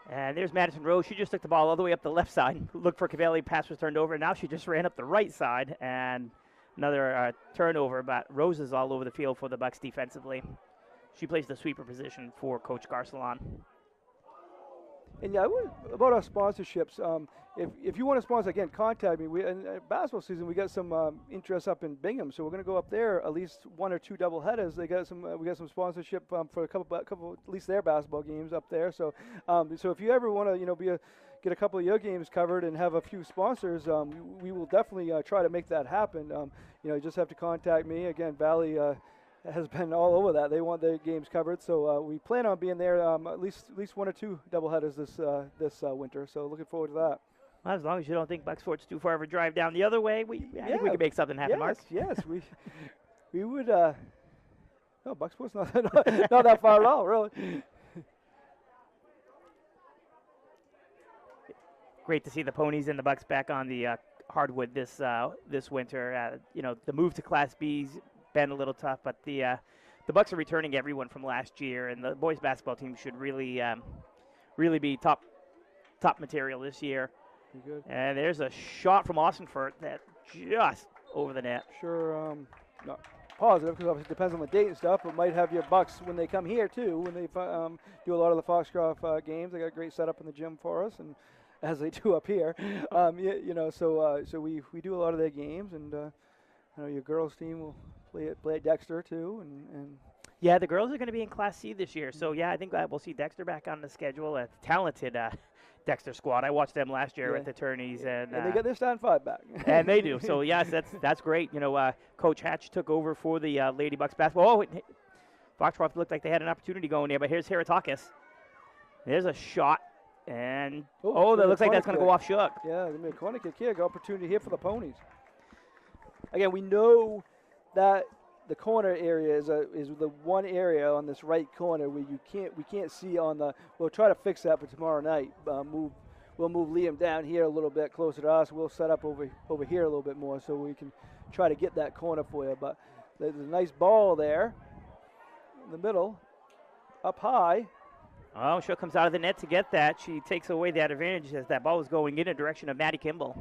[SPEAKER 4] And there's Madison Rose. She just took the ball all the way up the left side. Looked for Cavelli. Pass was turned over. Now she just ran up the right side. And another turnover. But Rose is all over the field for the Bucks defensively. She plays the sweeper position for Coach Garcelon.
[SPEAKER 3] And yeah, about our sponsorships, if you want to sponsor, again, contact me. In basketball season, we got some interest up in Bingham, so we're going to go up there at least 1 or 2 doubleheaders. They got some. We got some sponsorship for a couple, at least their basketball games up there. So, so if you ever want to, get a couple of your games covered and have a few sponsors, we will definitely try to make that happen. You just have to contact me. Again, Valley has been all over that. They want their games covered, so we plan on being there at least 1 or 2 doubleheaders this winter. So looking forward to that.
[SPEAKER 4] Well, as long as you don't think Bucksport's too far of a drive down the other way, I think we can make something happen, Mark.
[SPEAKER 3] Yes, we would. No, Bucksport's not that far at all, really.
[SPEAKER 4] Great to see the ponies and the Bucks back on the hardwood this winter. The move to Class B's been a little tough, but the Bucks are returning everyone from last year, and the boys basketball team should really be top material this year.
[SPEAKER 3] Good.
[SPEAKER 4] And there's a shot from Austinford that just over the net.
[SPEAKER 3] Sure, not positive because obviously it depends on the date and stuff, but might have your Bucks when they come here too, when they do a lot of the Foxcroft games. They got a great setup in the gym for us, and as they do up here. So we do a lot of their games, and I know your girls team will play at Dexter too, and
[SPEAKER 4] Yeah, the girls are going to be in Class C this year. So, yeah, I think we'll see Dexter back on the schedule. A talented Dexter squad. I watched them last year at the tourneys. And
[SPEAKER 3] they get their starting 5 back.
[SPEAKER 4] and they do. So, yes, that's great. Coach Hatch took over for the Lady Bucks basketball. Oh, Foxcroft looked like they had an opportunity going there, but here's Heratakis. There's a shot. And, that looks like that's going to go off Shook.
[SPEAKER 3] Yeah, there's going to be a corner kick here. Got opportunity here for the Ponies. Again, we know that the corner area is the one area on this right corner where we can't see on the. We'll try to fix that for tomorrow night. We'll move Liam down here a little bit closer to us. We'll set up over here a little bit more so we can try to get that corner for you. But there's a nice ball there in the middle, up high.
[SPEAKER 4] Oh, Shook comes out of the net to get that. She takes away that advantage as that ball was going in the direction of Maddie Kimball.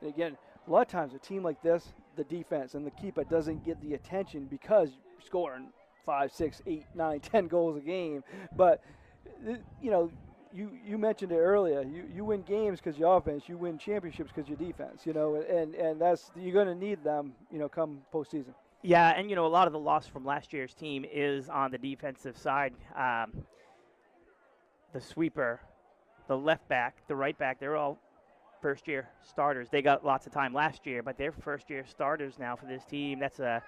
[SPEAKER 3] And again, a lot of times a team like this, the defense and the keeper doesn't get the attention because you're scoring 5, 6, 8, 9, 10 goals a game. But, you mentioned it earlier. You win games because your offense. You win championships because your defense, and that's you're going to need them, come postseason.
[SPEAKER 4] Yeah, and, a lot of the loss from last year's team is on the defensive side. The sweeper, the left back, the right back, they're all first-year starters. They got lots of time last year, but they're first-year starters now for this team. That's a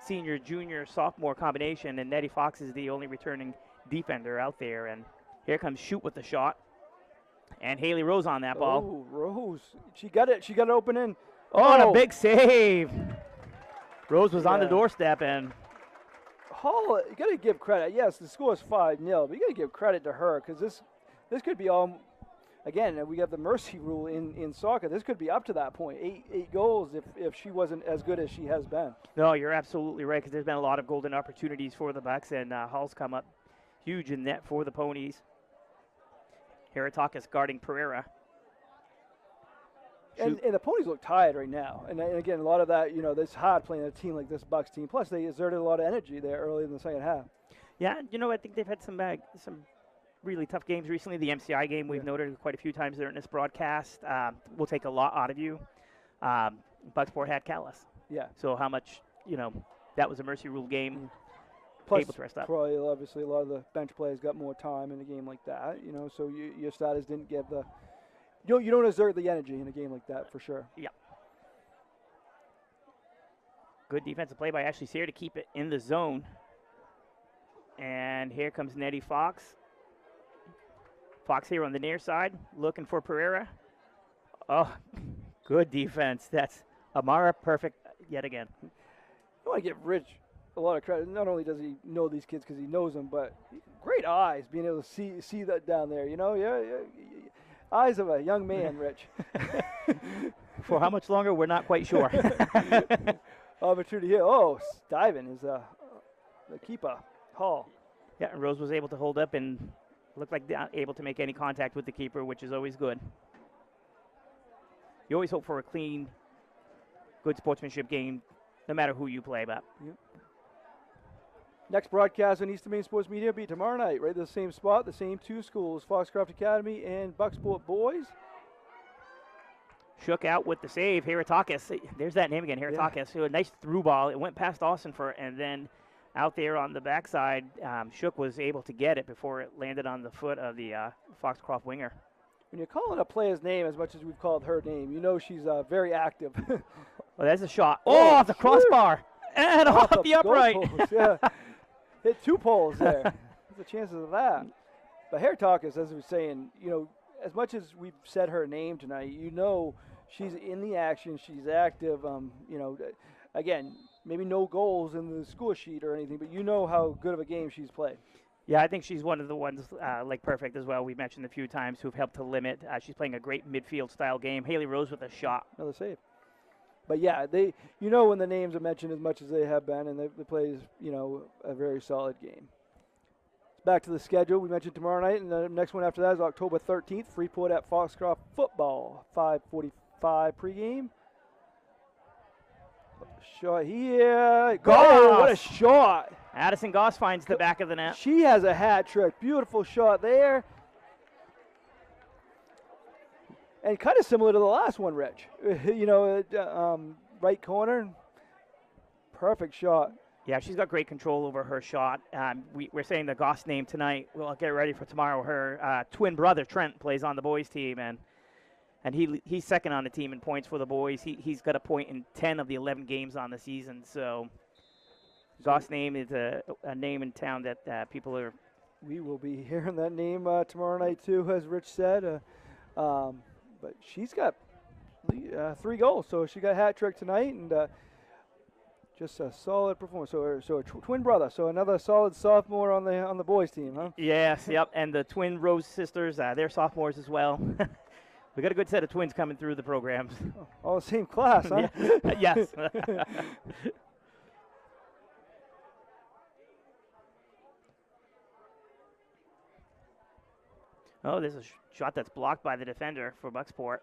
[SPEAKER 4] senior, junior, sophomore combination, and Nettie Fox is the only returning defender out there. And here comes Shoot with the shot, and Haley Rose on that ball.
[SPEAKER 3] Oh, Rose. She got it open in.
[SPEAKER 4] And a big save. Rose was on the doorstep, and
[SPEAKER 3] Hall, you got to give credit. Yes, the score is 5-0, but you got to give credit to her because this could be all. Again, we got the mercy rule in soccer. This could be up to that point, 8 goals if she wasn't as good as she has been.
[SPEAKER 4] No, you're absolutely right because there's been a lot of golden opportunities for the Bucks, and Hall's come up huge in net for the Ponies. Heratakis guarding Pereira.
[SPEAKER 3] And the Ponies look tired right now. And again, a lot of that, it's hard playing a team like this Bucks team. Plus, they exerted a lot of energy there early in the second half.
[SPEAKER 4] Yeah, I think they've had some really tough games recently. The MCI game we've noted quite a few times during this broadcast. Will take a lot out of you. Bucksport had Callis.
[SPEAKER 3] Yeah.
[SPEAKER 4] So how much, that was a mercy rule game.
[SPEAKER 3] Plus,
[SPEAKER 4] able to rest up.
[SPEAKER 3] Probably, obviously, a lot of the bench players got more time in a game like that. So your starters didn't get the. You don't exert the energy in a game like that for sure.
[SPEAKER 4] Yeah. Good defensive play by Ashley Sear to keep it in the zone. And here comes Nettie Fox. Fox here on the near side, looking for Pereira. Oh, good defense. That's Amara perfect yet again.
[SPEAKER 3] I want to give Rich a lot of credit. Not only does he know these kids because he knows them, but great eyes, being able to see that down there. Eyes of a young man, Rich.
[SPEAKER 4] For how much longer, we're not quite sure.
[SPEAKER 3] Opportunity here. Oh, diving is the keeper, Hall.
[SPEAKER 4] Yeah, and Rose was able to hold up and looked like they're not able to make any contact with the keeper, which is always good. You always hope for a clean, good sportsmanship game, no matter who you play. But
[SPEAKER 3] next broadcast on Eastern Maine Sports Media will be tomorrow night, right at the same spot, the same 2 schools, Foxcroft Academy and Bucksport Boys.
[SPEAKER 4] Shook out with the save. Heratakis, there's that name again, Heratakis. Yeah. So a nice through ball. It went past Austin and then out there on the backside, Shook was able to get it before it landed on the foot of the Foxcroft winger.
[SPEAKER 3] When you're calling a player's name as much as we've called her name, she's very active.
[SPEAKER 4] Well, there's a shot. Oh, off the crossbar. And off the upright.
[SPEAKER 3] Yeah. Hit 2 poles there. What's the chances of that? But Heratakis, as we were saying, as much as we've said her name tonight, she's in the action. She's active. Again, maybe no goals in the score sheet or anything, but how good of a game she's played.
[SPEAKER 4] Yeah, I think she's one of the ones like Perfect as well. We mentioned a few times who've helped to limit. She's playing a great midfield style game. Haley Rose with a shot.
[SPEAKER 3] Another save. But yeah, they when the names are mentioned as much as they have been, and they play a very solid game. Back to the schedule. We mentioned tomorrow night, and the next one after that is October 13th. Freeport at Foxcroft football. 5:45 pregame. Shot here. Goal! What a shot!
[SPEAKER 4] Addison Goss finds the back of the net.
[SPEAKER 3] She has a hat trick. Beautiful shot there. And kind of similar to the last one, Rich. Right corner, perfect shot.
[SPEAKER 4] Yeah, she's got great control over her shot. We're saying the Goss name tonight. We'll get ready for tomorrow. Her twin brother, Trent, plays on the boys' team, and he's second on the team in points for the boys. He's got a point in 10 of the 11 games on the season. So Goss name is a name in town that people are.
[SPEAKER 3] We will be hearing that name tomorrow night, too, as Rich said. But she's got 3 goals, so she got a hat trick tonight, and just a solid performance. So a twin brother, so another solid sophomore on the boys' team, huh?
[SPEAKER 4] Yes, yep, and the twin Rose sisters, they're sophomores as well. We got a good set of twins coming through the programs.
[SPEAKER 3] All the same class, huh?
[SPEAKER 4] Yes. Oh, there's a shot that's blocked by the defender for Bucksport.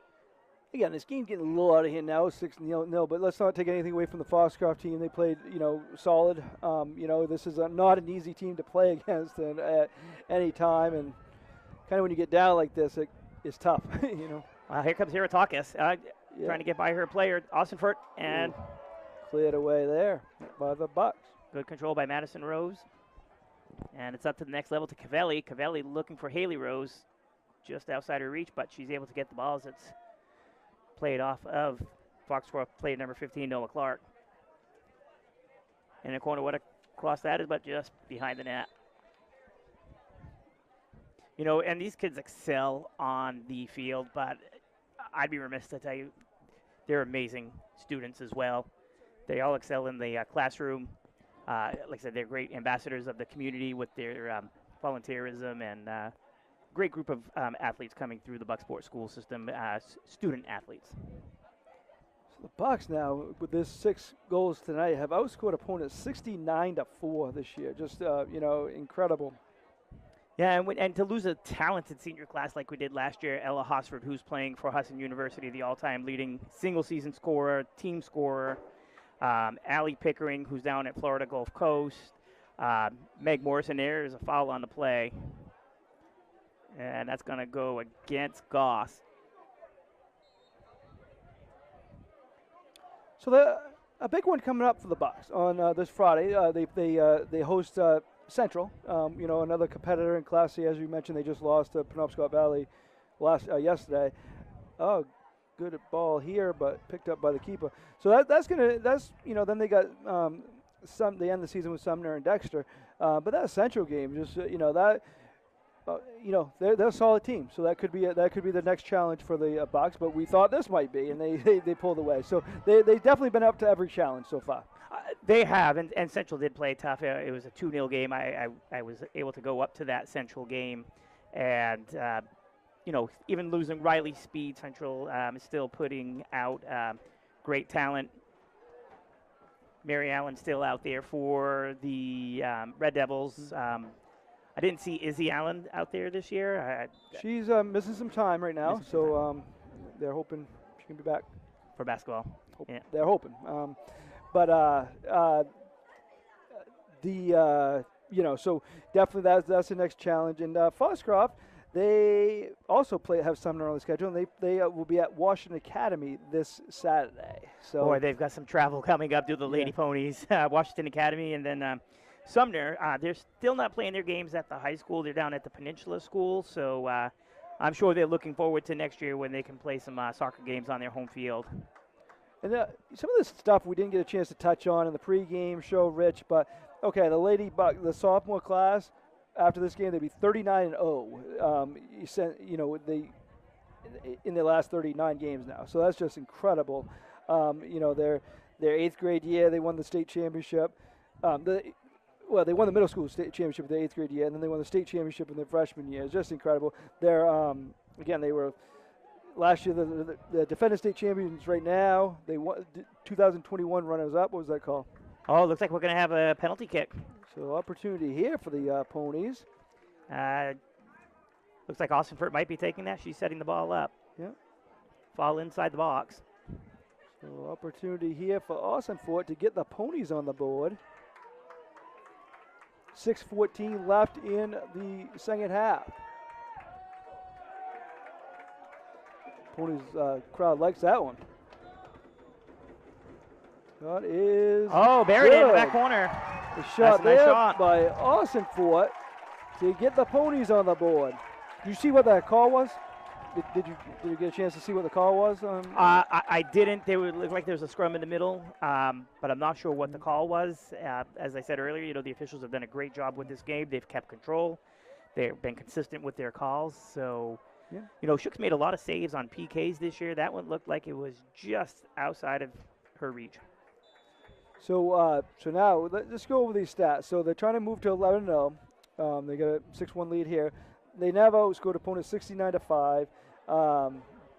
[SPEAKER 3] Again, this game's getting a little out of hand now, 6-0, but let's not take anything away from the Foxcroft team. They played, solid. This is not an easy team to play against at any time, and kind of when you get down like this, it's tough,
[SPEAKER 4] Well, here comes Hiratakis, trying to get by her player, Austinfurt, and
[SPEAKER 3] cleared away there by the Bucks.
[SPEAKER 4] Good control by Madison Rose, and it's up to the next level to Cavelli. Cavelli looking for Haley Rose, just outside her reach, but she's able to get the balls. It's played off of Foxcroft, played number 15, Noah Clark. In the corner, what a cross that is, but just behind the net. And these kids excel on the field, but I'd be remiss to tell you they're amazing students as well. They all excel in the classroom. Like I said, they're great ambassadors of the community with their volunteerism, and great group of athletes coming through the Bucksport school system, student athletes.
[SPEAKER 3] So the Bucks now, with this 6 goals tonight, have outscored opponents 69-4 this year. Just, incredible.
[SPEAKER 4] Yeah, and to lose a talented senior class like we did last year, Ella Hosford, who's playing for Hudson University, the all-time leading single-season scorer, team scorer, Allie Pickering, who's down at Florida Gulf Coast, Meg Morrison. There is a foul on the play. And that's going to go against Goss.
[SPEAKER 3] So a big one coming up for the Bucks on this Friday. They host Central, another competitor in Class C. As you mentioned, they just lost to Penobscot Valley yesterday. Oh, good ball here, but picked up by the keeper. So then they got they end the season with Sumner and Dexter. But that Central game, just they're a solid team, so that could be the next challenge for the Bucks. But we thought this might be, and they pulled away. So they've definitely been up to every challenge so far.
[SPEAKER 4] They have, and Central did play tough. It was a 2-0 game. I was able to go up to that Central game, and even losing Riley Speed, Central is still putting out great talent. Mary Allen still out there for the Red Devils. I didn't see Izzy Allen out there this year.
[SPEAKER 3] She's missing some time right now, so they're hoping she can be back
[SPEAKER 4] for basketball.
[SPEAKER 3] Yeah. They're hoping. So definitely that's the next challenge. And Foxcroft, they also have Sumner on the schedule, and they will be at Washington Academy this Saturday. So
[SPEAKER 4] boy, they've got some travel coming up due to the Lady Ponies. Washington Academy, and then Sumner, they're still not playing their games at the high school. They're down at the Peninsula School, so I'm sure they're looking forward to next year when they can play some soccer games on their home field.
[SPEAKER 3] And some of this stuff we didn't get a chance to touch on in the pregame show, Rich, but okay, the sophomore class, after this game, they'd be 39-0. In their last 39 games now, so that's just incredible. Their 8th grade year, they won the state championship. They won the middle school state championship in their 8th grade year, and then they won the state championship in their freshman year. It's just incredible. They're they were last year the defending state champions. Right now, they won 2021 runners-up. What was that called?
[SPEAKER 4] Oh, looks like we're going to have a penalty kick.
[SPEAKER 3] So opportunity here for the Ponies.
[SPEAKER 4] Looks like Austinfurt might be taking that. She's setting the ball up.
[SPEAKER 3] Yeah.
[SPEAKER 4] Fall inside the box.
[SPEAKER 3] So opportunity here for Austinfurt to get the Ponies on the board. 6:14 left in the second half. Ponies crowd likes that one. That is
[SPEAKER 4] buried in the
[SPEAKER 3] good.
[SPEAKER 4] back corner.
[SPEAKER 3] The
[SPEAKER 4] That's
[SPEAKER 3] shot
[SPEAKER 4] a nice
[SPEAKER 3] there
[SPEAKER 4] shot.
[SPEAKER 3] by Austin Fort to get the Ponies on the board. Did you see what that call was? Did you get a chance to see what the call was?
[SPEAKER 4] I didn't. They would look like there was a scrum in the middle, but I'm not sure what the call was. As I said earlier, the officials have done a great job with this game. They've kept control. They've been consistent with their calls. So, Shook's made a lot of saves on PKs this year. That one looked like it was just outside of her reach.
[SPEAKER 3] So now let's go over these stats. So they're trying to move to 11-0. They got a 6-1 lead here. They now outscored opponents 69-5.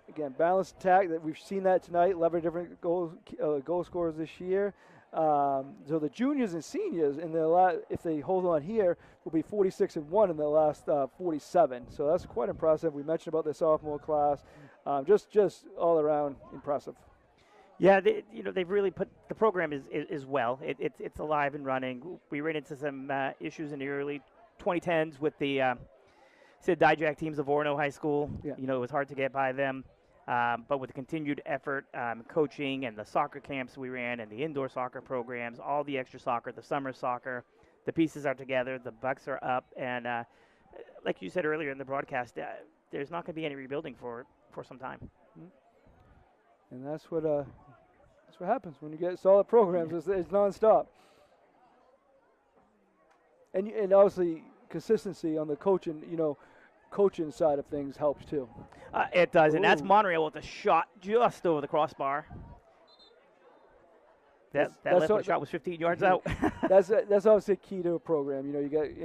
[SPEAKER 3] Again, balanced attack. That we've seen that tonight. 11 different goal scorers this year. So the juniors and seniors, if they hold on here, will be 46-1 in the last 47. So that's quite impressive. We mentioned about the sophomore class. Just all around impressive.
[SPEAKER 4] Yeah, they've really put the program is well. It's alive and running. We ran into some issues in the early 2010s with the Sid Dijak teams of Orono High School.
[SPEAKER 3] Yeah.
[SPEAKER 4] It was hard to get by them. But with the continued effort, coaching, and the soccer camps we ran, and the indoor soccer programs, all the extra soccer, the summer soccer, the pieces are together. The Bucks are up, and like you said earlier in the broadcast, there's not going to be any rebuilding for some time.
[SPEAKER 3] And that's what happens when you get solid programs. It's nonstop. And obviously consistency on the coaching side of things helps too.
[SPEAKER 4] It does, and
[SPEAKER 3] Ooh.
[SPEAKER 4] that's Monreal with a shot just over the crossbar. That left foot shot was 15 yards out.
[SPEAKER 3] That's obviously key to a program. You get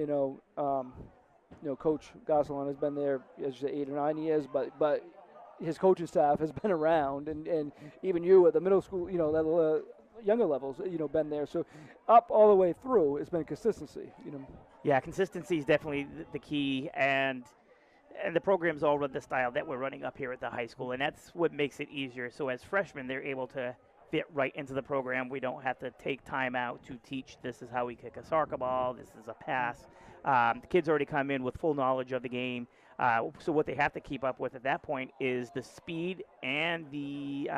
[SPEAKER 3] Coach Gosselin has been there as you say 8 or 9 years, but his coaching staff has been around, and even you at the middle school, younger levels, been there. So up all the way through, it's been consistency.
[SPEAKER 4] Yeah, consistency is definitely the key, and the program's all run the style that we're running up here at the high school, and that's what makes it easier. So as freshmen, they're able to fit right into the program. We don't have to take time out to teach this is how we kick a soccer ball, this is a pass. The kids already come in with full knowledge of the game. So what they have to keep up with at that point is the speed and the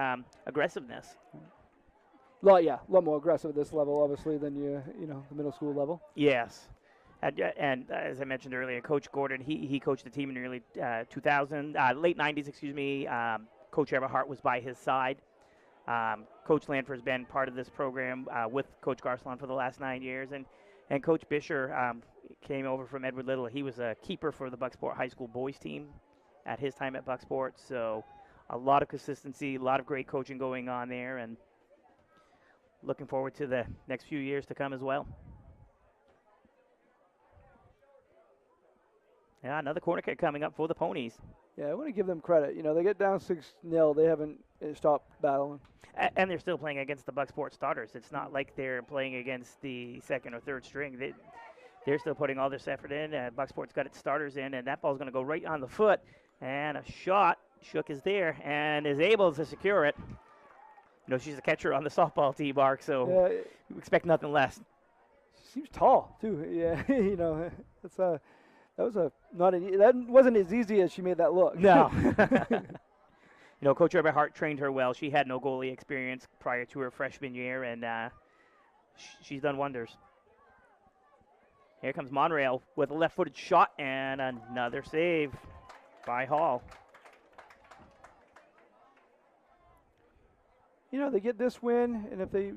[SPEAKER 4] aggressiveness.
[SPEAKER 3] A lot more aggressive at this level, obviously, than the middle school level.
[SPEAKER 4] Yes. And as I mentioned earlier, Coach Gordon, he coached the team in the early late 90s, excuse me. Coach Everhart was by his side. Coach Lanford has been part of this program with Coach Garcelon for the last 9 years. And Coach Bisher came over from Edward Little. He was a keeper for the Bucksport High School boys team at his time at Bucksport. So a lot of consistency, a lot of great coaching going on there, and looking forward to the next few years to come as well. Yeah, another corner kick coming up for the Ponies.
[SPEAKER 3] Yeah, I want to give them credit. They get down 6-0. They haven't stopped battling.
[SPEAKER 4] And they're still playing against the Bucksport starters. It's not like they're playing against the second or third string. They're still putting all this effort in. Bucksport's got its starters in, and that ball's going to go right on the foot. And a shot. Shook is there and is able to secure it. She's a catcher on the softball tee, Mark, so you expect nothing less.
[SPEAKER 3] She seems tall, too. Yeah, that wasn't as easy as she made that look.
[SPEAKER 4] No. Coach Everhart trained her well. She had no goalie experience prior to her freshman year, and she's done wonders. Here comes Monreal with a left-footed shot and another save by Hall.
[SPEAKER 3] They get this win, and if they,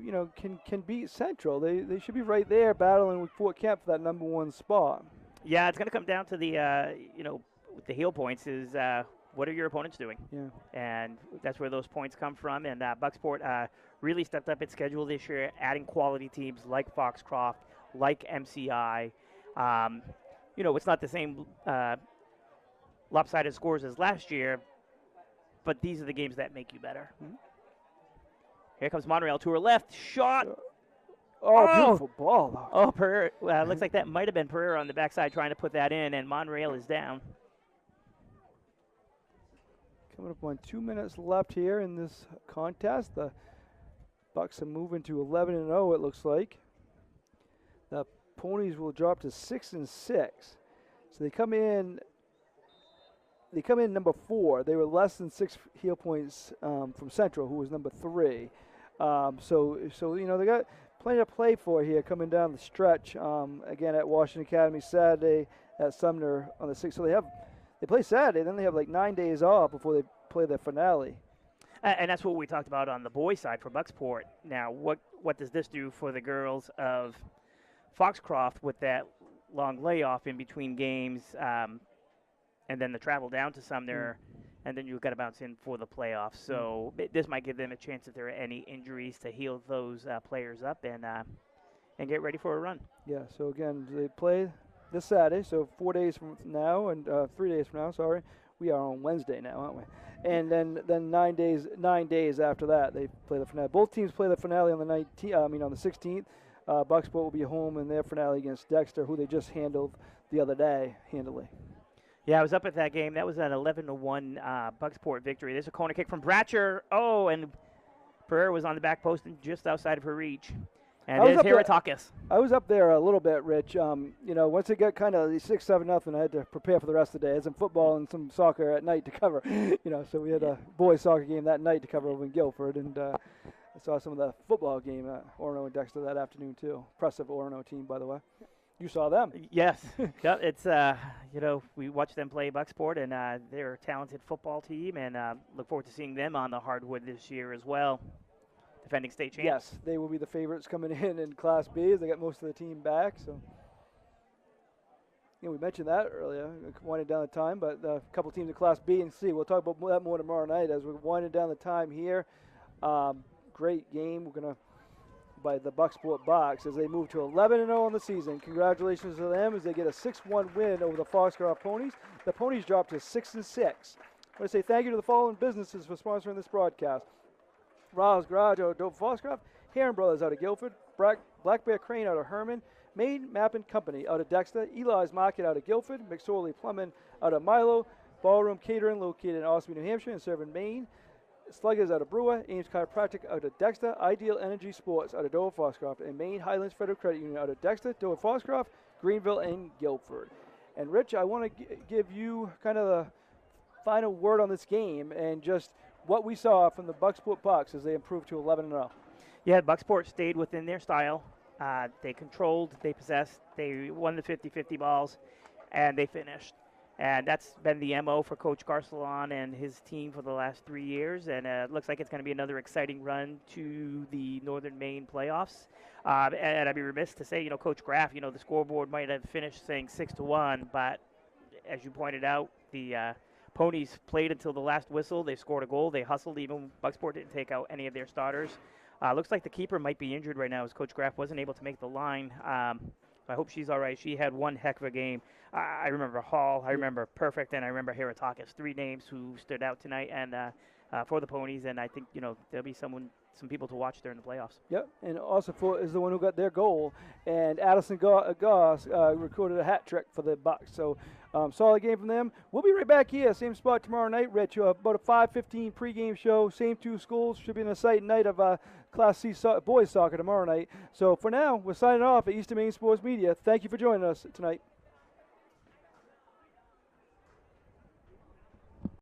[SPEAKER 3] can beat Central, they should be right there battling with Fort Kemp for that number 1 spot.
[SPEAKER 4] Yeah, it's going to come down to the, with the heel points is what are your opponents doing?
[SPEAKER 3] Yeah.
[SPEAKER 4] And that's where those points come from. And Bucksport really stepped up its schedule this year, adding quality teams like Foxcroft, like MCI. It's not the same lopsided scores as last year, but these are the games that make you better. Mm-hmm. Here comes Monreal to her left. Shot.
[SPEAKER 3] Beautiful ball.
[SPEAKER 4] Oh, Pereira. Looks like that might have been Pereira on the backside trying to put that in, and Monreal is down.
[SPEAKER 3] Coming up on 2 minutes left here in this contest. The Bucks are moving to 11-0, it looks like. The Ponies will drop to 6-6. So they come in they come in number 4. They were less than 6 heel points from Central, who was number 3. So they got plenty to play for here coming down the stretch. Again at Washington Academy Saturday, at Sumner on the 6th. So they play Saturday, then they have like 9 days off before they play their finale.
[SPEAKER 4] And that's what we talked about on the boys' side for Bucksport. Now, what does this do for the girls of Foxcroft with that long layoff in between games, and then the travel down to Sumner, and then you've got to bounce in for the playoffs. So this might give them a chance if there are any injuries to heal those players up and get ready for a run.
[SPEAKER 3] Yeah. So again, they play this Saturday. So 4 days from now and 3 days from now. Sorry, we are on Wednesday now, aren't we? And then 9 days after that, they play the finale. Both teams play the finale on the 16th. Bucksport will be home in their finale against Dexter, who they just handled the other day handily.
[SPEAKER 4] Yeah, I was up at that game. That was an 11-1 Bucksport victory. There's a corner kick from Bratcher. Oh, and Pereira was on the back post and just outside of her reach. And there's Heratakis.
[SPEAKER 3] I was up there a little bit, Rich. Once it got kind of 6-7-0, I had to prepare for the rest of the day. I had some football and some soccer at night to cover. So we had a boys soccer game that night to cover over in Guilford, and I saw some of the football game at Orono and Dexter that afternoon too. Impressive Orono team, by the way. You saw them.
[SPEAKER 4] Yes. Yeah, it's we watched them play Bucksport, and they're a talented football team, and look forward to seeing them on the hardwood this year as well. Defending state champs.
[SPEAKER 3] Yes, they will be the favorites coming in Class B as they got most of the team back. So, we mentioned that earlier, winding down the time, but a couple teams in Class B and C. We'll talk about that more tomorrow night as we're winding down the time here. Great game. We're going to by the Bucksport Bucks as they move to 11-0 on the season. Congratulations to them as they get a 6-1 win over the Foxcroft Ponies. The Ponies dropped to 6-6. I want to say thank you to the following businesses for sponsoring this broadcast. Riles Garage out of Dover Foxcroft, Heron Brothers out of Guilford, Black Bear Crane out of Herman, Maine Mappin Company out of Dexter, Eli's Market out of Guilford, McSorley Plumbing out of Milo, Ballroom Catering located in Ossipee, New Hampshire and serving Maine, Sluggers out of Brewer, Ames Chiropractic out of Dexter, Ideal Energy Sports out of Dover Foxcroft, and Maine Highlands Federal Credit Union out of Dexter, Dover Foxcroft, Greenville, and Guilford. And Rich, I want to give you kind of the final word on this game and just what we saw from the Bucksport Bucks as they improved to 11-0.
[SPEAKER 4] Yeah, Bucksport stayed within their style. They controlled, they possessed, they won the 50-50 balls, and they finished. And that's been the MO for Coach Garcelon and his team for the last 3 years. And it looks like it's going to be another exciting run to the Northern Maine playoffs. And I'd be remiss to say, Coach Graff, the scoreboard might have finished saying 6-1, but as you pointed out, the Ponies played until the last whistle. They scored a goal. They hustled. Even Bucksport didn't take out any of their starters. Looks like the keeper might be injured right now as Coach Graff wasn't able to make the line. I hope she's all right. She had one heck of a game. I remember Hall. I remember Perfect. And I remember Heratakis. 3 names who stood out tonight and for the Ponies. And I think, there'll be some people to watch during the playoffs. Yep.
[SPEAKER 3] And also is the one who got their goal. And Addison Goss recorded a hat trick for the Bucks. So solid game from them. We'll be right back here, same spot tomorrow night, Rich. About a 5:15 pregame show. Same 2 schools. Should be an exciting night of Class C boys soccer tomorrow night. So for now, we're signing off at Eastern Maine Sports Media. Thank you for joining us tonight.